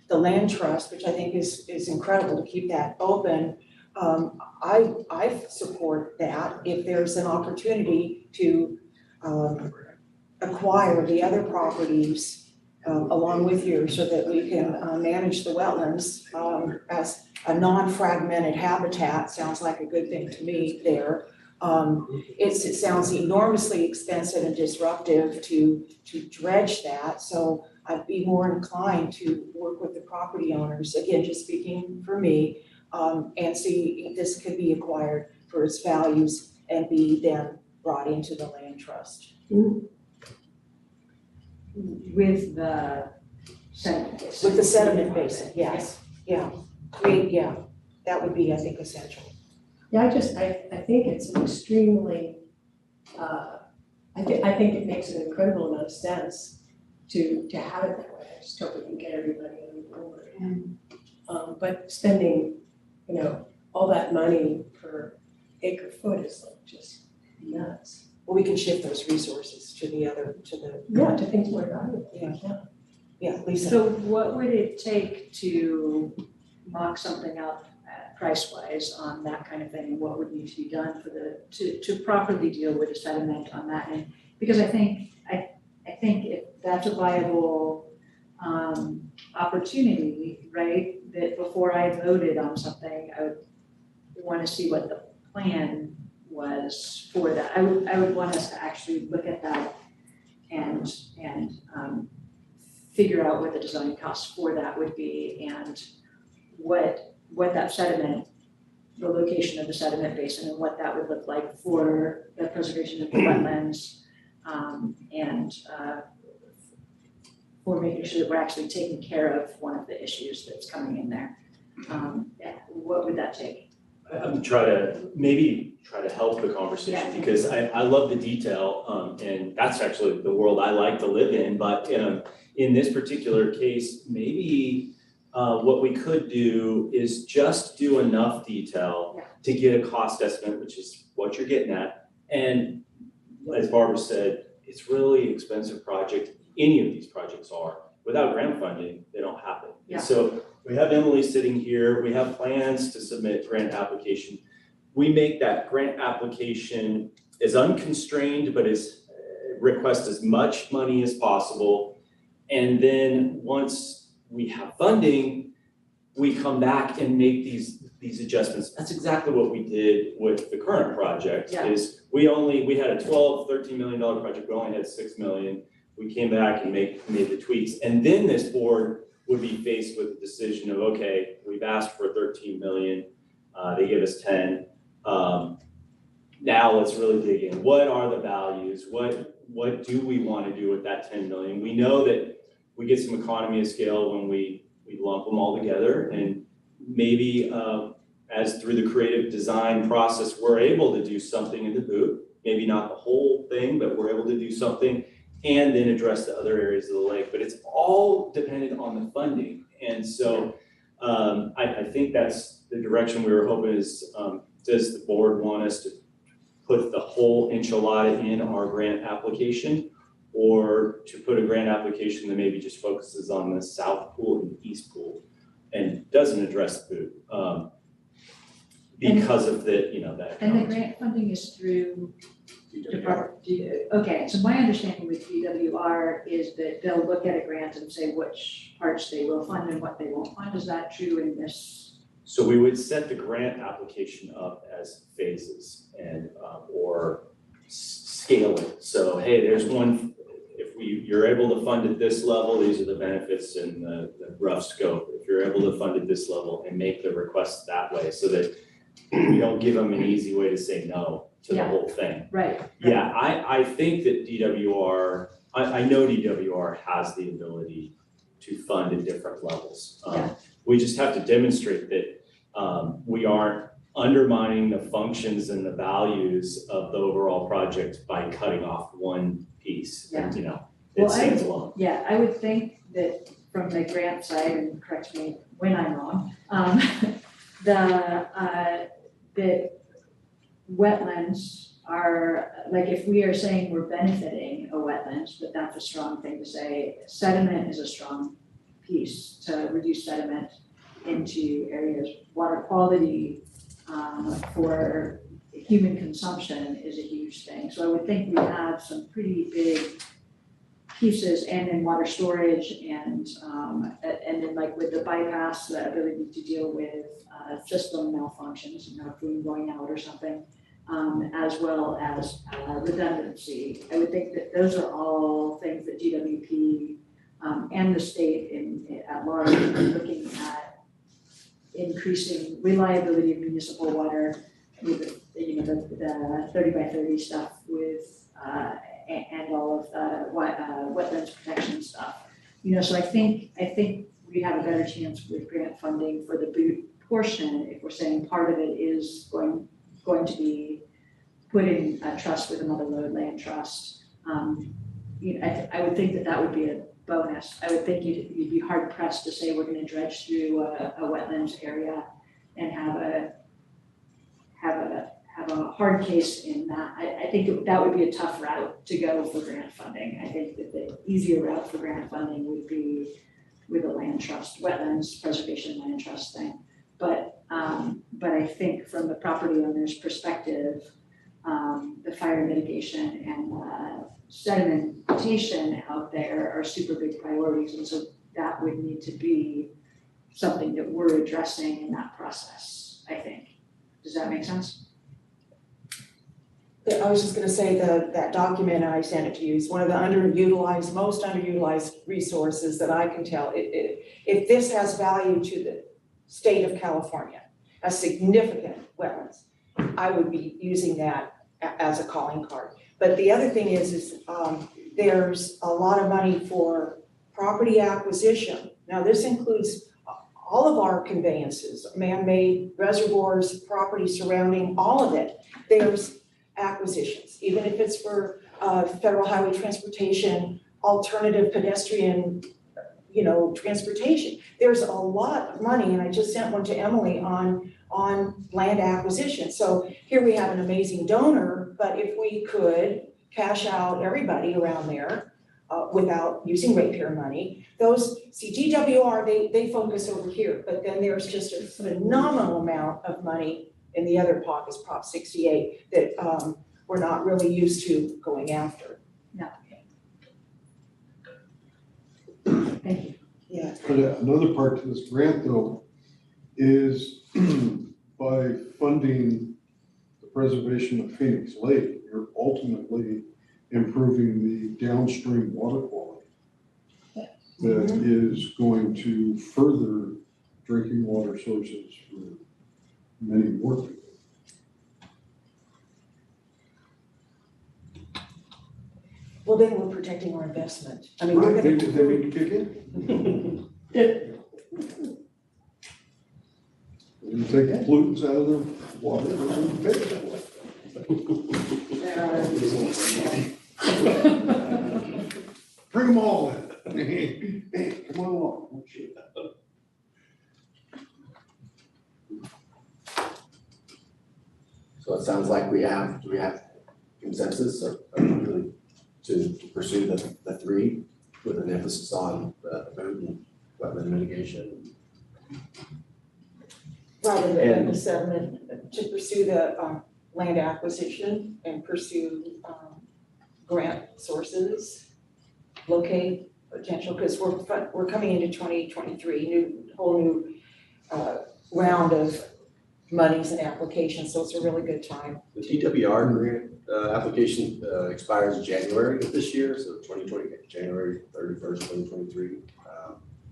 the land trust, which I think is incredible to keep that open. I support that if there's an opportunity to acquire the other properties along with you so that we can manage the wetlands as a non-fragmented habitat. Sounds like a good thing to me there. It sounds enormously expensive and disruptive to dredge that, so I'd be more inclined to work with the property owners, again, just speaking for me, and see if this could be acquired for its values and be then brought into the land trust. With the sediment basin. With the sediment basin, yes, yeah, that would be, I think, essential. Yeah, I think it's an extremely, I think it makes an incredible amount of sense to have it that way. I just hope we can get everybody on board. But spending, all that money per acre foot is like just nuts. Well, we can shift those resources to To things more valuable. Yeah, Lisa. So what would it take to mock something up price-wise on that kind of thing? And what would need to be done for to properly deal with the sediment on that end? Because I think if that's a viable opportunity, right, that before I voted on something, I would want to see what the plan was for that. I would want us to actually look at that and figure out what the design costs for that would be and what that sediment, the location of the sediment basin and what that would look like for the preservation of the wetlands, and for making sure that we're actually taking care of one of the issues that's coming in there. Yeah, what would that take? I'm try to help the conversation Yeah. because I love the detail, and that's actually the world I like to live in, but in this particular case, maybe what we could do is just do enough detail to get a cost estimate, which is what you're getting at. And as Barbara said, it's really expensive project. Any of these projects are. Without grant funding, they don't happen. Yeah. And so we have Emily sitting here. We have plans to submit grant application. We make that grant application as unconstrained, but as request as much money as possible. And then once we have funding, we come back and make these adjustments. That's exactly what we did with the current project. Yeah. Is we had a $13 million project, we only had $6 million. We came back and made the tweaks. And then this board would be faced with the decision of, okay, we've asked for 13 million, they give us 10. Now let's really dig in. What are the values? What do we want to do with that 10 million? We know that we get some economy of scale when we lump them all together, and maybe as through the creative design process, we're able to do something in the boot, maybe not the whole thing, but we're able to do something and then address the other areas of the lake. But it's all dependent on the funding. And so I think that's the direction we were hoping is, does the board want us to put the whole enchilada in our grant application, or to put a grant application that maybe just focuses on the south pool and the east pool and doesn't address the boot because of the, that. And the grant funding is through okay, so my understanding with DWR is that they'll look at a grant and say which parts they will fund and what they won't fund. Is that true in this? So we would set the grant application up as phases and or scale it. So hey, there's one, if you're able to fund at this level, these are the benefits and the rough scope. If you're able to fund at this level and make the request that way, so that we don't give them an easy way to say no to the whole thing. Right. Yeah, I think that DWR, I know DWR has the ability to fund at different levels. We just have to demonstrate that we aren't undermining the functions and the values of the overall project by cutting off one piece. Yeah. And, it stands alone. Yeah, I would think that from the grant side, and correct me when I'm wrong, that wetlands are, like, if we are saying we're benefiting a wetlands, but that's a strong thing to say. Sediment is a strong piece to reduce sediment into areas. Water quality for human consumption is a huge thing. So I would think we have some pretty big pieces, and in water storage, and then like with the bypass, the ability to deal with system malfunctions, food going out or something, as well as redundancy. I would think that those are all things that GWP and the state at large are looking at increasing reliability of municipal water with the 30 by 30 stuff with and all of the wetlands protection stuff. So I think we have a better chance with grant funding for the boot portion if we're saying part of it is going to be put in a trust with another road land trust. I would think that would be a bonus. I would think you'd be hard pressed to say we're going to dredge through a wetlands area and have a hard case in that. I think that would be a tough route to go for grant funding. I think that the easier route for grant funding would be with a land trust, wetlands preservation land trust thing. But I think from the property owner's perspective, the fire mitigation and sedimentation out there are super big priorities, and so that would need to be something that we're addressing in that process, I think. Does that make sense? I was just gonna say that document, I sent it to you, is one of the most underutilized resources that I can tell. If this has value to the state of California, a significant wetlands, I would be using that as a calling card. But the other thing is there's a lot of money for property acquisition. Now, this includes all of our conveyances, man-made reservoirs, property surrounding, all of it. There's acquisitions, even if it's for federal highway transportation, alternative pedestrian, transportation. There's a lot of money, and I just sent one to Emily on land acquisition. So here we have an amazing donor, but if we could cash out everybody around there without using ratepayer money, DWR, they focus over here, but then there's just a phenomenal amount of money in the other pockets, Prop 68, that we're not really used to going after. No. Thank you. Yeah. But another part to this grant though is by funding the preservation of Phoenix Lake, you're ultimately improving the downstream water quality. That is going to further drinking water sources for many more people. Well, then we're protecting our investment. I mean, we're Right, gonna. they need to kick in. We're gonna take the pollutants out of the water, we're gonna pay that way. Bring them all in. Hey, come on along. So it sounds like do we have consensus or really to pursue the three with an emphasis on the boot and wetland mitigation? Rather than the settlement, to pursue the land acquisition and pursue grant sources, locate potential, because we're coming into 2023, whole new round of monies and applications, so it's a really good time. The TWR grant application expires January of this year, so January 31st, 2023.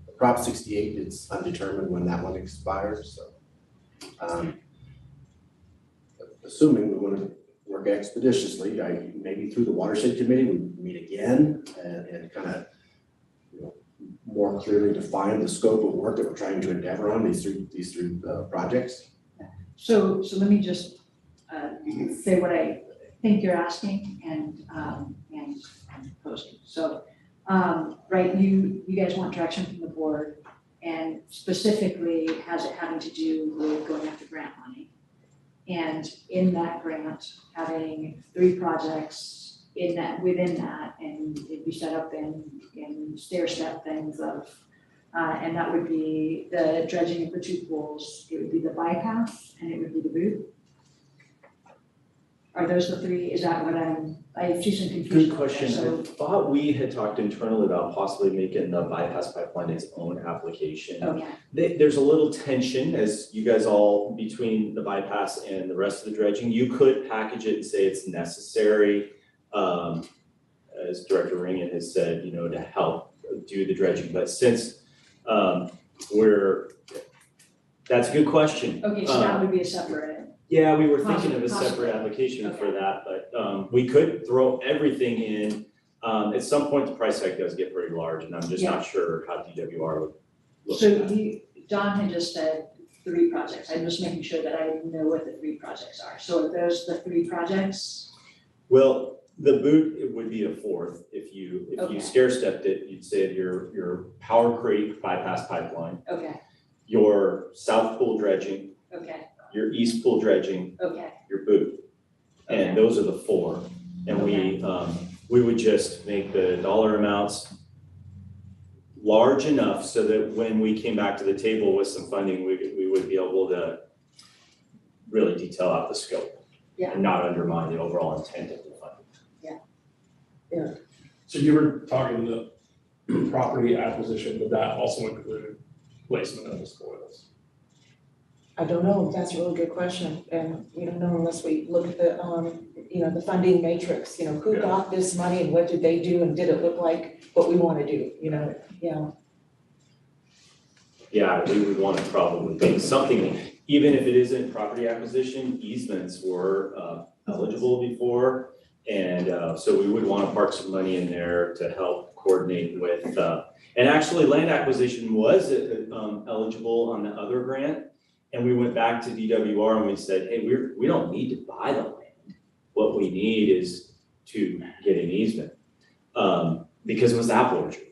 The Prop 68, it's undetermined when that one expires, so assuming we want to work expeditiously, maybe through the watershed committee, we meet again and kind of more clearly define the scope of work that we're trying to endeavor on these three projects. So let me just say what I think you're asking and posting. So, right, you guys want direction from the board, and specifically has it having to do with going after grant money. And in that grant, having 3 projects within that, and it'd be set up in stair-step things of, and that would be the dredging of the 2 pools, it would be the bypass, and it would be the boot. Are those the 3? Is that what I see some confusion. Good question. So, I thought we had talked internally about possibly making the bypass pipeline its own application. okay, There's a little tension as you guys all, between the bypass and the rest of the dredging. You could package it and say it's necessary, as Director Ringen has said, to help do the dredging. But since that's a good question. okay, so that would be a separate. Yeah, we were thinking of a Possibly. separate application for Okay. that, but we could throw everything in. At some point, the price tag does get very large, and I'm just not sure how DWR would look So at that. Don had just said 3 projects. I'm just making sure that I know what the 3 projects are. So if there's the 3 projects, Well, the boot, it would be a 4th. If you Okay. stair stepped it, you'd say your Power Creek bypass pipeline, okay, your South Pool dredging, okay, your East Pool dredging, okay, your boot. Okay. And those are the 4. And we would just make the dollar amounts large enough so that when we came back to the table with some funding, we would be able to really detail out the scope. Yeah. And not undermine the overall intent of the funding. So you were talking the property acquisition, would that also include placement of the spoils? I don't know, that's a really good question, and we don't know unless we look at the, the funding matrix, who got this money and what did they do and did it look like what we wanna do, yeah. Yeah, we would want to probably think something, even if it isn't property acquisition, easements were eligible before. And so we would want to park some money in there to help coordinate with, and actually land acquisition was eligible on the other grant. And we went back to DWR and we said, hey, we don't need to buy the land. What we need is to get an easement. Because it was the apple orchard,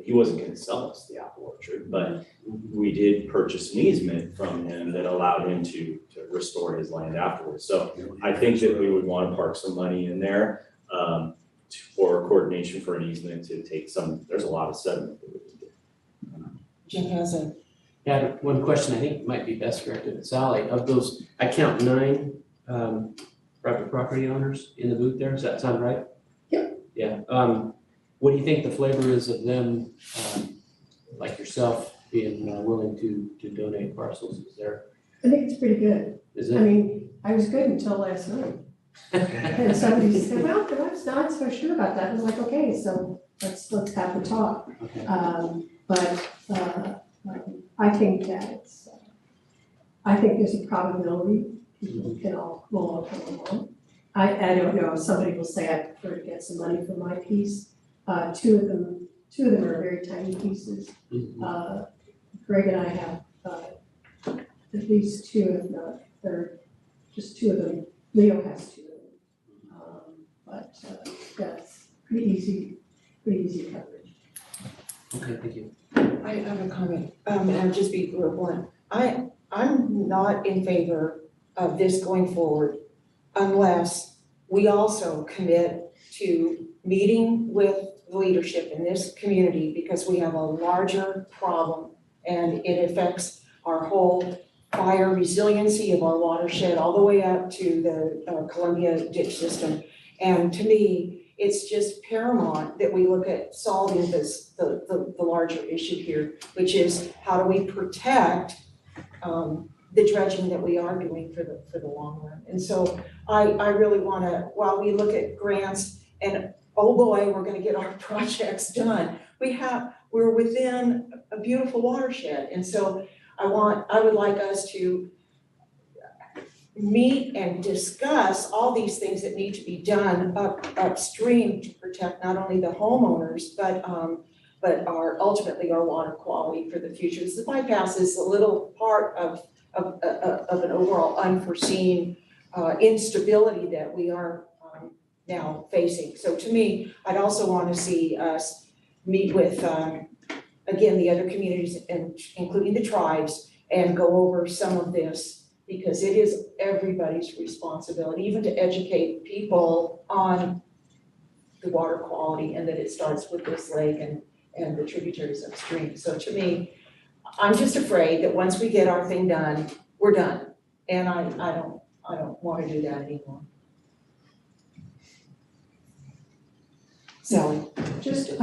he wasn't gonna sell us the apple orchard, but we did purchase an easement from him that allowed him to restore his land afterwards. So I think that we would wanna park some money in there, for coordination for an easement to take there's a lot of sediment that we can do. Jim has a, Yeah, one question I think might be best directed at Sally. Of those, I count 9 private property owners in the booth there. Does that sound right? Yeah. What do you think the flavor is of them, like yourself, being willing to donate parcels? Is there? I think it's pretty good. Is I it? mean, I was good until last night. And somebody said, well, I'm not so sure about that. I was like, okay, so let's have the talk. Okay. I think that I think there's a probability people will all come along. I don't know, somebody will say I prefer to get some money for my piece. Two of them are very tiny pieces. Greg and I have at least 2, if not third, just 2 of them. Leo has 2 of them. But that's pretty easy coverage. Okay, thank you. I have a comment, and I'll just be real blunt. I'm not in favor of this going forward unless we also commit to meeting with the leadership in this community, because we have a larger problem and it affects our whole fire resiliency of our watershed all the way up to the Columbia ditch system. And to me, it's just paramount that we look at solving the larger issue here, which is how do we protect the dredging that we are doing for the long run. And so I really wanna, while we look at grants and oh boy, we're gonna get our projects done, we're within a beautiful watershed. And so I would like us to meet and discuss all these things that need to be done upstream to protect not only the homeowners, but ultimately our water quality for the future. The bypass is a little part of an overall unforeseen instability that we are now facing. So to me, I'd also want to see us meet with, again, the other communities, and including the tribes, and go over some of this, because it is everybody's responsibility, even to educate people on the water quality and that it starts with this lake and the tributaries upstream. So to me, I'm just afraid that once we get our thing done, we're done. And I don't want to do that anymore. Sally. Just,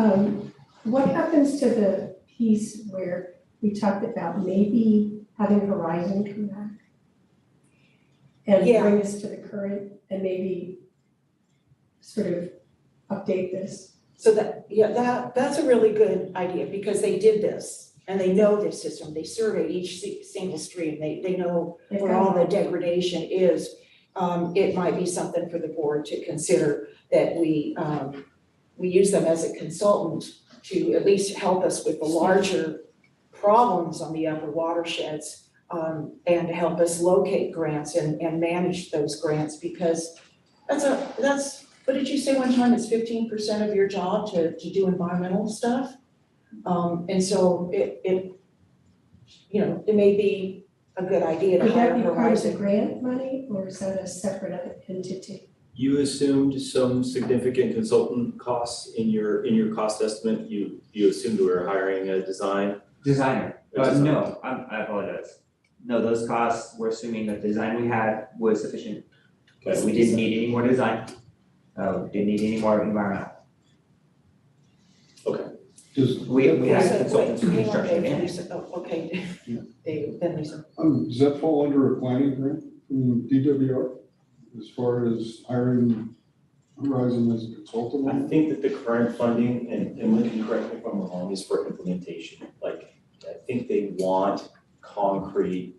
what happens to the piece where we talked about maybe having Verizon come back? And Yeah. bring us to the current and maybe sort of update this? So that's a really good idea, because they did this and they know this system. They surveyed each single stream. They know where all the degradation is. It might be something for the board to consider, that we use them as a consultant to at least help us with the larger problems on the upper watersheds, and to help us locate grants and manage those grants, because that's what did you say one time? It's 15% of your job to do environmental stuff. And so it may be a good idea to Would hire that be part of the Horizon. grant money, or is that a separate entity? You assumed some significant consultant costs in your cost estimate. You assumed we were hiring a designer. No, I apologize. No, those costs, we're assuming that the design we had was sufficient. Okay. We didn't need any more design. Didn't need any more environmental. Does, We have So, consultants for wait, hang on, construction Dave, and Lisa, oh, okay. Dave, then Lisa. does that fall under a planning grant from DWR as far as hiring Horizon as a consultant? I think that the current funding, and Lincoln, can correct me if I'm wrong, is for implementation. Like, I think they want concrete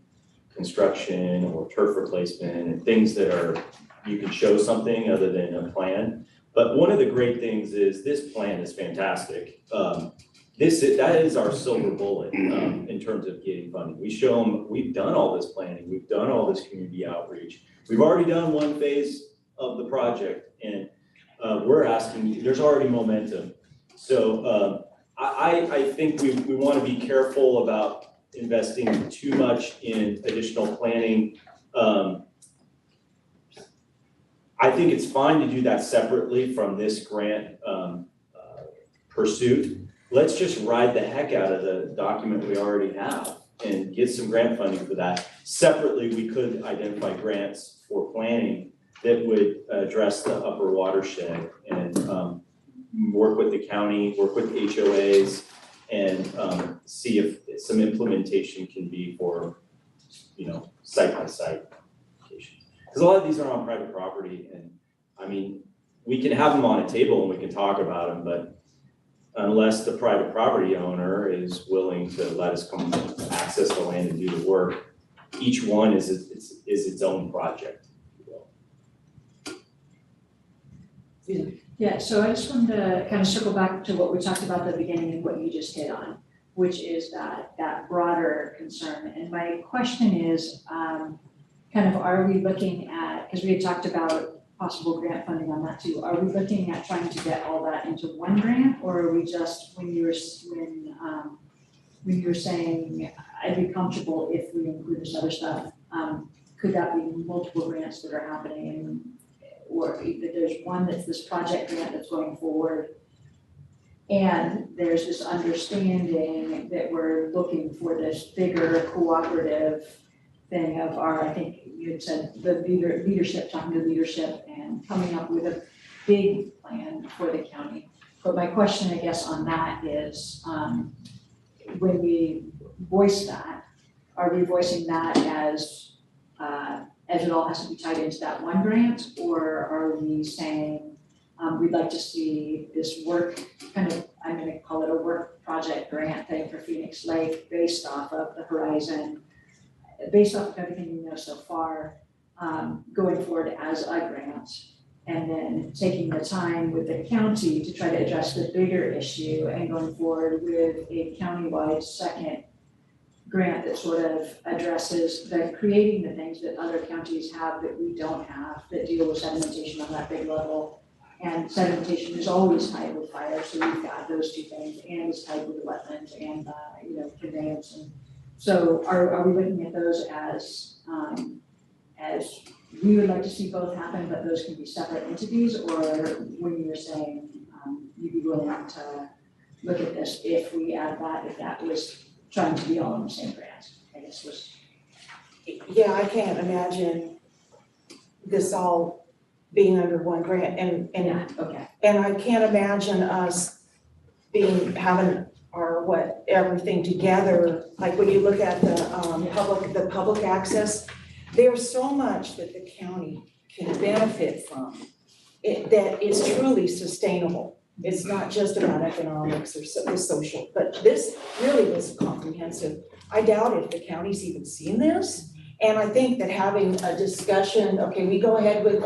construction or turf replacement and things that are, you can show something other than a plan. But one of the great things is this plan is fantastic. That is our silver bullet in terms of getting funding. We show them, we've done all this planning, we've done all this community outreach. We've already done one phase of the project, and we're asking, there's already momentum. So I think we want to be careful about investing too much in additional planning. I think it's fine to do that separately from this grant pursuit. Let's just ride the heck out of the document we already have and get some grant funding for that. Separately, we could identify grants for planning that would address the upper watershed and work with the county, work with HOAs, and see if some implementation can be for, site-by-site applications. Because a lot of these are on private property, and I mean, we can have them on a table and we can talk about them, but unless the private property owner is willing to let us come access the land and do the work, each one is its own project. Yeah, so I just wanted to kind of circle back to what we talked about at the beginning and what you just hit on, which is that broader concern. And my question is, kind of, are we looking at, because we had talked about possible grant funding on that too, are we looking at trying to get all that into one grant, or are we just, when you were saying I'd be comfortable if we include this other stuff, could that be multiple grants that are happening? Or that there's one that's this project grant that's going forward, and there's this understanding that we're looking for this bigger cooperative thing of I think you had said the leadership, talking to leadership and coming up with a big plan for the county. But my question, I guess, on that is, when we voice that, are we voicing that as it all has to be tied into that one grant, or are we saying we'd like to see this work, kind of, I'm gonna call it a work project grant thing for Phoenix Lake based off of the Horizon, based off of everything we know so far, going forward as a grant, and then taking the time with the county to try to address the bigger issue and going forward with a countywide second grant that sort of addresses creating the things that other counties have that we don't have, that deal with sedimentation on that big level. And sedimentation is always tied with fire, so we've got those two things, and it's tied with wetlands and conveyance. And so are we looking at those as we would like to see both happen, but those can be separate entities, or when you were saying you'd be willing to look at this if we add that, if that was trying to be all in the same grant, I guess was. Yeah, I can't imagine this all being under one grant, and Okay. and I can't imagine us having everything together. Like when you look at the public access, there's so much that the county can benefit from, that is truly sustainable. It's not just about economics or social, but this really was comprehensive. I doubt if the county's even seen this. And I think that having a discussion, okay, we go ahead with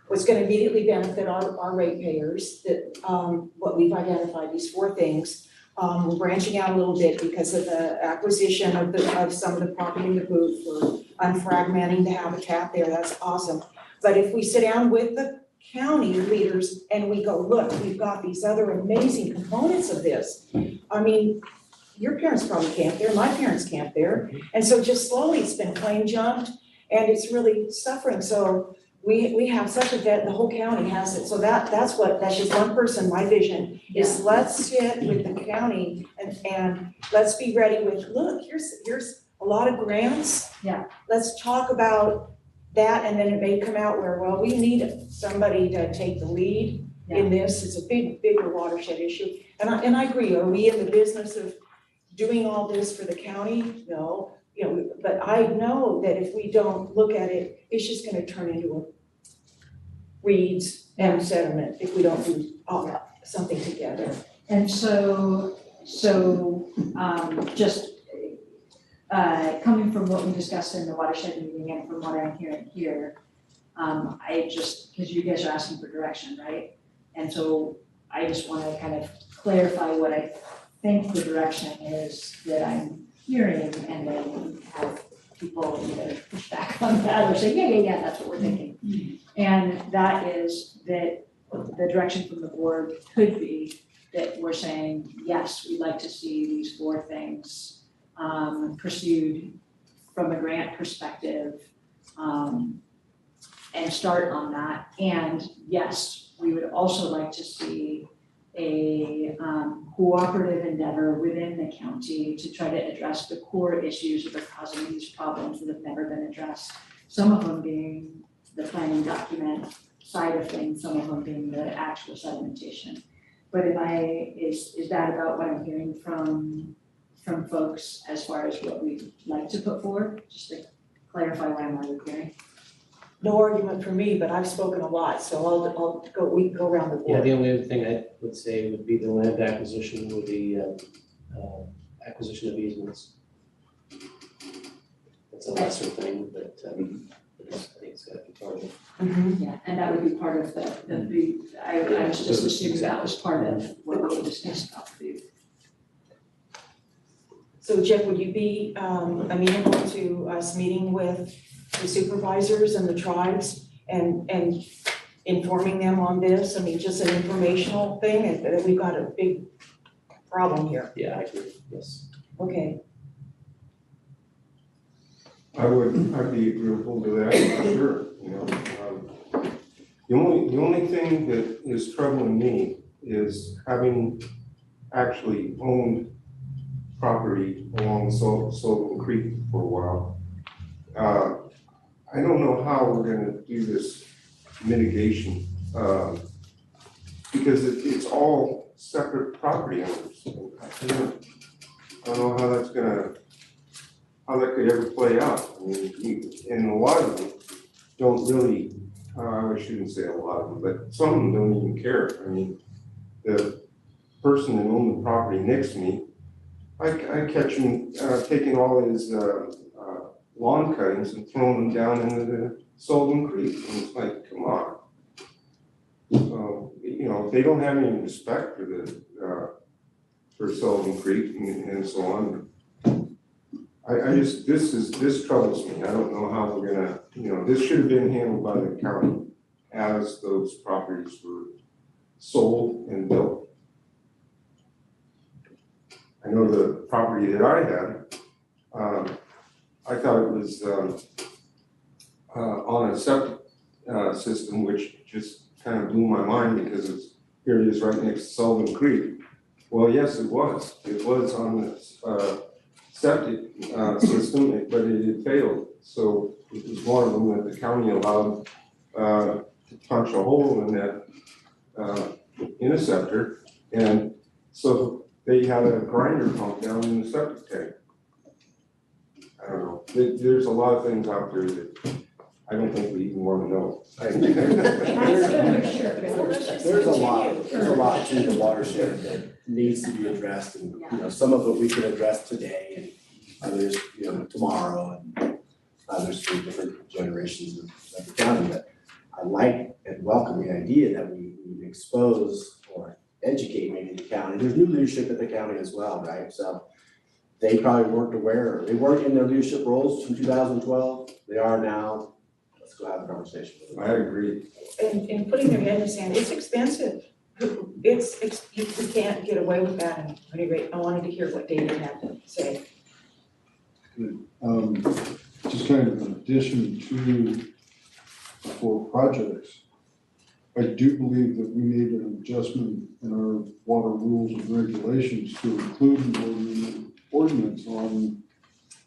what's gonna immediately benefit our ratepayers, that what we've identified, these 4 things. We're branching out a little bit because of the acquisition of some of the property in the booth for unfragmenting the habitat there, that's awesome. But if we sit down with the county leaders and we go, look, we've got these other amazing components of this. I mean, your parents probably camped there, my parents camped there. And so just slowly it's been claim jumped and it's really suffering. So we have such a vet, the whole county has it. So that's just one person, my vision is let's sit with the county and let's be ready with, look, here's a lot of grants. Yeah. Let's talk about that, and then it may come out where, well, we need somebody to take the lead in this. It's a bigger watershed issue. And I agree, are we in the business of doing all this for the county? No, but I know that if we don't look at it, it's just gonna turn into weeds and sediment if we don't do something together. And so, just coming from what we discussed in the watershed meeting and from what I'm hearing here, because you guys are asking for direction, right? And so I just want to kind of clarify what I think the direction is that I'm hearing, and then have people either push back on that or say, yeah, that's what we're thinking. And that is that the direction from the board could be that we're saying, yes, we'd like to see these 4 things pursued from a grant perspective, and start on that. And yes, we would also like to see a cooperative endeavor within the county to try to address the core issues that are causing these problems that have never been addressed. Some of them being the planning document side of things, some of them being the actual sedimentation. But is that about what I'm hearing from folks as far as what we'd like to put forward? Just to clarify what I'm hearing. No argument for me, but I've spoken a lot, so we can go around the board. Yeah, the only other thing I would say would be the land acquisition with the acquisition of easements. That's a lesser thing, but I think it's gotta be part of it. Yeah, and that would be part of I was just assuming that was part of what we discussed about food. So Jeff, would you be amenable to us meeting with the supervisors and the tribes and informing them on this? I mean, just an informational thing, and that we've got a big problem here. Yeah, I agree, yes. Okay. I'd be agreeable to that, sure, The only thing that is troubling me is having actually owned property along Sullivan Creek for a while. I don't know how we're gonna do this mitigation, because it's all separate property owners. I don't know how that could ever play out. I mean, and a lot of them don't really, I shouldn't say a lot of them, but some of them don't even care. I mean, the person that owned the property next to me, I catch him taking all his lawn cuttings and throwing them down into the Sullivan Creek, and it's like, come on. So, they don't have any respect for Sullivan Creek and so on. This troubles me. I don't know how we're gonna, this should have been handled by the county as those properties were sold and built. I know the property that I had, I thought it was on a septic system, which just kind of blew my mind because here it is right next to Sullivan Creek. Well, yes, it was. It was on the septic system, but it had failed. So it was one of them that the county allowed to punch a hole in that interceptor, and so they had a grinder pump down in the septic tank. I don't know. There's a lot of things out there that I don't think we even want to know. There's a lot to the watershed that needs to be addressed, and some of it we can address today, and others, tomorrow, and others for different generations of the county. But I like and welcome the idea that we expose or educate maybe the county. There's new leadership at the county as well, right? So they probably weren't aware, they weren't in their leadership roles in 2012. They are now. Let's go have a conversation with them. I agree. And putting their head in the sand, it's expensive. You can't get away with that. At any rate, I wanted to hear what David had to say. Just kind of in addition to the 4 projects, I do believe that we need an adjustment in our water rules and regulations to include an ordinance on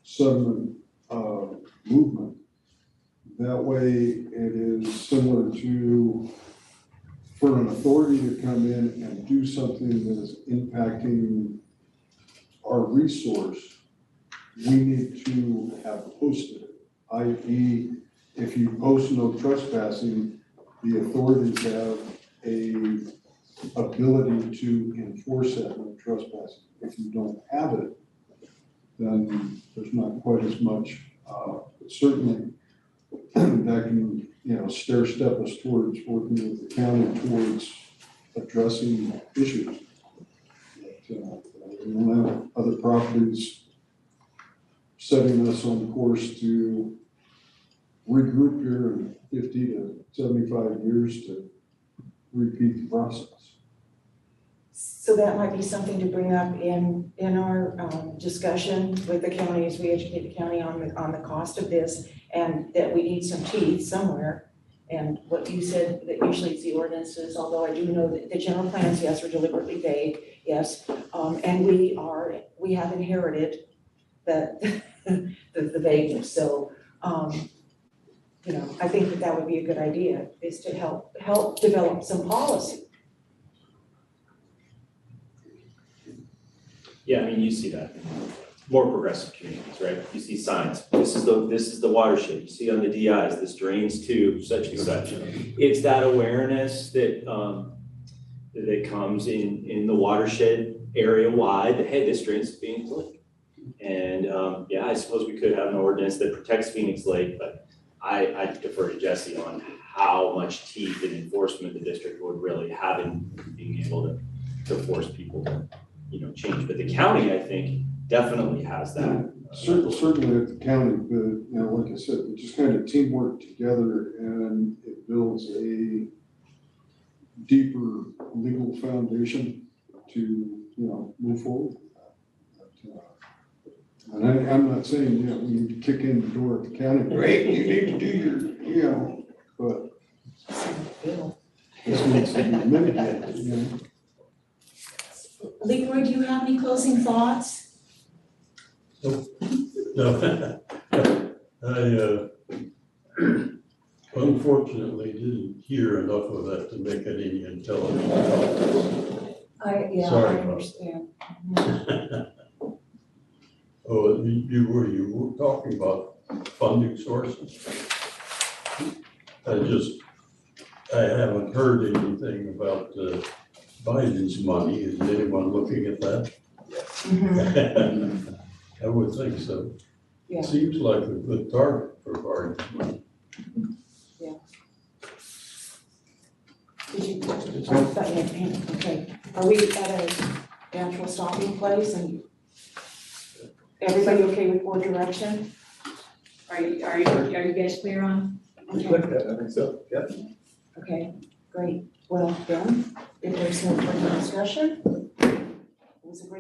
sediment movement. That way it is similar to for an authority to come in and do something that is impacting our resource, we need to have posted it. i.e., if you post no trespassing, the authorities have a ability to enforce that no trespassing. If you don't have it, then there's not quite as much, but certainly that can, stair step us towards working with the county towards addressing issues. But, we don't have other properties setting us on course to regroup here in 50 to 75 years to repeat the process. So that might be something to bring up in our discussion with the county as we educate the county on the cost of this, and that we need some teeth somewhere. And what you said, that usually it's the ordinances, although I do know that the general plans, yes, are deliberately vague, yes. And we have inherited the vagueness, so, I think that would be a good idea, is to help develop some policy. Yeah, I mean, you see that. More progressive communities, right? You see signs. This is the watershed. You see on the DIs, this drains to such and such. It's that awareness that that comes in the watershed area wide that, hey, this drains to Phoenix Lake. And yeah, I suppose we could have an ordinance that protects Phoenix Lake, but I defer to Jesse on how much teeth and enforcement the district would really have in being able to force people to, change. But the county, I think, definitely has that. Certainly at the county, but like I said, we just kind of teamwork together and it builds a deeper legal foundation to, move forward. And I'm not saying, we need to kick in the door at the county, great, you need to do your, but this needs to be mitigated, Leroy, do you have any closing thoughts? No, I unfortunately didn't hear enough of that to make any intelligent comments. I Sorry about understand. Oh, you were talking about funding sources. I haven't heard anything about Biden's money. Is anyone looking at that? Mhm. I would think so. Yeah. Seems like a good target for Biden's money. Did you, okay, are we at a natural stopping place and everybody okay with board direction? Are you guys clear on? Okay, I think so, yeah. okay, great. Well, then, if there's no further discussion, it was a great